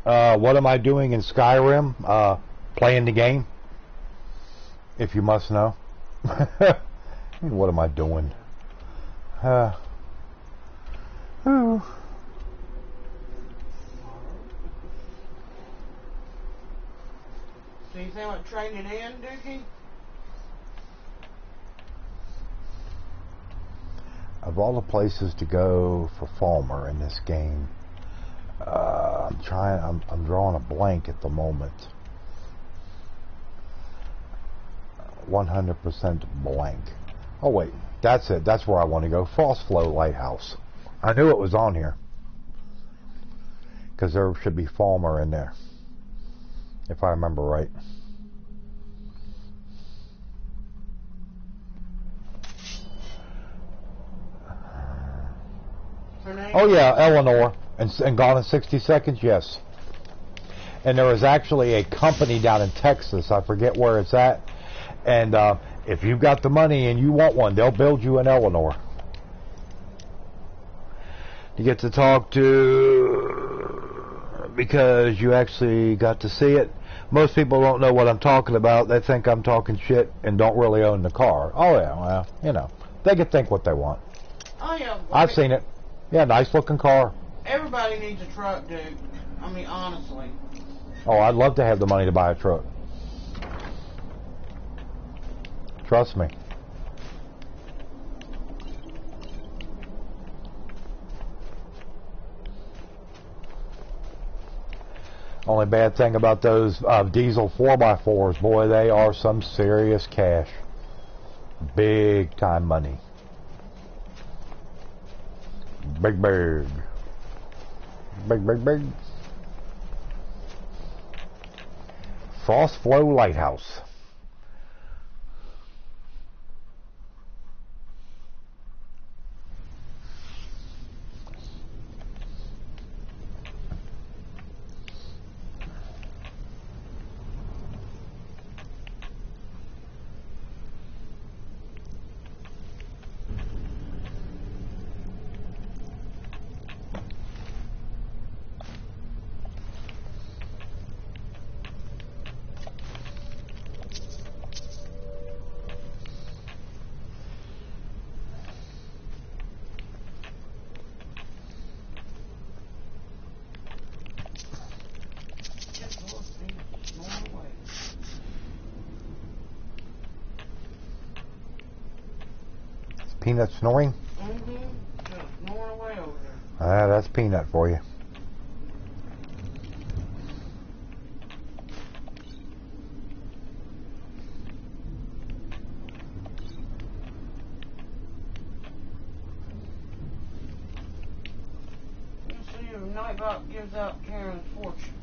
What am I doing in Skyrim? Playing the game. If you must know. What am I doing? Oh. So you think about trading in, Dookie? Of all the places to go for Falmer in this game, I'm drawing a blank at the moment. 100% blank. Oh wait, that's it. That's where I want to go. Frostflow Lighthouse. I knew it was on here because there should be Falmer in there, if I remember right. Oh yeah, Eleanor, and Gone in 60 Seconds, yes. And there was actually a company down in Texas, I forget where it's at, and if you've got the money and you want one, they'll build you an Eleanor. You get to talk to, because you actually got to see it. Most people don't know what I'm talking about. They think I'm talking shit and don't really own the car. Oh yeah, well, you know, they can think what they want. Oh yeah. I've seen it. Yeah, nice looking car. Everybody needs a truck, dude. I mean, honestly. Oh, I'd love to have the money to buy a truck. Trust me. Only bad thing about those diesel 4x4s, boy, they are some serious cash. Big time money. Big. Big. Frostflow Lighthouse. Peanut snoring? Mm-hmm. Just snoring away over there. That's Peanut for you. You see, your Nightbot gives out Karen's fortune.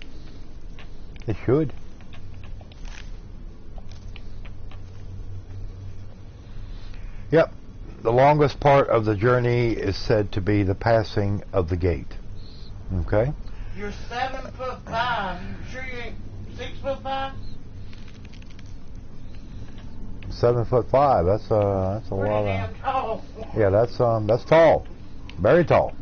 It should. Yep. The longest part of the journey is said to be the passing of the gate. Okay? You're 7'5". You sure you ain't 6'5"? 7'5". That's a Pretty lot damn of. tall. Yeah, that's tall. Very tall.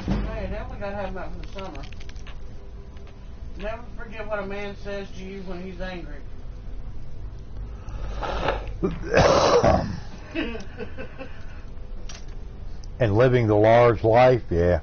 Hey, now we gotta have them out for the summer. Never forget what a man says to you when he's angry. And living the large life, yeah.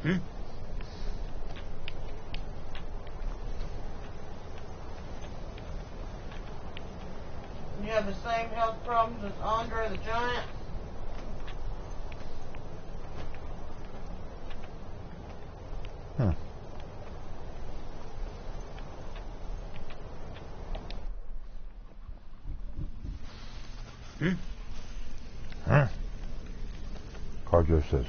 You have the same health problems as Andre the Giant? Carjo says,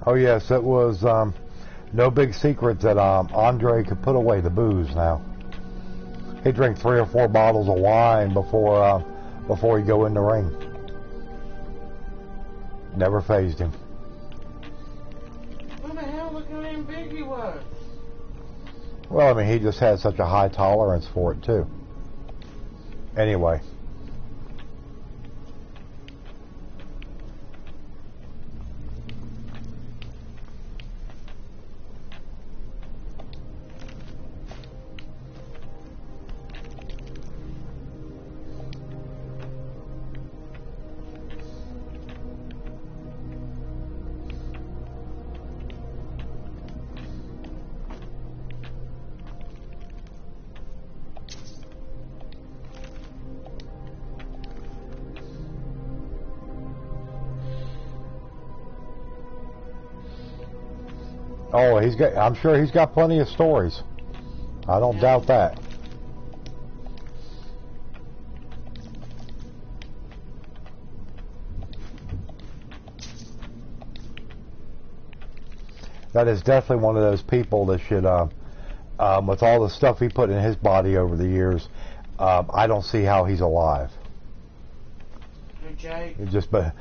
oh yes, it was no big secret that Andre could put away the booze now. He'd drink 3 or 4 bottles of wine before he'd go in the ring. Never fazed him. What the hell? Look how damn big he was. Well, I mean, he just had such a high tolerance for it, too. Anyway. Oh, I'm sure he's got plenty of stories. I don't doubt that. That is definitely one of those people that should, with all the stuff he put in his body over the years, I don't see how he's alive. Jake. Just by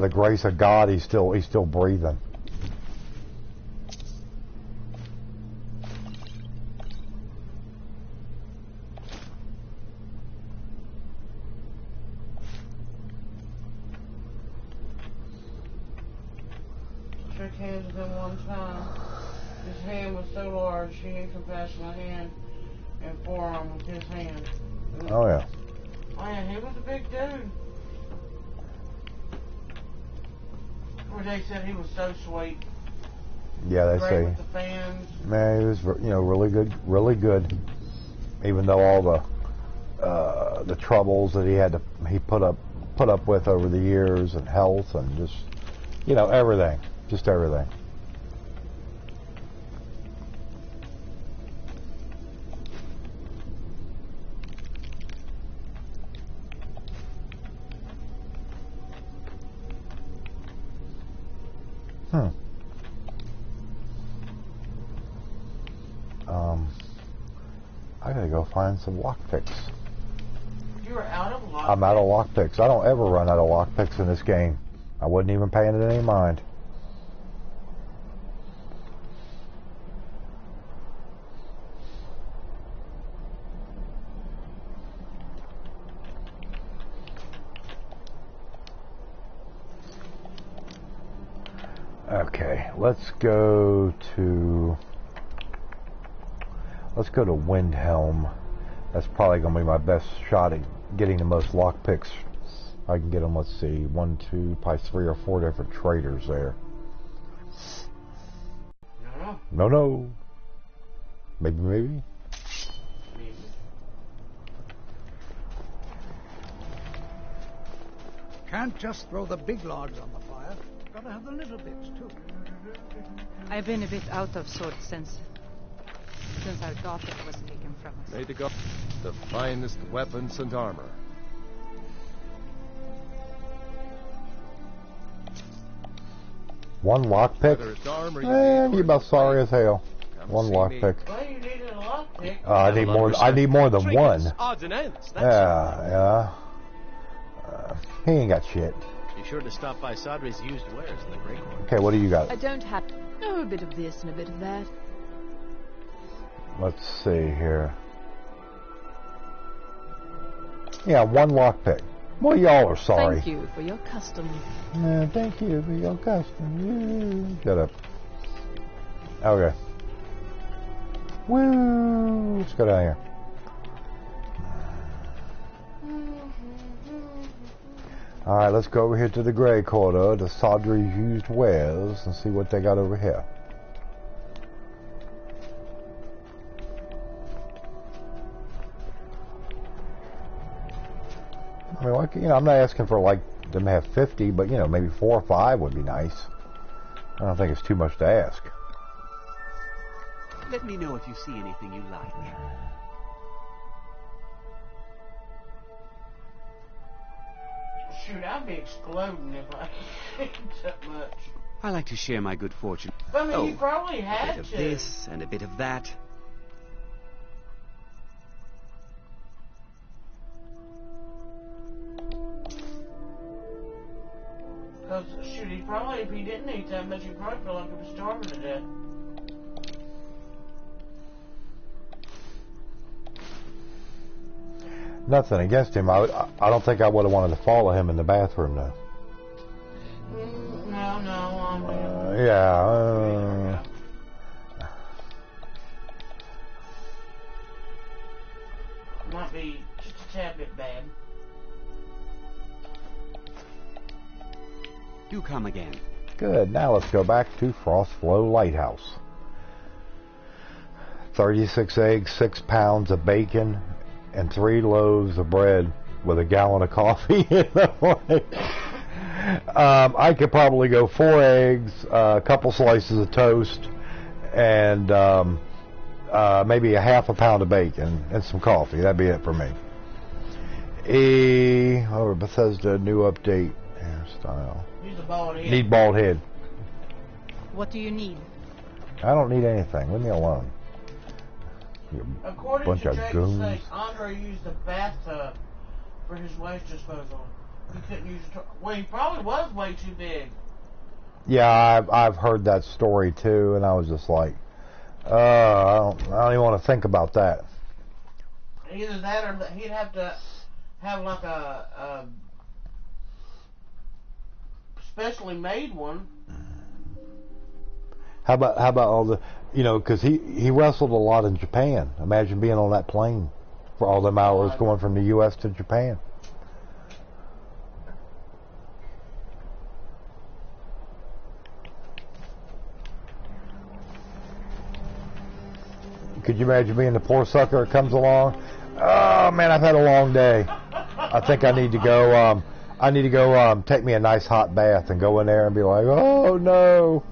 the grace of God, he's still breathing. Shook hands with him one time. His hand was so large, he encompassed my hand and forearm with his hand. Oh, yeah. Man, he was a big dude. Or they said he was so sweet. Yeah, they Great say. with the fans. Man, he was, really good. Even though all the troubles that he put up with over the years, and health, and just, everything. Just everything. I gotta go find some lockpicks. You were out of lockpicks? I'm out of lockpicks. I don't ever run out of lockpicks in this game. I wasn't even paying it any mind. Okay, let's go to Windhelm. That's probably going to be my best shot at getting the most lockpicks. I can get them, let's see, 1, 2, probably 3 or 4 different traders there. No. Maybe. Can't just throw the big logs on the fire. Gotta have the little bits, too. I've been a bit out of sorts since our daughter was taken from us. May the God, the finest weapons and armor. One lockpick? Whether it's armor You about sorry as hell. Come One lockpick. Well, you needed a lockpick. I need more. I need more than one. Odds and ends. Yeah. He ain't got shit. Be sure to stop by Sadri's used wares in the Grey Court. Okay, what do you got? I don't have a bit of this and a bit of that. Let's see here. Yeah, one lockpick. Well, y'all are sorry. Thank you for your custom. Thank you for your custom. Shut up. Okay. Woo! Let's go down here. Alright, let's go over here to the Grey Quarter, to Sadri's used wares, and see what they got over here. I mean, like, I'm not asking for like them to have 50, but maybe 4 or 5 would be nice. I don't think it's too much to ask. Let me know if you see anything you like. Shoot, I'd be exploding if I ate that much. I like to share my good fortune. I mean, you probably had a bit of to. this and a bit of that. Because, shoot, if he didn't eat that much, he'd probably feel like he was starving to death. Nothing against him. I don't think I would have wanted to follow him in the bathroom, though. No. Yeah. Might be just a tad bit bad. Do come again. Good. Now let's go back to Frostflow Lighthouse. 36 eggs, 6 pounds of bacon, and 3 loaves of bread with a gallon of coffee in the morning. I could probably go 4 eggs, a couple slices of toast, and maybe a half a pound of bacon and some coffee. That'd be it for me. Bethesda new update hairstyle. He's a bald head. Need bald head. What do you need? I don't need anything. Leave me alone. You According bunch to of Jake's goons. sake, Andre used the bathtub for his waste disposal. He couldn't use it. Well, he probably was way too big. Yeah, I've heard that story too, and I was just like, I don't even want to think about that. Either that, or he'd have to have like a specially made one. How about all the, because he wrestled a lot in Japan. Imagine being on that plane for all them hours going from the U.S. to Japan. Could you imagine being the poor sucker that comes along? Oh man, I've had a long day. I think I need to go. Take me a nice hot bath and go in there and be like, oh no.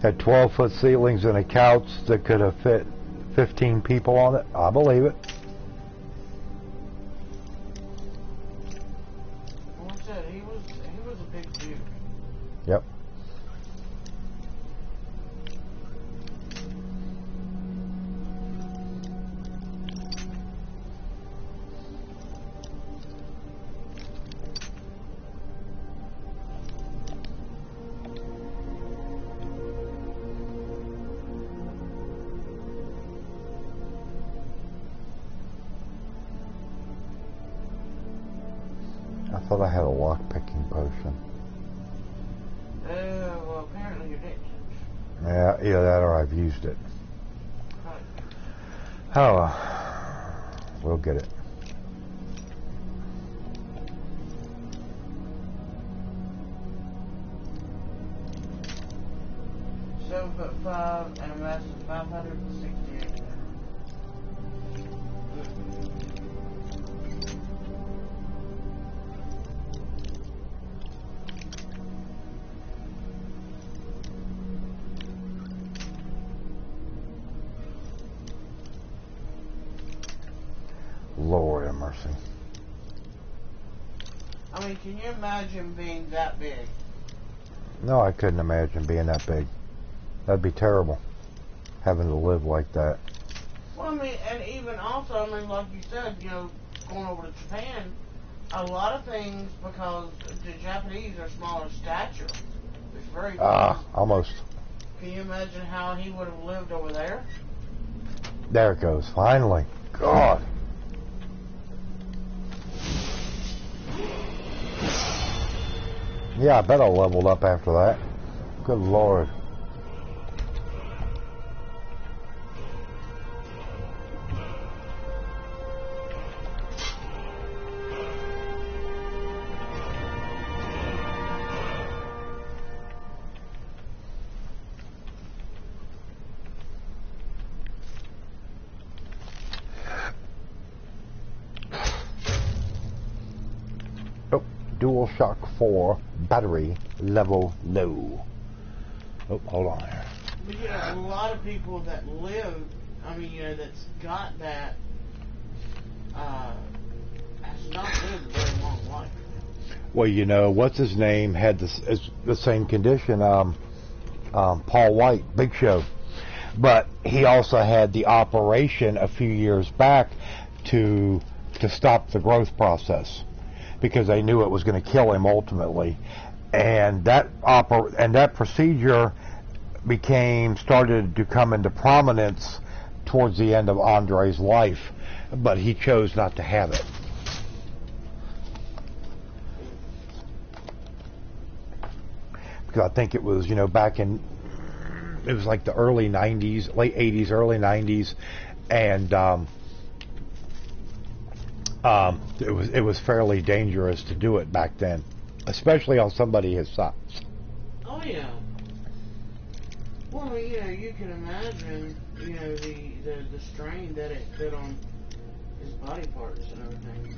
Had 12-foot ceilings and a couch that could have fit 15 people on it. I believe it. Like I said, he was a big dude. Yep. I thought I had a lock-picking potion. Well, apparently you didn't. Yeah, either that or I've used it. Oh, we'll get it. $7'5" and a mass of 568. Lord have mercy. I mean, can you imagine being that big? No, I couldn't imagine being that big. That'd be terrible, having to live like that. Well, I mean, and even also, I mean, like you said, you know, going over to Japan, a lot of things, because the Japanese are smaller stature. It's very almost. Can you imagine how he would have lived over there? There it goes, finally. God. Yeah, I bet I leveled up after that. Good Lord. DualShock 4 battery level low. Oh, hold on here. But you know, a lot of people that live, I mean, you know, that's got that, has not lived a very long life. Well, you know, what's his name had the same condition, Paul White, Big Show. But he also had the operation a few years back to stop the growth process, because they knew it was going to kill him ultimately, and that procedure started to come into prominence towards the end of Andre's life, but he chose not to have it. Because I think it was, you know, back in, it was like the early 90s, late 80s, early 90s, and it was fairly dangerous to do it back then, especially on somebody his size. Oh yeah. Well, you know, you can imagine, you know, the strain that it put on his body parts and everything.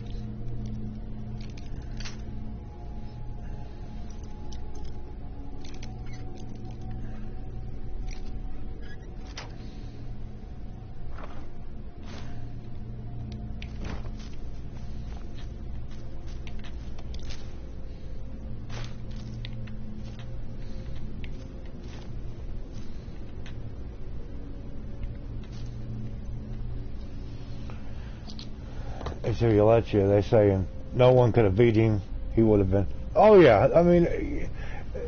So you let you, they saying no one could have beat him. He would have been. Oh yeah, I mean,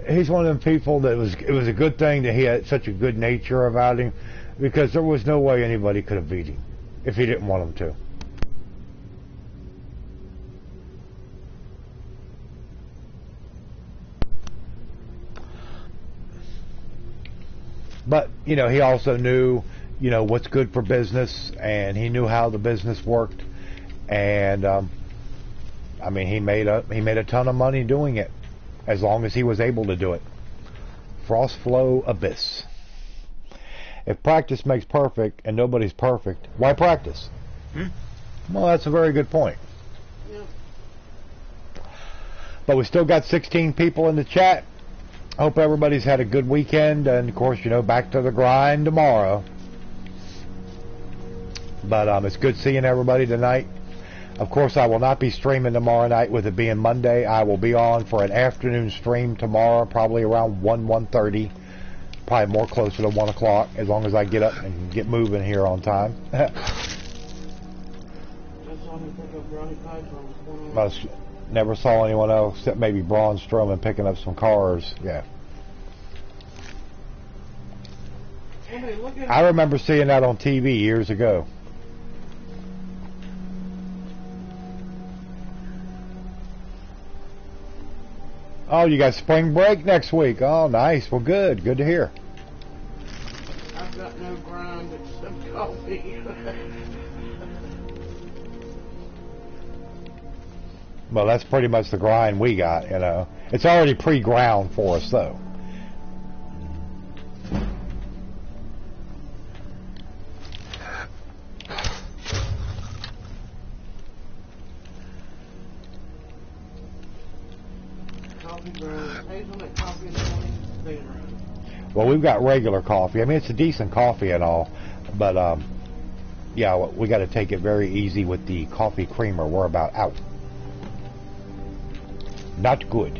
he's one of them people that it was a good thing that he had such a good nature about him, because there was no way anybody could have beat him if he didn't want him to. But you know, he also knew, you know, what's good for business, and he knew how the business worked. And I mean, he made a ton of money doing it, as long as he was able to do it. Frostflow Abyss. If practice makes perfect, and nobody's perfect, why practice? Well, that's a very good point. Yep. But we still got 16 people in the chat. Hope everybody's had a good weekend, and of course, you know, back to the grind tomorrow. But it's good seeing everybody tonight. Of course, I will not be streaming tomorrow night, with it being Monday. I will be on for an afternoon stream tomorrow, probably around 1:30, probably more closer to 1 o'clock, as long as I get up and get moving here on time. I never saw anyone else except maybe Braun Strowman picking up some cars. Yeah. I remember seeing that on TV years ago. Oh, you got spring break next week. Oh, nice. Well, good. Good to hear. I've got no grind except coffee. Well, that's pretty much the grind we got, you know. It's already pre-ground for us, though. Well, we've got regular coffee. I mean, it's a decent coffee and all, but yeah, we got to take it very easy with the coffee creamer. We're about out. Not good.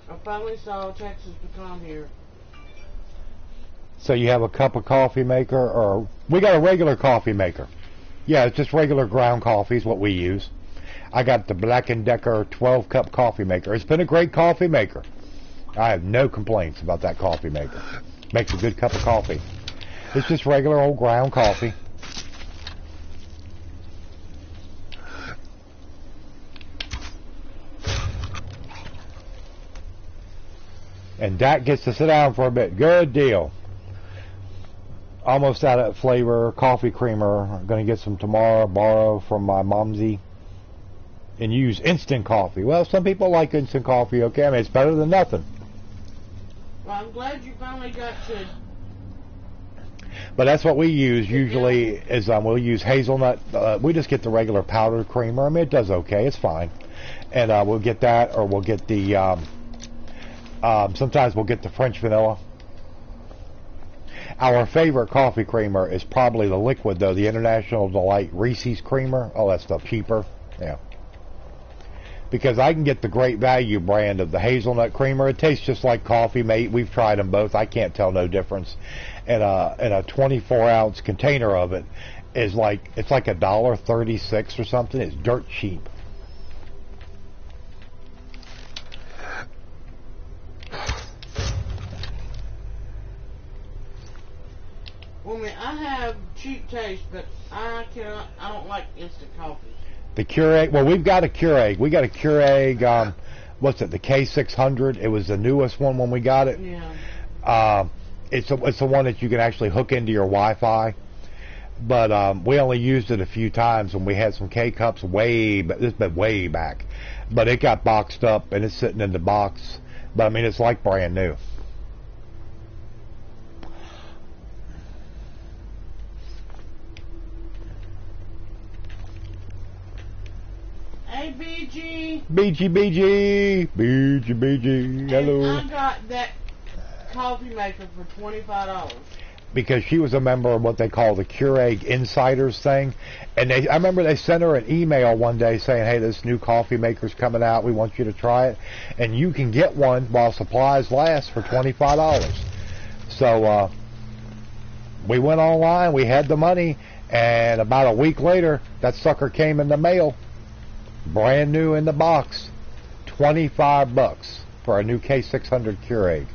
I finally saw Texas pecan here. So you have a cup of coffee maker, or we got a regular coffee maker. Yeah, it's just regular ground coffee is what we use. I got the Black & Decker 12-cup coffee maker. It's been a great coffee maker. I have no complaints about that coffee maker. Makes a good cup of coffee. It's just regular old ground coffee. And Dak gets to sit down for a bit. Good deal. Almost out of flavor. Coffee creamer. I'm going to get some tomorrow. Borrow from my momsy. And use instant coffee. Well, some people like instant coffee. Okay, I mean, it's better than nothing. Well, I'm glad you finally got to... But that's what we use usually is we'll use hazelnut. We just get the regular powdered creamer. I mean, it does okay. It's fine. And we'll get that, or we'll get the... sometimes we'll get the French vanilla. Our favorite coffee creamer is probably the liquid, though, the International Delight Reese's creamer. Oh, that stuff cheaper. Yeah. Because I can get the Great Value brand of the hazelnut creamer. It tastes just like coffee, mate. We've tried them both. I can't tell no difference. And a 24-ounce container of it is like, it's like $1.36 or something. It's dirt cheap. Well, I mean, I have cheap taste, but I don't like instant coffee. The Keurig, well, we've got a Keurig. We got a Keurig, what's it, the K600. It was the newest one when we got it. Yeah. It's the one that you can actually hook into your Wi-Fi. But we only used it a few times when we had some K-Cups this has been way back. But it got boxed up, and it's sitting in the box. But, I mean, it's like brand new. Hey, BG. BG. Hello. And I got that coffee maker for $25. Because she was a member of what they call the Keurig Insiders thing. And I remember they sent her an email one day saying, hey, this new coffee maker's coming out. We want you to try it. And you can get one while supplies last for $25. So we went online. We had the money. And about a week later, that sucker came in the mail. Brand new in the box. $25 for a new K600 Keurig.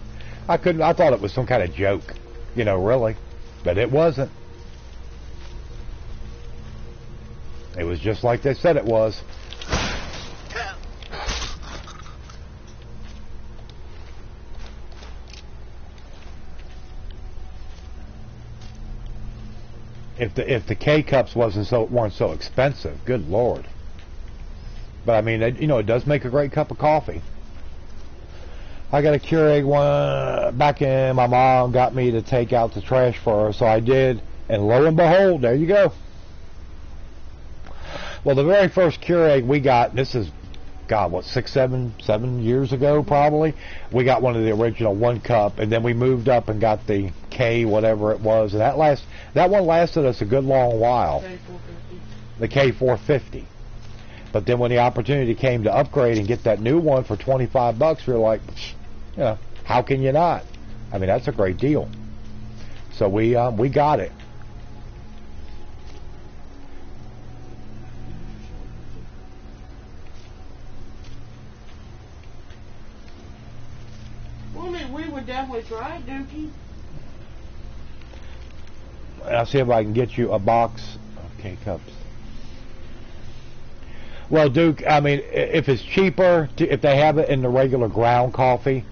I thought it was some kind of joke. You know, really. But it wasn't. It was just like they said it was. If the K-Cups weren't so expensive, good Lord. But I mean, it does make a great cup of coffee. I got a Keurig one back in. My mom got me to take out the trash for her, so I did. And lo and behold, there you go. Well, the very first Keurig we got, this is, God, what, 7 years ago probably, we got one of the original 1 cup, and then we moved up and got the K, whatever it was, and that one lasted us a good long while. The K450. But then when the opportunity came to upgrade and get that new one for $25, we were like, how can you not? I mean, that's a great deal. So we got it. Well, I mean, we would definitely try it, Dookie. I'll see if I can get you a box of K-Cups. Well, Duke, I mean, if it's cheaper, if they have it in the regular ground coffee,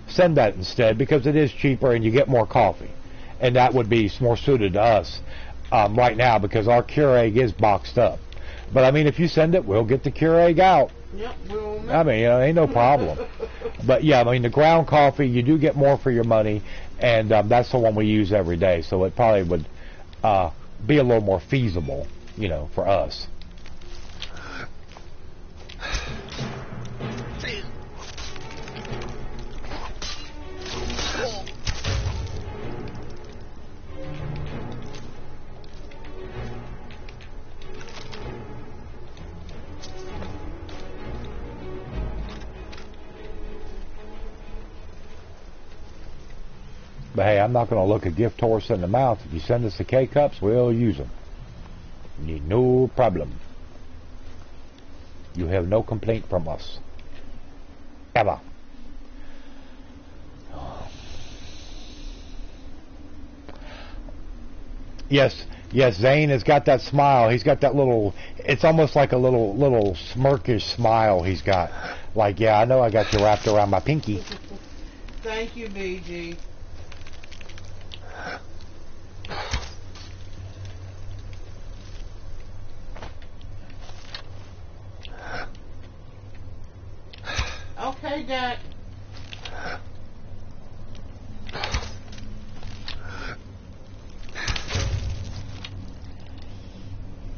send that instead, because it is cheaper and you get more coffee. And that would be more suited to us right now, because our Keurig is boxed up. But I mean, if you send it, we'll get the Keurig out. Yep, we'll. I mean, ain't no problem. But yeah, I mean, the ground coffee, you do get more for your money, and that's the one we use every day. So it probably would be a little more feasible, for us. But hey, I'm not going to look a gift horse in the mouth. If you send us the K-Cups, we'll use them. No problem. You have no complaint from us. Ever. Yes, Zane has got that smile. He's got that little, it's almost like a little smirkish smile he's got. Like, yeah, I know I got you wrapped around my pinky. Thank you, BG. Okay, Dad.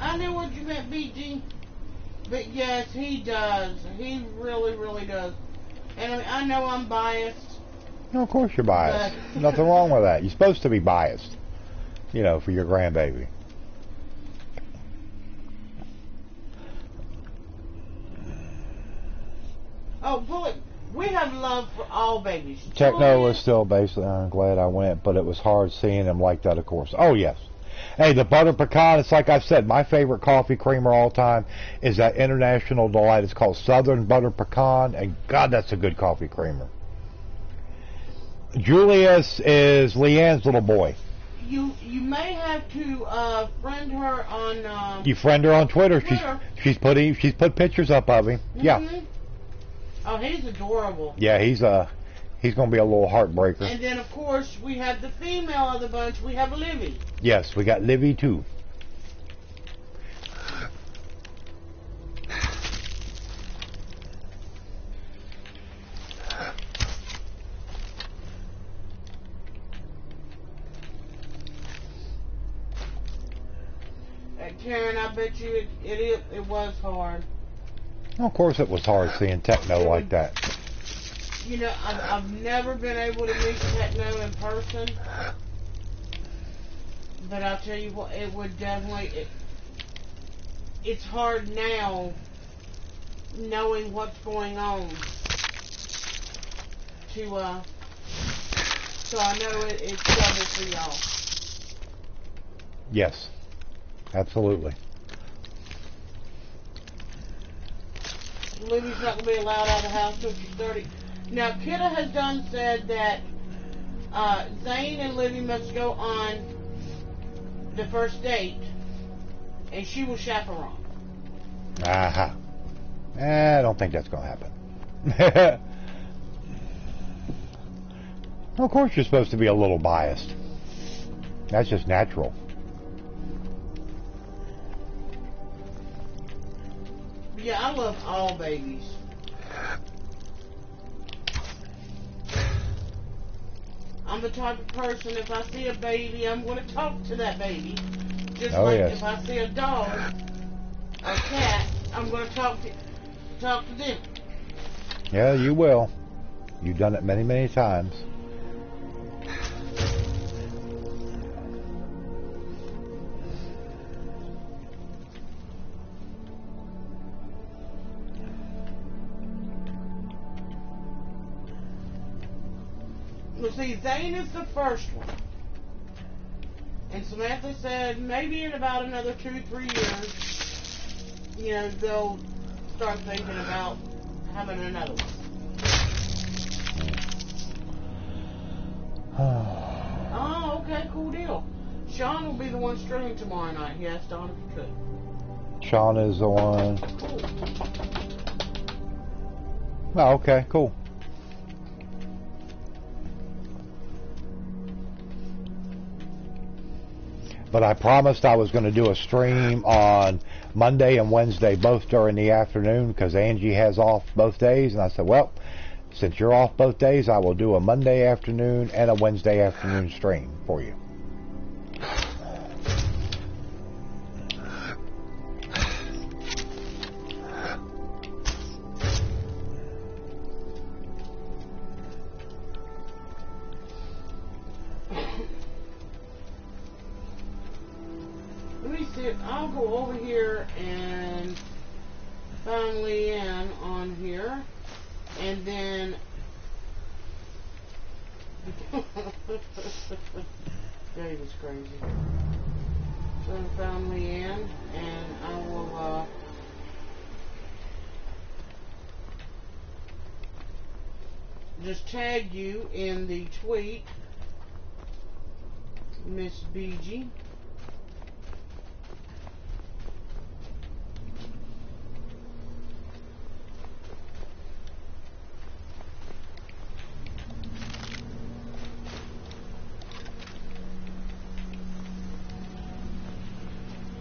I know what you meant, BG. But yes, he does. He really, really does. And I know I'm biased. No, of course you're biased. Nothing wrong with that. You're supposed to be biased, for your grandbaby. Oh, Bullet, we have love for all babies. Techno was still basically, I'm glad I went, but it was hard seeing him like that, of course. Oh, yes. Hey, the butter pecan, it's like I've said, my favorite coffee creamer all time is that International Delight. It's called Southern Butter Pecan, and God, that's a good coffee creamer. Julius is Leanne's little boy. You may have to friend her on. You friend her on Twitter. She's put pictures up of him. Mm-hmm. Yeah. Oh, he's adorable. Yeah, he's gonna be a little heartbreaker. And then of course we have the female of the bunch. We have Livy. Yes, we got Livy too. Karen, I bet you it was hard. Of course it was hard seeing Techno like that. I've never been able to meet Techno in person. But I'll tell you what, it would definitely... It's hard now, knowing what's going on. So I know it's trouble for y'all. Yes. Absolutely. Livy's not going to be allowed out of the house till she's 30. Now, Kidda has said that Zane and Livy must go on the first date, and she will chaperone. Aha. I don't think that's going to happen. Of course you're supposed to be a little biased. That's just natural. Yeah, I love all babies. I'm the type of person, if I see a baby, I'm going to talk to that baby. Just if I see a dog or cat, I'm going to talk to them. Yeah, you will. You've done it many, many times. Well, see, Zane is the first one. And Samantha said maybe in about another 2-3 years, they'll start thinking about having another one. Oh, okay, cool deal. Sean will be the one streaming tomorrow night. He asked Don if he could. Sean is the one. Cool. Oh, okay, cool. But I promised I was going to do a stream on Monday and Wednesday both during the afternoon because Angie has off both days. And I said, well, since you're off both days, I will do a Monday afternoon and a Wednesday afternoon stream for you. Let me see if I'll go over here and find Leanne on here, and then Dave is crazy. So I found Leanne, and I will just tag you in the tweet, Miss BG.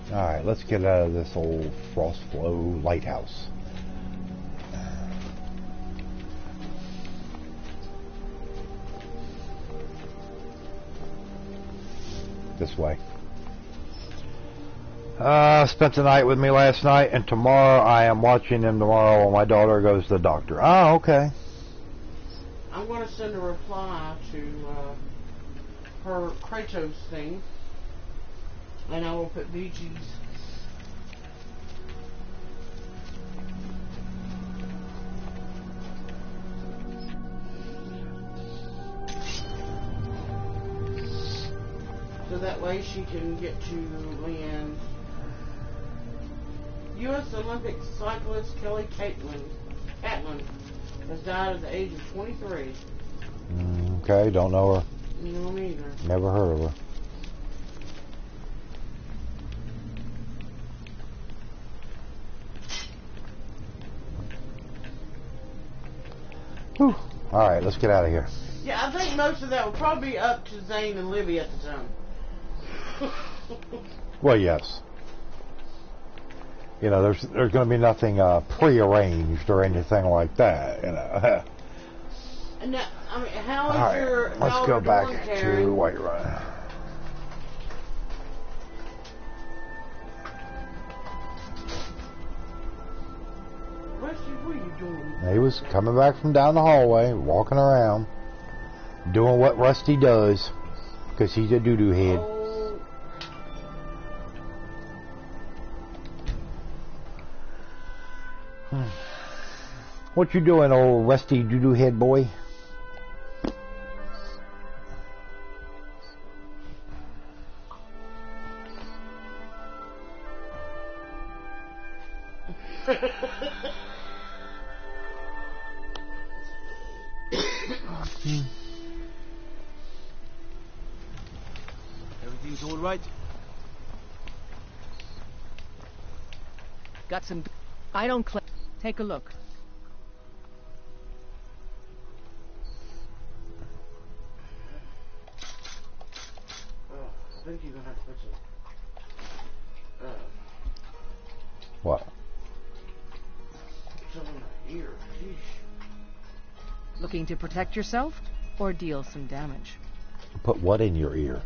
Alright, let's get out of this old Frostflow lighthouse. This way. Spent the night with me last night, and tomorrow I am watching him tomorrow when my daughter goes to the doctor. Oh, okay. I'm going to send a reply to her Kratos thing, and I will put BG's. So that way she can get to Leanne's. U.S. Olympic cyclist Kelly Catlin has died at the age of 23. Okay, don't know her. No, me either. Never heard of her. Whew. Alright, let's get out of here. Yeah, I think most of that will probably be up to Zane and Libby at the time. Well, yes. You know, there's going to be nothing pre-arranged or anything like that, you know. Now, I mean, how is Alright, your let's daughter go back doing, Karen? to White Run. What are you doing? He was coming back from down the hallway, walking around, doing what Rusty does, because he's a doo-doo head. Oh. What you doing, old Rusty doo-doo head boy? Everything's all right? Got some... I don't claim... Take a look. I think you're going to have to put some... What? Some in my ear. Sheesh. Looking to protect yourself or deal some damage? Put what in your ear?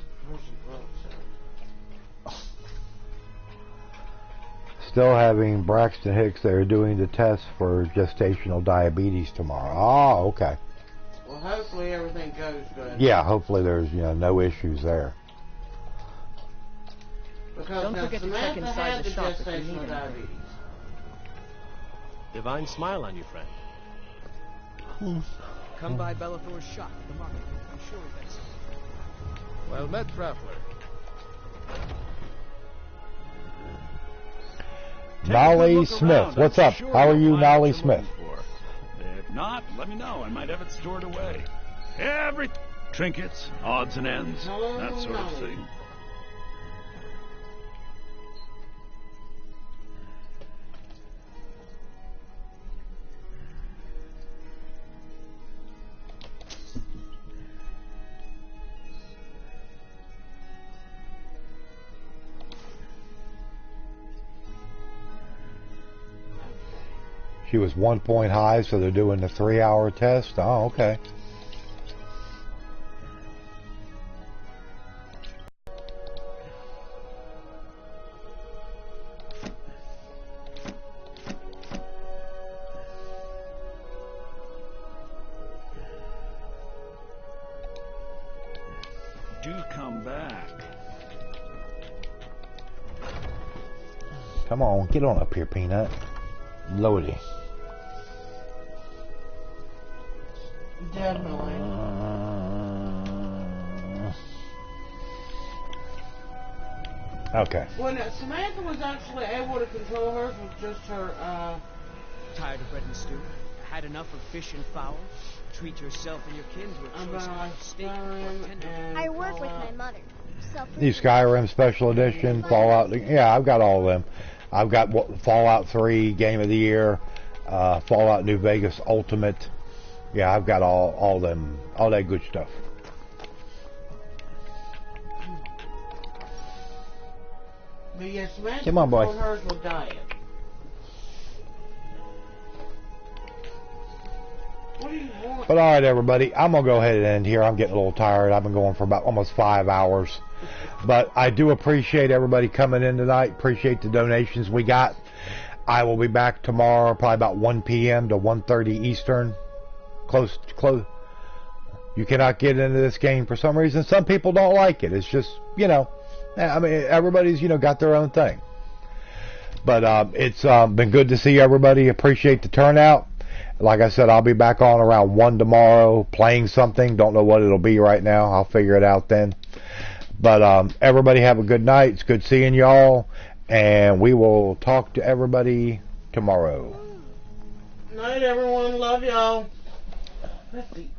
Still having Braxton Hicks there doing the test for gestational diabetes tomorrow. Oh, okay. Well, hopefully everything goes good. Yeah, hopefully there's no issues there. Because Don't forget to check Samantha inside had the shop if you gestational need diabetes. Divine smile on you, friend. Come by Bellathor's shop at the market. I'm sure he thinks. Well met, traveler. Nolly Smith, what's up? How are you, Nolly Smith? If not, let me know. I might have it stored away. Every trinkets, odds and ends, that sort of thing. She was 1 point high, so they're doing the 3-hour test. Oh, okay. Do come back. Come on, get on up here, Peanut. Lodi. Definitely. Okay. When Samantha was actually able to control hers with just her, Tired of bread and stew? Had enough of fish and fowl? Treat yourself and your kin to a choice of steak or tender. I work with my mother. So These Skyrim Special Edition, Fallout. Yeah, I've got all of them. I've got Fallout 3 Game of the Year, Fallout New Vegas Ultimate. Yeah, I've got all them, all that good stuff. but yes, Samantha Come on, boy. controlled hers with diet. What do you want? But all right, everybody, I'm going to go ahead and end here. I'm getting a little tired. I've been going for about almost 5 hours. But I do appreciate everybody coming in tonight. Appreciate the donations we got. I will be back tomorrow, probably about 1 p.m. to 1:30 Eastern. Close. You cannot get into this game for some reason. Some people don't like it. It's just, you know, I mean, everybody's, you know, got their own thing. But it's been good to see everybody. Appreciate the turnout. Like I said, I'll be back on around 1 tomorrow playing something. Don't know what it'll be right now. I'll figure it out then. But everybody have a good night. It's good seeing y'all. And we will talk to everybody tomorrow. Night, everyone. Love y'all. Let's eat.